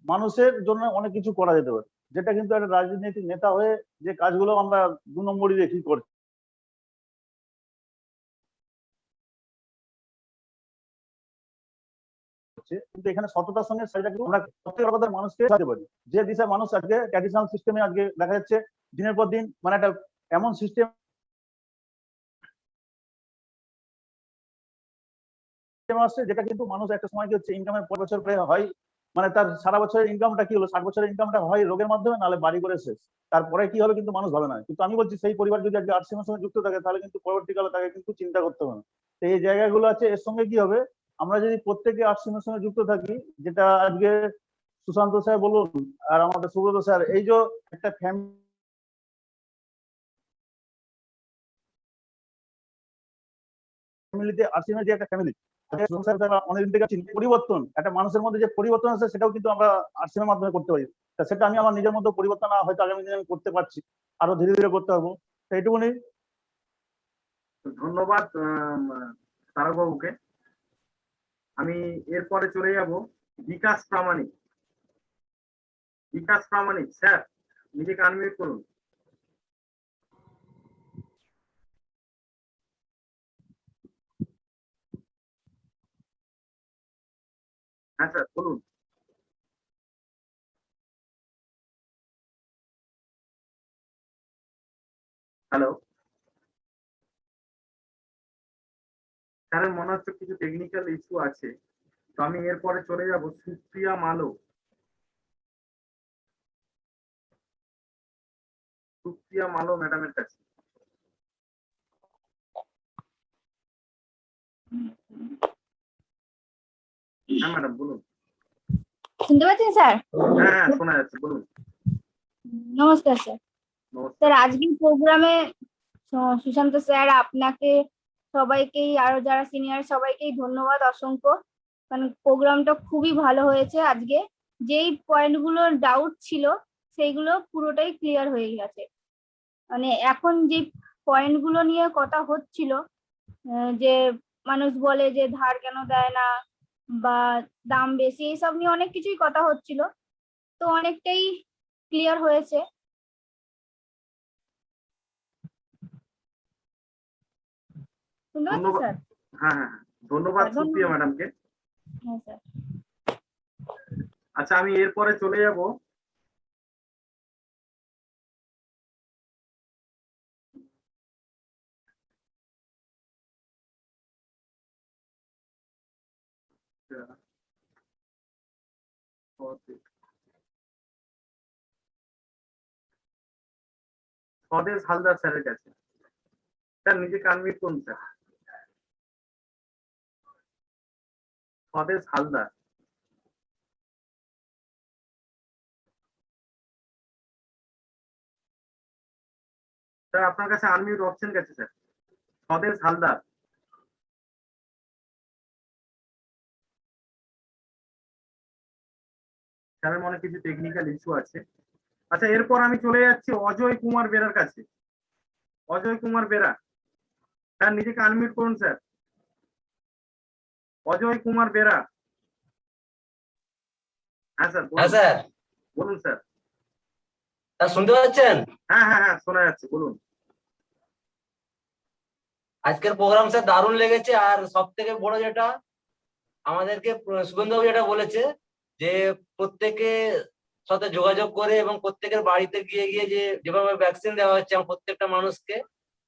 Speaker 6: মানুষের জন্য অনেক কিছু করা যেতে পারে, যেটা কিন্তু একটা রাজনৈতিক নেতা হয়ে যে কাজগুলো আমরা 2 নম্বরই দেখি করছি। কিন্তু এখানে সততার সঙ্গে সেটা কিন্তু আমরা প্রত্যেকটা মানুষকে সাহায্য পারি। যে দিশা মানুষ আজকে ট্র্যাডিশনাল সিস্টেমে আজকে দেখা যাচ্ছে দিনের পর দিন মানে একটা এমন সিস্টেম আসছে যেটা কিন্তু মানুষ একটা সময় কি হচ্ছে ইনকামের 5 বছর পরে হয়, মানে তার সারা বছরের ইনকামটা কি হলো, 60 বছরের ইনকামটা হয় রোগের মাধ্যমে, নাহলে বাড়ি করে শেষ। তারপরে কি হবে কিন্তু মানুষ ভাবে না। কিন্তু আমি বলছি সেই পরিবার যদি আজকে আর্টসের সঙ্গে যুক্ত থাকে, তাহলে কিন্তু পরবর্তীকালে তাকে কিন্তু চিন্তা করতে হবে না। তো এই জায়গাগুলো আছে। এর সঙ্গে কি হবে, আমরা যদি প্রত্যেকে আর্টসের সঙ্গে যুক্ত থাকি, যেটা আজকে সুশান্ত স্যার বলুন আর আমাদের সুব্রত স্যার, এই যে একটা ফ্যামিলিতে আর্টসের যে একটা ফ্যামিলি অনেকদিন থেকে পরিবর্তন, একটা মানুষের মধ্যে যে পরিবর্তন আছে সেটাও কিন্তু আমরা আর্টসের মাধ্যমে করতে পারি। সেটা আমি আমার নিজের মধ্যে পরিবর্তন হয়তো আগামী দিনে আমি করতে পারছি, আরো ধীরে ধীরে করতে পারবো। এইটুকুনি।
Speaker 5: ধন্যবাদ তারক বাবুকে। আমি এরপরে চলে যাব বিকাশ প্রামাণিক। বিকাশ প্রামাণিক স্যার, নিজেকে আনমিউট করুন। হ্যাঁ স্যার বলুন। হ্যালো স্যারের মনে হচ্ছে কিছু টেকনিক্যাল ইস্যু আছে, তো আমি এরপরে চলে যাব সুপ্রিয়া মালো। সুপ্রিয়া মালো ম্যাডামের কাছে। হ্যাঁ ম্যাডাম বলুন।
Speaker 9: শুনতে পাচ্ছেন স্যার?
Speaker 5: হ্যাঁ হ্যাঁ শোনা যাচ্ছে, বলুন।
Speaker 9: নমস্কার স্যার।
Speaker 5: নমস্কার।
Speaker 9: স্যার আজকের প্রোগ্রামে সুশান্ত স্যার, আপনাকে, সবাইকেই, আরো যারা সিনিয়র সবাইকেই ধন্যবাদ অসংখ্য। মানে প্রোগ্রামটা খুবই ভালো হয়েছে। আজকে যেই পয়েন্টগুলো ডাউট ছিল সেইগুলো পুরোটাই ক্লিয়ার হয়ে গেছে। মানে এখন যে পয়েন্টগুলো নিয়ে কথা হচ্ছিল, যে মানুষ বলে যে ধার কেন দেয় না বা দাম বেশি, এইসব নিয়ে অনেক কিছুই কথা হচ্ছিল, তো অনেকটাই ক্লিয়ার হয়েছে। শুনতে পাচ্ছেন
Speaker 5: ধন্যবাদ।
Speaker 9: স্যার?
Speaker 5: হ্যাঁ হ্যাঁ হ্যাঁ, ধন্যবাদ
Speaker 9: হ্যাঁ,
Speaker 5: সুপ্রিয়া
Speaker 9: ধন্যবাদ।
Speaker 5: ম্যাডামকে।
Speaker 9: হ্যাঁ স্যার।
Speaker 5: আচ্ছা, আমি এরপরে চলে যাব স্বদেশ হালদার স্যারের কাছে। স্যার নিজেকে আনমিউট করুন স্যার। স্বদেশ হালদার। স্যার আপনার কাছে আনমিউট অপশন গেছে স্যার। স্বদেশ হালদার। স্যারের মনে কিছু টেকনিক্যাল ইস্যু আছে। আচ্ছা, এরপর আমি চলে যাচ্ছি অজয় কুমার বেরার কাছে। অজয় কুমার বেরা, স্যার নিজেকে আনমিউট করুন স্যার। অজয় কুমার বেরা। হ্যাঁ স্যার
Speaker 10: হ্যাঁ
Speaker 5: বলুন।
Speaker 10: স্যার।
Speaker 5: বলুন স্যার।
Speaker 10: স্যার শুনতে পাচ্ছেন?
Speaker 5: হ্যাঁ হ্যাঁ হ্যাঁ, শোনা যাচ্ছে, বলুন।
Speaker 10: আজকের প্রোগ্রাম স্যার দারুণ লেগেছে, আর সব থেকে বড় যেটা আমাদেরকে সুগন্ধবাবু যেটা বলেছে যে প্রত্যেকে সাথে যোগাযোগ করে এবং প্রত্যেকের বাড়িতে গিয়ে গিয়ে যেভাবে ভ্যাকসিন দেওয়া হচ্ছে এবং প্রত্যেকটা মানুষকে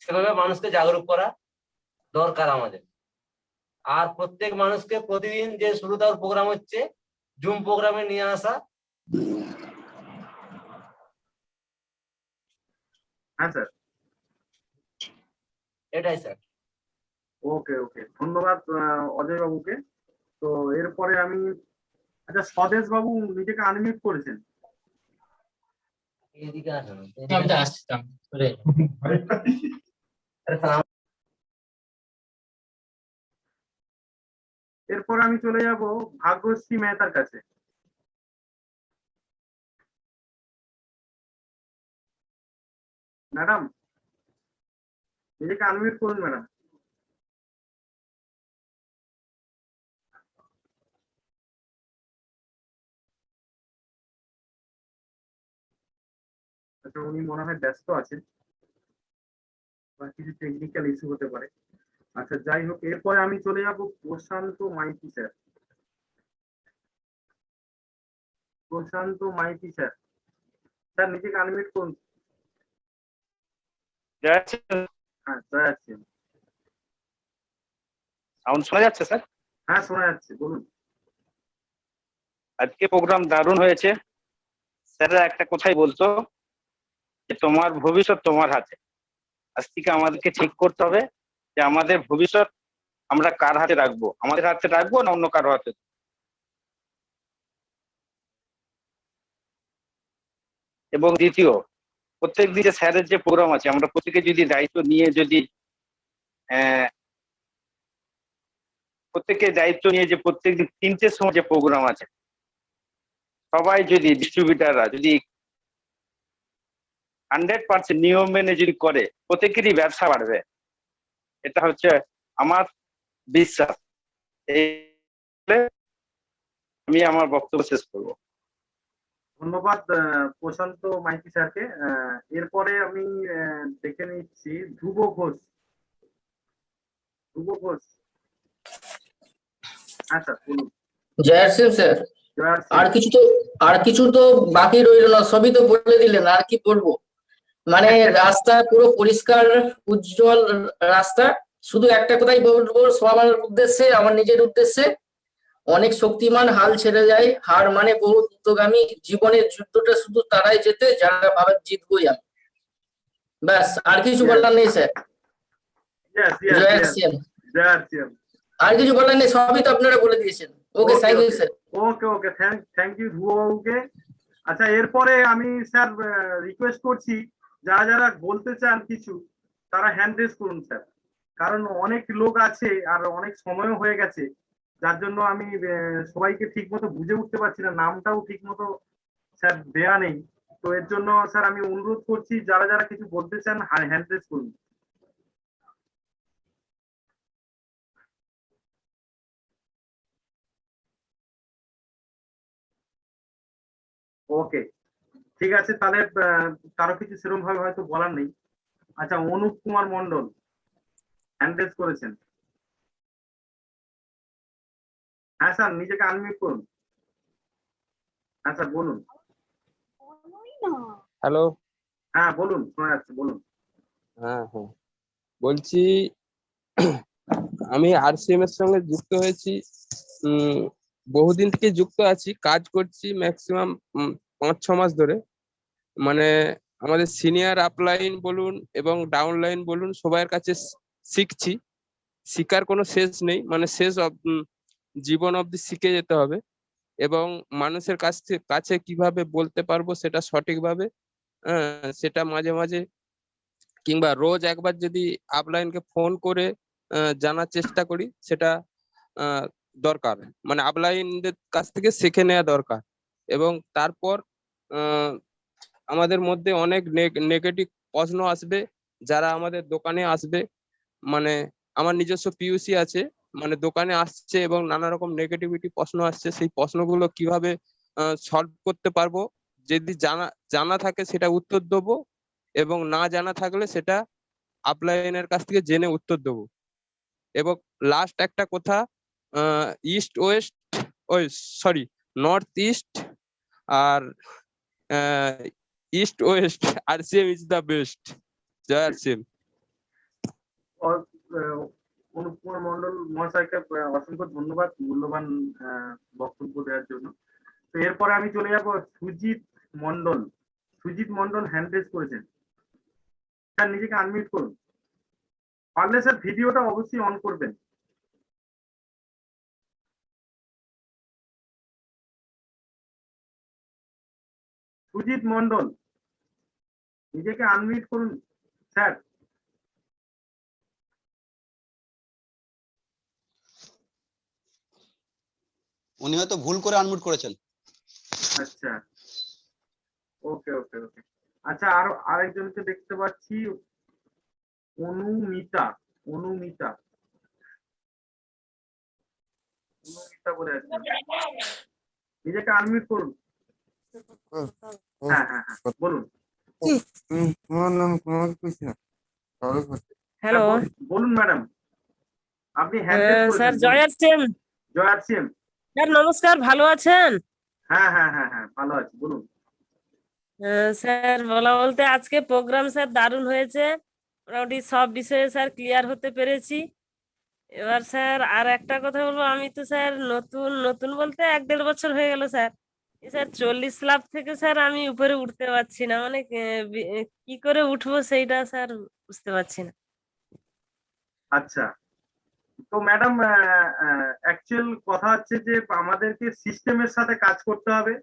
Speaker 10: সেভাবে মানুষকে জাগরুক করা দরকার আমাদের। আর প্রত্যেক মানুষকে প্রতিদিন যে শুরুতার প্রোগ্রাম হচ্ছে জুম প্রোগ্রামে নিয়ে আসা।
Speaker 5: হ্যাঁ স্যার।
Speaker 10: এটাই স্যার।
Speaker 5: ওকে ওকে, ধন্যবাদ অজয় বাবুকে। তো এরপরে আমি, আচ্ছা স্বদেশ বাবু নিজেকে আনমিউট করেছেন।
Speaker 10: এদিকে আসুন।
Speaker 5: এরপর আমি চলে যাব ভাগ্যশ্রী মেহতার কাছে। ম্যাডাম নিজেকে আনমিউট করুন ম্যাডাম। আচ্ছা, উনি মনে হয় ব্যস্ত আছেন বা কিছু টেকনিক্যাল ইস্যু হতে পারে। আচ্ছা যাই হোক, এরপরে আমি চলে যাব প্রশান্ত মাইতি স্যার। প্রশান্ত মাইতি স্যার, স্যার নিজেকে আনমিউট করুন। হ্যাঁ জয় আছেন।
Speaker 11: সাউন্ড শোনা যাচ্ছে স্যার?
Speaker 5: হ্যাঁ শোনা যাচ্ছে, বলুন।
Speaker 11: আজকে প্রোগ্রাম দারুণ হয়েছে। স্যাররা একটা কথাই বলতো যে তোমার ভবিষ্যৎ তোমার হাতে। আজ থেকে আমাদেরকে ঠিক করতে হবে যে আমাদের ভবিষ্যৎ আমরা কার হাতে রাখবো, আমাদের হাতে রাখবো না অন্য কারো হাতে। এবং দ্বিতীয়, প্রত্যেক দিনে স্যারের যে প্রোগ্রাম আছে আমরা প্রত্যেকে যদি দায়িত্ব নিয়ে যদি প্রত্যেকে দায়িত্ব নিয়ে যে প্রত্যেকদিন 3টের সময় যে প্রোগ্রাম আছে সবাই যদি ডিস্ট্রিবিউটাররা যদি 100% নিয়ম মেনে যদি করে প্রত্যেকেরই ব্যবসা বাড়বে, এটা হচ্ছে আমার বিশ্বাস। এই আমি আমার বক্তব্য শেষ করবো।
Speaker 5: ধন্যবাদ প্রশান্ত মাইতি স্যারকে। এরপরে আমি দেখে নিচ্ছি ধ্রুব ঘোষ। ধ্রুব ঘোষ, হ্যাঁ স্যার বলুন।
Speaker 12: জয় সিং স্যার।
Speaker 5: জয় শ্রী।
Speaker 12: আর কিছু তো বাকি রইল না, সবই তো বলে দিলেন, আর কি বলবো। মানে রাস্তা পুরো পরিষ্কার উজ্জ্বল রাস্তা। শুধু একটা কথাই বলবো সবার উদ্দেশ্যে, আমার নিজের উদ্দেশ্যে, অনেক শক্তিমান হাল ছেড়ে যায়, হার মানে বহু দ্রুতগামী, জীবনের যুদ্ধটা শুধু তারাই যেতে যারা ভাবে জিতবই আমি। ব্যাস, আর কিছু বলার নেই স্যার।
Speaker 5: Yes, yes,
Speaker 12: জয়
Speaker 5: yes.
Speaker 12: সিং।
Speaker 5: জয় শ্রী।
Speaker 12: আর কিছু বলার নেই, সবই তো আপনারা বলে দিয়েছেন। Okay, thank you sir.
Speaker 5: Okay okay, thank you Dhruba বাবুকে। আচ্ছা, এরপরে আমি স্যার রিকোয়েস্ট করছি যারা যারা বলতে চান কিছু তারা হ্যান্ড রেজ করুন স্যার, কারণ অনেক লোক আছে আর অনেক সময়ও হয়ে গেছে, যার জন্য আমি সবাইকে ঠিক মতো বুঝে উঠতে পারছি না, নামটাও ঠিক মতো স্যার দেয়া নেই। তো এর জন্য স্যার আমি অনুরোধ করছি যারা যারা কিছু বলতে চান হ্যান্ড রেজ করুন। ওকে, ঠিক আছে, তাহলে কারো কিছু সেরকম ভাবে হয়তো বলার নেই। আচ্ছা, অনুপ কুমার মন্ডল হ্যান্ড রেজ করেছেন। হ্যাঁ স্যার, নিজেকে আনমিউট করুন। হ্যাঁ স্যার, বলুন।
Speaker 13: হ্যালো।
Speaker 5: হ্যাঁ বলুন, শোনা যাচ্ছে, বলুন।
Speaker 13: হ্যাঁ হ্যাঁ, বলছি আমি আরসিএম এর সঙ্গে যুক্ত হয়েছি, বহুদিন থেকে যুক্ত আছি, কাজ করছি ম্যাক্সিমাম 5-6 মাস ধরে। মানে আমাদের সিনিয়র আপলাইন বলুন এবং ডাউনলাইন বলুন, সবার কাছে শিখছি, শিকার কোনো শেষ নেই, মানে শেষ জীবন অবধি শিখে যেতে হবে। এবং মানুষের কাছে কিভাবে বলতে পারবো সেটা সঠিকভাবে, সেটা মাঝে মাঝে কিংবা রোজ একবার যদি আপলাইনকে ফোন করে জানার চেষ্টা করি, সেটা দরকার, মানে আপলাইনদের কাছ থেকে শিখে নেওয়া দরকার। এবং তারপর আমাদের মধ্যে অনেক নেগেটিভ প্রশ্ন আসবে, যারা আমাদের দোকানে আসবে, মানে আমার নিজস্ব পিইউসি আছে, মানে দোকানে আসছে এবং নানা রকম নেগেটিভিটি প্রশ্ন আসছে, সেই প্রশ্নগুলো কিভাবে সলভ করতে পারবো, যদি জানা থাকে সেটা উত্তর দেবো, এবং না জানা থাকলে সেটা আপলাইনের কাছ থেকে জেনে উত্তর দেবো। এবং লাস্ট একটা কথা, east west, sorry, north east আর east west, RCM is the best. জয় আরসিএম।
Speaker 5: অনুপ কুমার মন্ডল মহাশয়কে অসংখ্য ধন্যবাদ মূল্যবান বক্তব্য দেওয়ার জন্য। তো এরপরে আমি চলে যাব সুজিত মন্ডল। সুজিত মন্ডল হ্যান্ড রেজ করেছেন। স্যার, নিজেকে আনমিউট করুন। পারলে স্যার ভিডিওটা অবশ্যই অন করবেন। সুজিত মন্ডল, নিজেকে আনমিউট করুন স্যার।
Speaker 8: উনি হয়তো ভুল করে আনমিউট করেছেন।
Speaker 5: আচ্ছা, ওকে ওকে ওকে। আচ্ছা, আরেকজনকে দেখতে পাচ্ছি, অনুমিতা। অনুমিতা বলে আছে, নিজেকে আনমিউট করুন। হ্যাঁ হ্যাঁ হ্যাঁ, বলুন।
Speaker 14: হ্যালো,
Speaker 5: বলুন ম্যাডাম, আপনি হ্যান্ড রেজ করেছেন।
Speaker 14: স্যার জয় আরসিএম।
Speaker 5: জয় আরসিএম।
Speaker 14: স্যার নমস্কার, ভালো আছেন?
Speaker 5: হ্যাঁ হ্যাঁ হ্যাঁ হ্যাঁ, ভালো আছি, বলুন।
Speaker 14: স্যার বলা বলতে আজকে প্রোগ্রাম স্যার দারুণ হয়েছে, মোটামুটি সব বিষয়ে স্যার ক্লিয়ার হতে পেরেছি। এবার স্যার আর একটা কথা বলবো, আমি তো স্যার নতুন নতুন বলতে 1-1.5 বছর হয়ে গেল স্যার। স্যার 40 লাখ থেকে স্যার আমি উপরে উঠতে পারছি না, মানে কি করে উঠবো সেইটা স্যার বুঝতে পারছি না।
Speaker 5: আচ্ছা, তো ম্যাডাম অ্যাকচুয়াল কথা হচ্ছে যে আমাদেরকে সিস্টেমের সাথে কাজ করতে হবে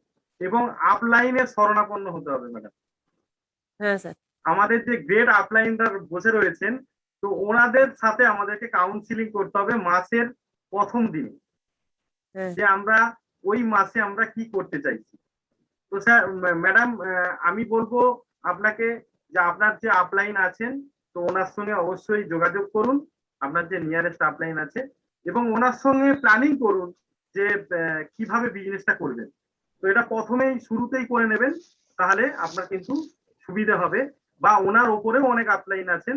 Speaker 5: এবং আপলাইনে শরণাপন্ন হতে হবে ম্যাডাম।
Speaker 14: হ্যাঁ স্যার।
Speaker 5: আমাদের যে গ্রেড আপলাইনরা বসে রয়েছেন, তো ওনাদের সাথে আমাদেরকে কাউন্সিলিং করতে হবে মাসের প্রথম দিনে, যে আমরা ওই মাসে আমরা কি করতে চাইছি। তো স্যার ম্যাডাম, আমি বলবো আপনাকে যে আপনার যে আপলাইন আছেন, তো ওনার সঙ্গে অবশ্যই যোগাযোগ করুন, আপনার যে নিয়ারেস্ট আপলাইন আছে, এবং ওনার সঙ্গে প্ল্যানিং করুন যে কিভাবে বিজনেসটা করবেন। তো এটা প্রথমেই শুরুতেই করে নেবেন, তাহলে আপনার কিন্তু সুবিধা হবে। বা ওনার ওপরেও অনেক আপলাইন আছেন,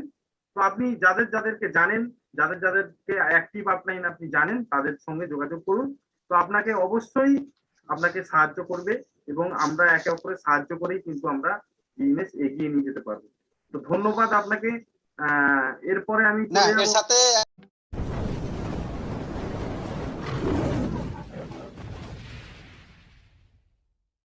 Speaker 5: তো আপনি যাদেরকে জানেন, যাদেরকে অ্যাক্টিভ আপলাইন আপনি জানেন, তাদের সঙ্গে যোগাযোগ করুন। তো আপনাকে অবশ্যই আপনাকে সাহায্য করবে, এবং আমরা একে অপরের সাহায্য করেই কিন্তু আমরা বিজনেস এগিয়ে নিয়ে যেতে পারবো। তো ধন্যবাদ আপনাকে। এরপরে আমি
Speaker 8: না, এর সাথে